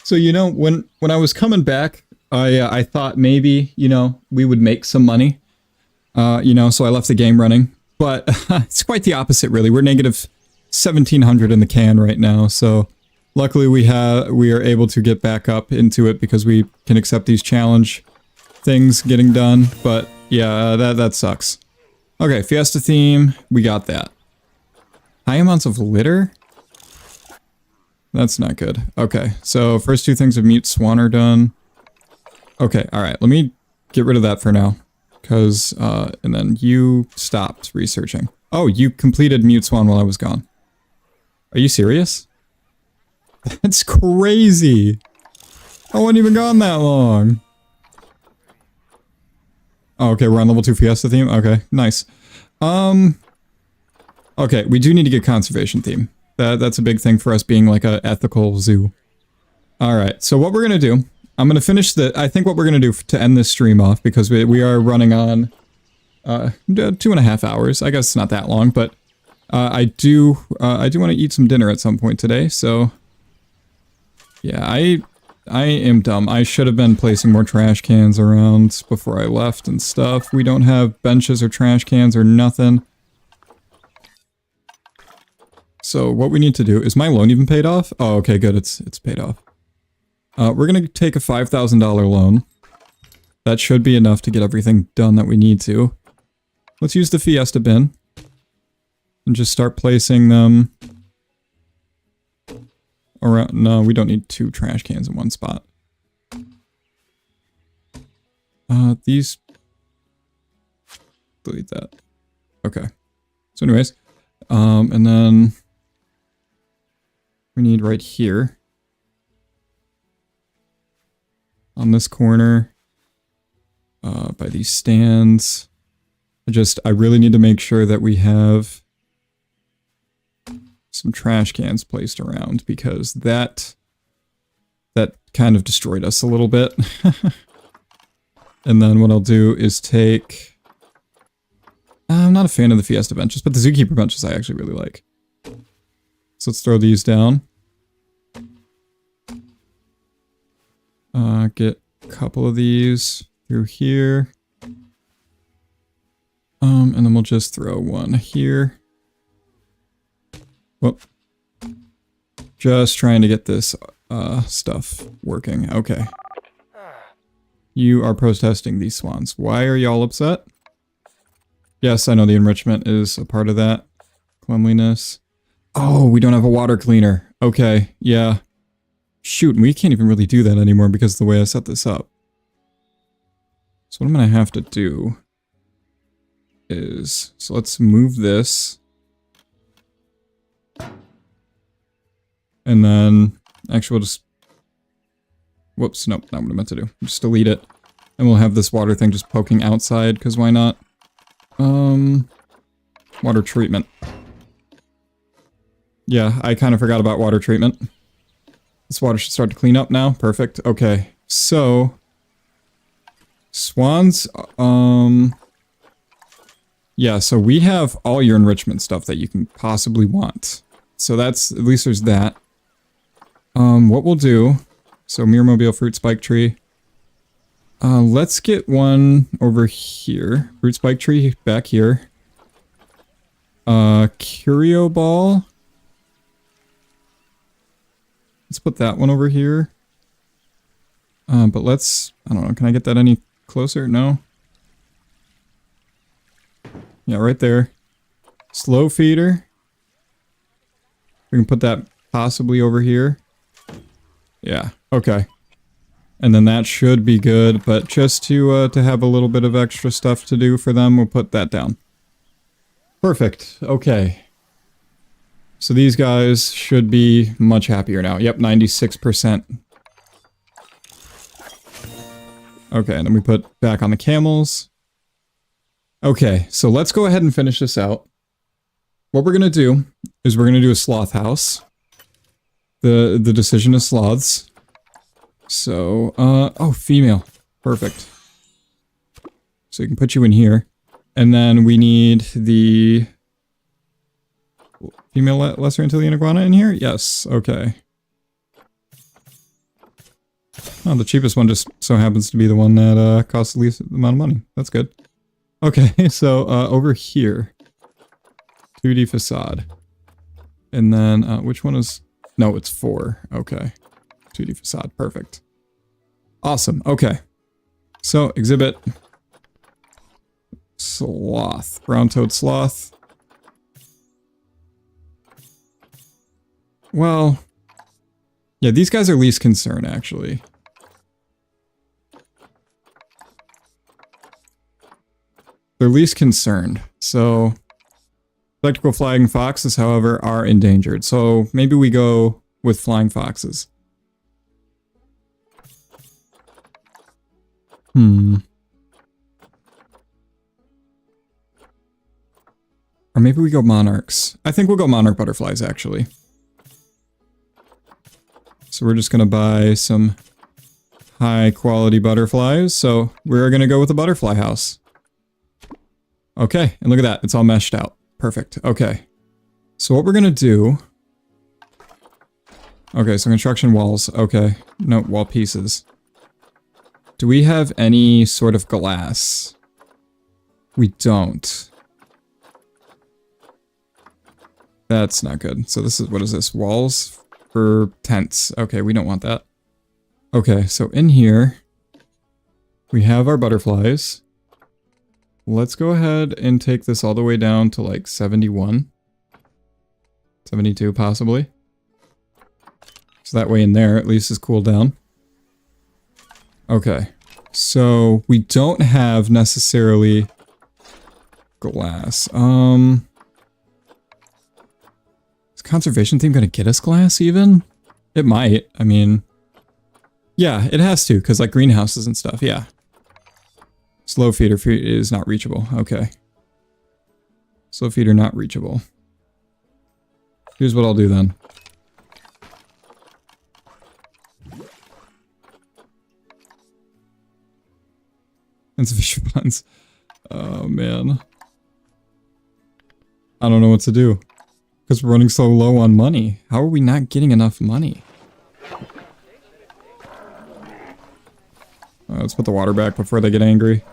So, you know, when I was coming back, I thought maybe, you know, we would make some money. You know, so I left the game running. But it's quite the opposite, really. We're negative 1,700 in the can right now, so luckily we are able to get back up into it because we can accept these challenge things getting done. But yeah, that sucks. Okay, Fiesta theme, we got that. High amounts of litter? That's not good. Okay, so first two things of Mute Swan are done. Okay, alright, let me get rid of that for now. Because, and then you stopped researching. Oh, you completed Mute Swan while I was gone. Are you serious? That's crazy! I wasn't even gone that long! Oh, okay, we're on level 2 Fiesta theme? Okay, nice. Okay, we do need to get conservation theme. That's a big thing for us being like a ethical zoo. Alright, so what we're gonna do... I'm going to finish I think what we're going to do to end this stream off, because we are running on 2.5 hours. I guess it's not that long, but I do want to eat some dinner at some point today, so yeah, I am dumb. I should have been placing more trash cans around before I left and stuff. We don't have benches or trash cans or nothing. So what we need to do, is my loan even paid off? Oh, okay, good, it's paid off. We're going to take a $5,000 loan. That should be enough to get everything done that we need to. Let's use the Fiesta bin. And just start placing them around. No, we don't need 2 trash cans in one spot. These... delete that. Okay. So anyways, and then we need right here. On this corner, by these stands. I really need to make sure that we have some trash cans placed around, because that kind of destroyed us a little bit. And then what I'll do is take... I'm not a fan of the Fiesta benches, but the Zookeeper benches I actually really like. So let's throw these down. Get a couple of these through here. And then we'll just throw one here. Whoop. Just trying to get this stuff working. Okay. You are protesting these swans. Why are y'all upset? Yes, I know the enrichment is a part of that. Cleanliness. Oh, we don't have a water cleaner. Okay, yeah. Shoot, we can't even really do that anymore because of the way I set this up. So what I'm going to have to do is... So let's move this. And then... Actually, we'll just... Whoops, nope, not what I meant to do. Just delete it. And we'll have this water thing just poking outside, because why not? Water treatment. Yeah, I kind of forgot about water treatment. This water should start to clean up now. Perfect. Okay. So swans, yeah, so we have all your enrichment stuff that you can possibly want. So that's, at least there's that. What we'll do, so Mirrormobile, Fruit Spike Tree. Let's get one over here. Fruit Spike Tree back here. Curio Ball. Let's put that one over here. But let's... I don't know, can I get that any closer? No? Yeah, right there. Slow feeder. We can put that possibly over here. Yeah, okay. And then that should be good, but just to have a little bit of extra stuff to do for them, we'll put that down. Perfect, okay. So these guys should be much happier now. Yep, 96%. Okay, and then we put back on the camels. Okay, so let's go ahead and finish this out. What we're gonna do is we're gonna do a sloth house. The decision of sloths. So, oh, female. Perfect. So you can put you in here. And then we need the... female Lesser Antillean iguana in here? Yes, okay. Oh, the cheapest one just so happens to be the one that costs the least amount of money. That's good. Okay, so over here, 2D facade. And then, which one is... No, it's 4. Okay. 2D facade. Perfect. Awesome. Okay. So, exhibit. Sloth. Brown-toed sloth. Well... Yeah, these guys are least concern, actually. They're least concerned. So, electrical flying foxes, however, are endangered. So, maybe we go with flying foxes. Or maybe we go monarchs. I think we'll go monarch butterflies, actually. So we're just going to buy some high quality butterflies. So we're going to go with the butterfly house. Okay, and look at that. It's all meshed out. Perfect. Okay. So what we're going to do... Okay, so construction walls. Okay. No, wall pieces. Do we have any sort of glass? We don't. That's not good. So this is... What is this? Walls for tents. Okay, we don't want that. Okay, so in here... We have our butterflies. Let's go ahead and take this all the way down to like 71. 72 possibly. So that way in there at least is cooled down. Okay. So we don't have necessarily glass. Is conservation theme gonna get us glass even? It might. I mean, yeah, it has to because like greenhouses and stuff. Yeah. Slow feeder is not reachable. Okay. Slow feeder not reachable. Here's what I'll do then. Insufficient funds. Oh man. I don't know what to do. Because we're running so low on money. How are we not getting enough money? Let's put the water back before they get angry.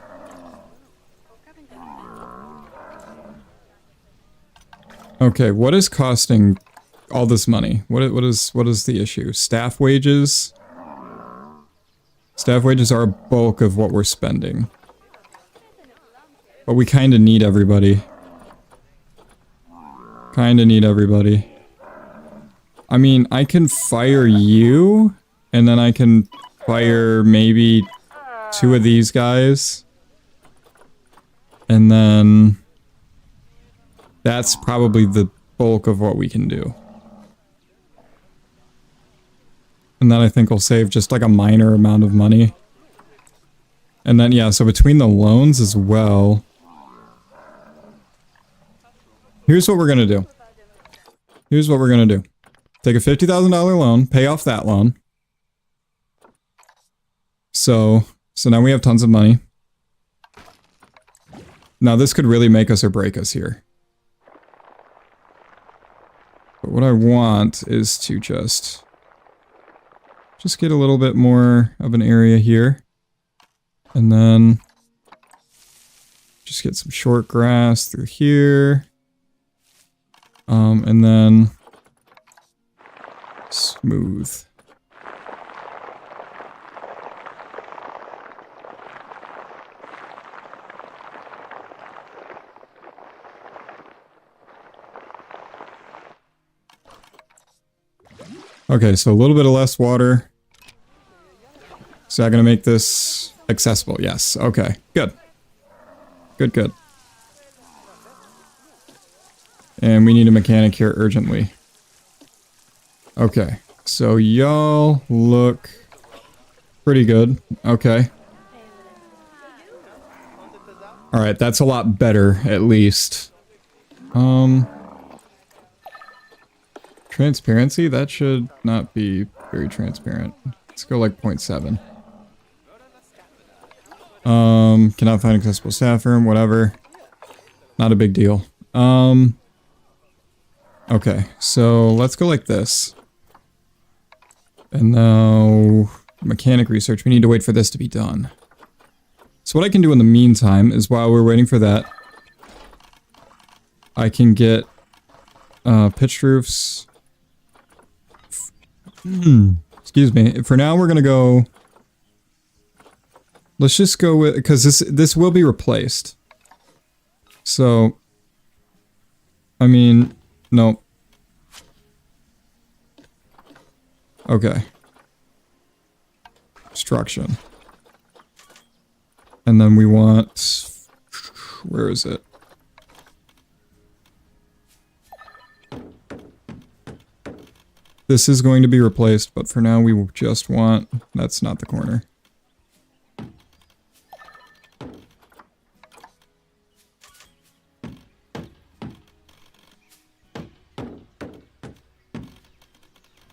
Okay, what is costing all this money? What is the issue? Staff wages? Staff wages are a bulk of what we're spending. But we kind of need everybody. Kinda need everybody. I mean, I can fire you, and then I can fire maybe 2 of these guys. And then... That's probably the bulk of what we can do. And then I think we'll save just like a minor amount of money. And then, yeah, so between the loans as well... Here's what we're gonna do. Here's what we're gonna do. Take a $50,000 loan, pay off that loan. So now we have tons of money. Now this could really make us or break us here. But what I want is to just get a little bit more of an area here. And then just get some short grass through here. And then smooth. Okay, so a little bit of less water. Is that going to make this accessible? Yes. Okay, good. Good. And we need a mechanic here urgently. Okay, so y'all look pretty good. Okay. Alright, that's a lot better, at least. Transparency? That should not be very transparent. Let's go like 0.7. Cannot find accessible staff room, whatever. Not a big deal. Okay, so let's go like this. And now Mechanic research. We need to wait for this to be done. So what I can do in the meantime is while we're waiting for that, I can get pitched roofs. Excuse me. For now, we're gonna go. Let's just go with, because this will be replaced. So, I mean, no. Okay. Construction. And then we want, where is it? This is going to be replaced, but for now we just want, that's not the corner.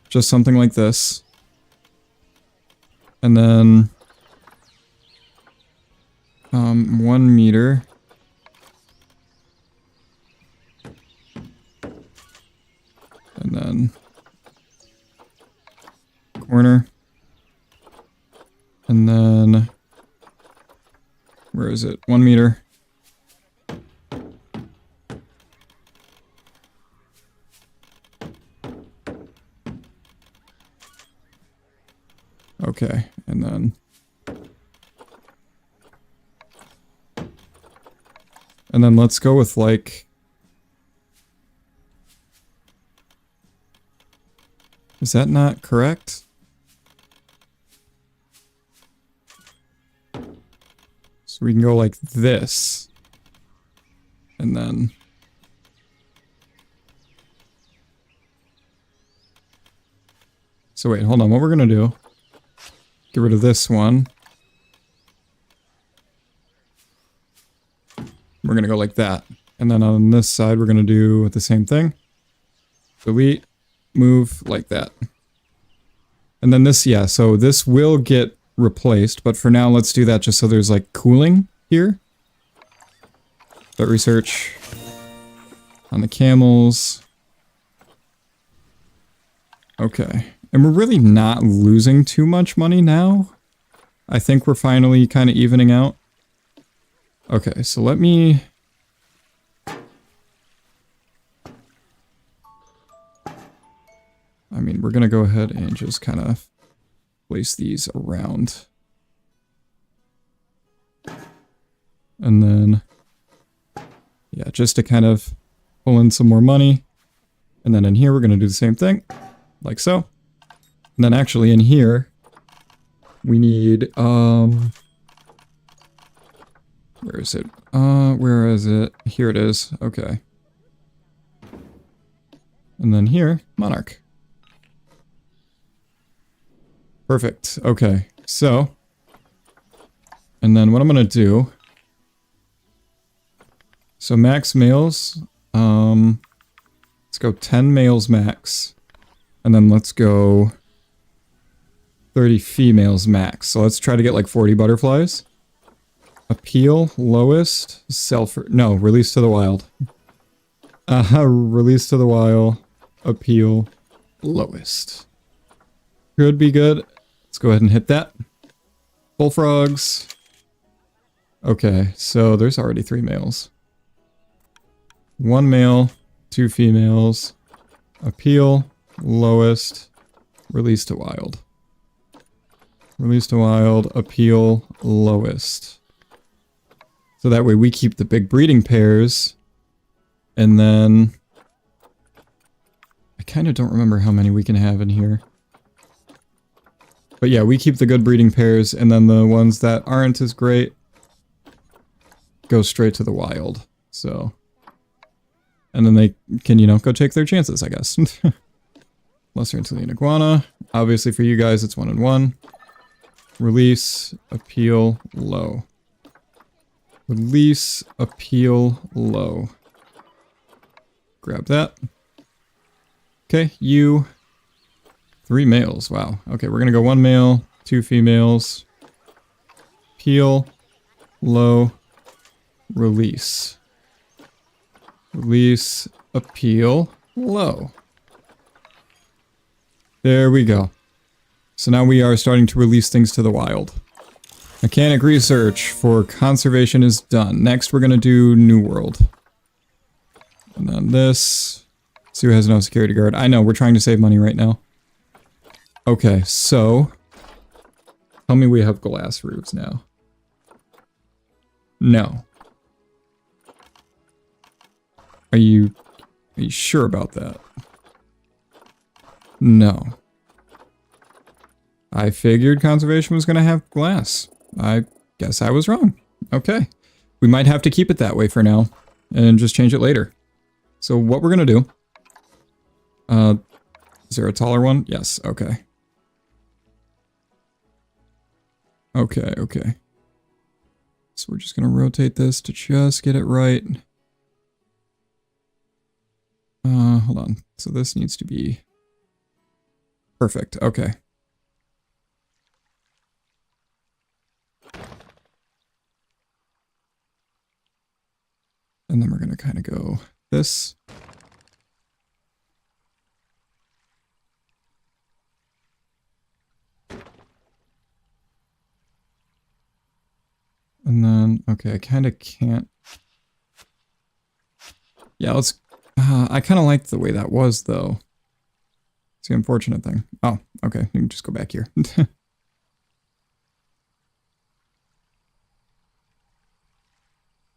Just something like this. And then 1 meter. And then corner. And then where is it? 1 meter. Okay, and then let's go with like, is that not correct? So we can go like this, and then so wait, hold on, what we're gonna do, get rid of this one. We're gonna go like that. And then on this side, we're gonna do the same thing. Delete, move like that. And then this, yeah, so this will get replaced, but for now, let's do that just so there's like cooling here. But research on the camels. Okay. And we're really not losing too much money now. I think we're finally kind of evening out. Okay, so let me... I mean, we're gonna go ahead and just kind of place these around. And then... yeah, just to kind of pull in some more money. And then in here, we're gonna do the same thing. Like so. And then actually in here, we need, where is it? Where is it? Here it is. Okay. And then here, Monarch. Perfect. Okay. So, and then what I'm going to do, so max males, let's go 10 males max, and then let's go 30 females max. So let's try to get like 40 butterflies. Appeal, lowest, no, release to the wild. Release to the wild, appeal, lowest. Could be good. Let's go ahead and hit that. Bullfrogs. Okay, so there's already 3 males. 1 male, 2 females. Appeal, lowest, release to wild. Release to wild, appeal, lowest. So that way we keep the big breeding pairs. And then... I kind of don't remember how many we can have in here. But yeah, we keep the good breeding pairs, and then the ones that aren't as great go straight to the wild. So... and then they can, you know, go take their chances, I guess. Lesser Antillean iguana. Obviously for you guys, it's 1 and 1. Release, appeal, low. Release, appeal, low. Grab that. Okay, you. 3 males, wow. Okay, we're gonna go 1 male, 2 females. Appeal, low, release. Release, appeal, low. There we go. So now we are starting to release things to the wild. Mechanic research for conservation is done. Next we're going to do New World. And then this. See who has no security guard. I know, we're trying to save money right now. Okay, so... Tell me we have glass roofs now. No. Are you sure about that? No. I figured conservation was going to have glass. I guess I was wrong. Okay. We might have to keep it that way for now and just change it later. So what we're going to do... is there a taller one? Yes, okay. Okay, okay. So we're just going to rotate this to just get it right. Hold on. So this needs to be perfect. Okay. And then we're going to kind of go this. And then, okay, I kind of can't. Yeah, let's, I kind of liked the way that was, though. It's the unfortunate thing. Oh, okay, you can just go back here.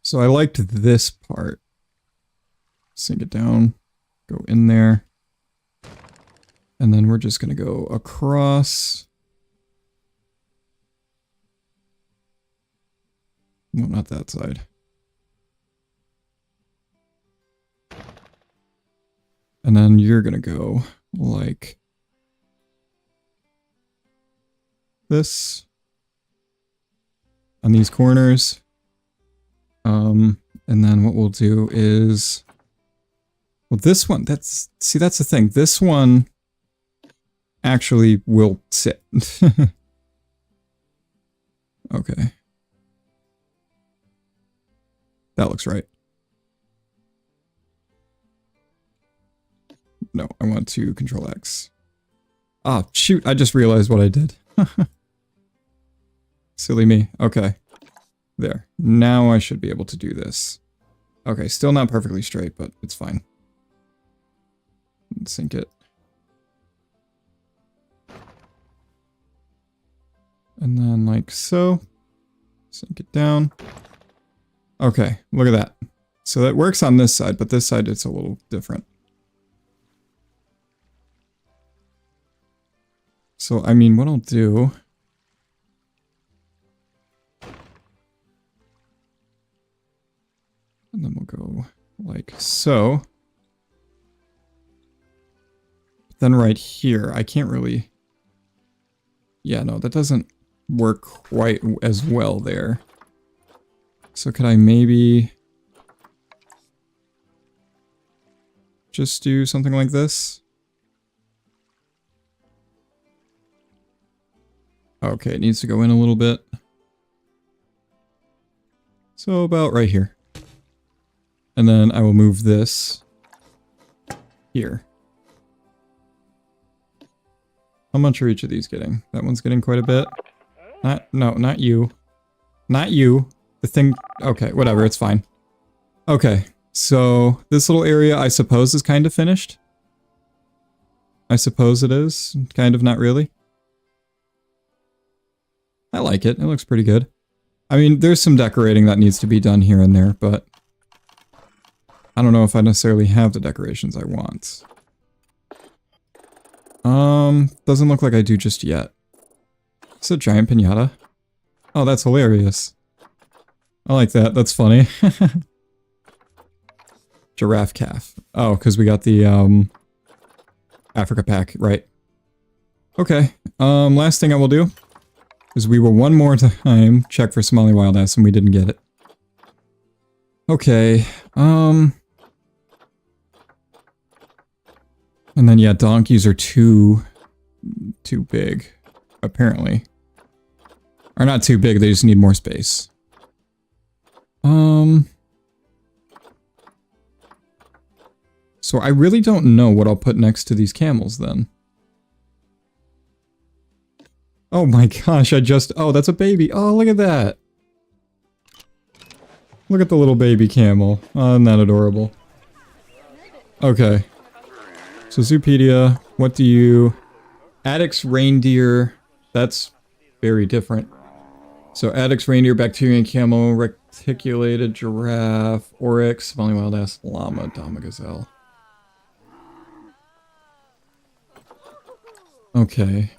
So I liked this part. Sink it down, go in there. And then we're just going to go across. No, not that side. And then you're going to go like this on these corners. And then what we'll do is, well, this one, that's the thing. This one actually will sit. Okay. That looks right. No, I want to control X. Ah, shoot, I just realized what I did. Silly me. Okay. There. Now I should be able to do this. Okay, still not perfectly straight, but it's fine. Let's sink it. And then like so. Sink it down. Okay, look at that. So that works on this side, but this side it's a little different. So, I mean, what I'll do... And then we'll go like so. But then right here, I can't really... Yeah, no, that doesn't work quite as well there. So could I maybe... just do something like this? Okay, it needs to go in a little bit. So about right here. And then I will move this here. How much are each of these getting? That one's getting quite a bit. No, not you. Not you. The thing... Okay, whatever, it's fine. Okay, so this little area I suppose is kind of finished. I suppose it is. Kind of, not really. I like it. It looks pretty good. I mean, there's some decorating that needs to be done here and there, but... I don't know if I necessarily have the decorations I want. Doesn't look like I do just yet. It's a giant piñata. Oh, that's hilarious. I like that. That's funny. Giraffe calf. Oh, because we got the, Africa pack, right. Okay, last thing I will do is we will one more time check for Somali wild ass and we didn't get it. Okay, and then, yeah, donkeys are too big, apparently. Or not too big, they just need more space. So I really don't know what I'll put next to these camels, then. Oh my gosh, oh, that's a baby. Oh, look at that. Look at the little baby camel. Oh, isn't that adorable? Okay. So Zoopedia, what do you... Addicts reindeer, that's very different. So Addicts reindeer, bacterian camel, reticulated giraffe, oryx, Valley wild ass, llama, Dama gazelle. Okay.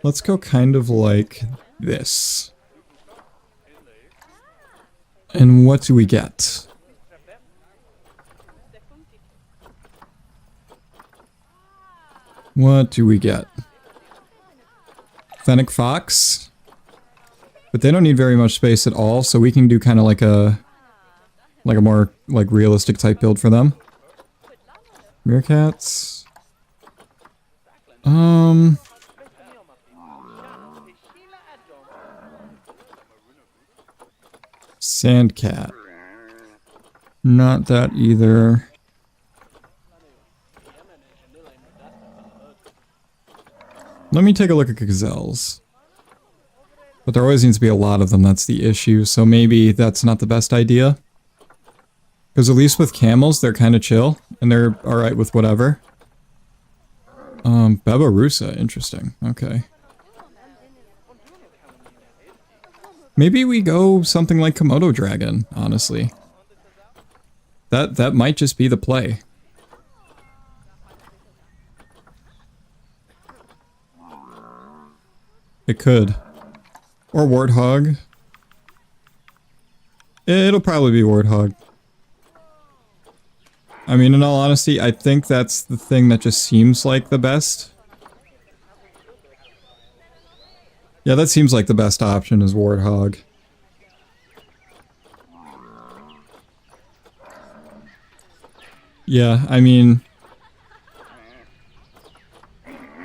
Let's go kind of like this. And what do we get? What do we get? Fennec fox? But they don't need very much space at all, so we can do kind of like a more like realistic type build for them. Meerkats. Sandcat. Not that either. Let me take a look at gazelles. But there always needs to be a lot of them, that's the issue, so maybe that's not the best idea. Because at least with camels, they're kind of chill, and they're alright with whatever. Babirusa, interesting, okay. Maybe we go something like Komodo dragon, honestly. That might just be the play. It could. Or warthog. It'll probably be warthog. I mean, in all honesty, I think that's the thing that just seems like the best. Yeah, that seems like the best option is warthog. Yeah, I mean...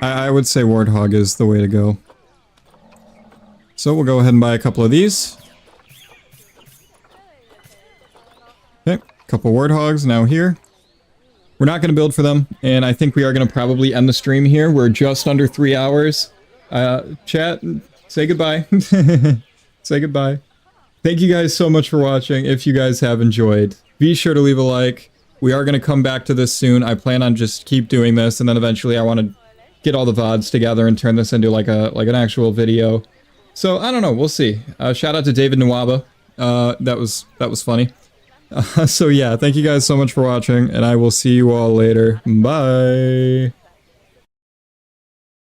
I would say warthog is the way to go. So we'll go ahead and buy a couple of these. Okay, couple warthogs now here. We're not going to build for them, and I think we are going to probably end the stream here. We're just under 3 hours. Chat, say goodbye. Say goodbye. Thank you guys so much for watching. If you guys have enjoyed, be sure to leave a like. We are going to come back to this soon. I plan on just keep doing this, and then eventually I want to get all the VODs together and turn this into like an actual video. So I don't know, we'll see. Shout out to David Nwaba. That was funny. So yeah, thank you guys so much for watching, and I will see you all later. Bye.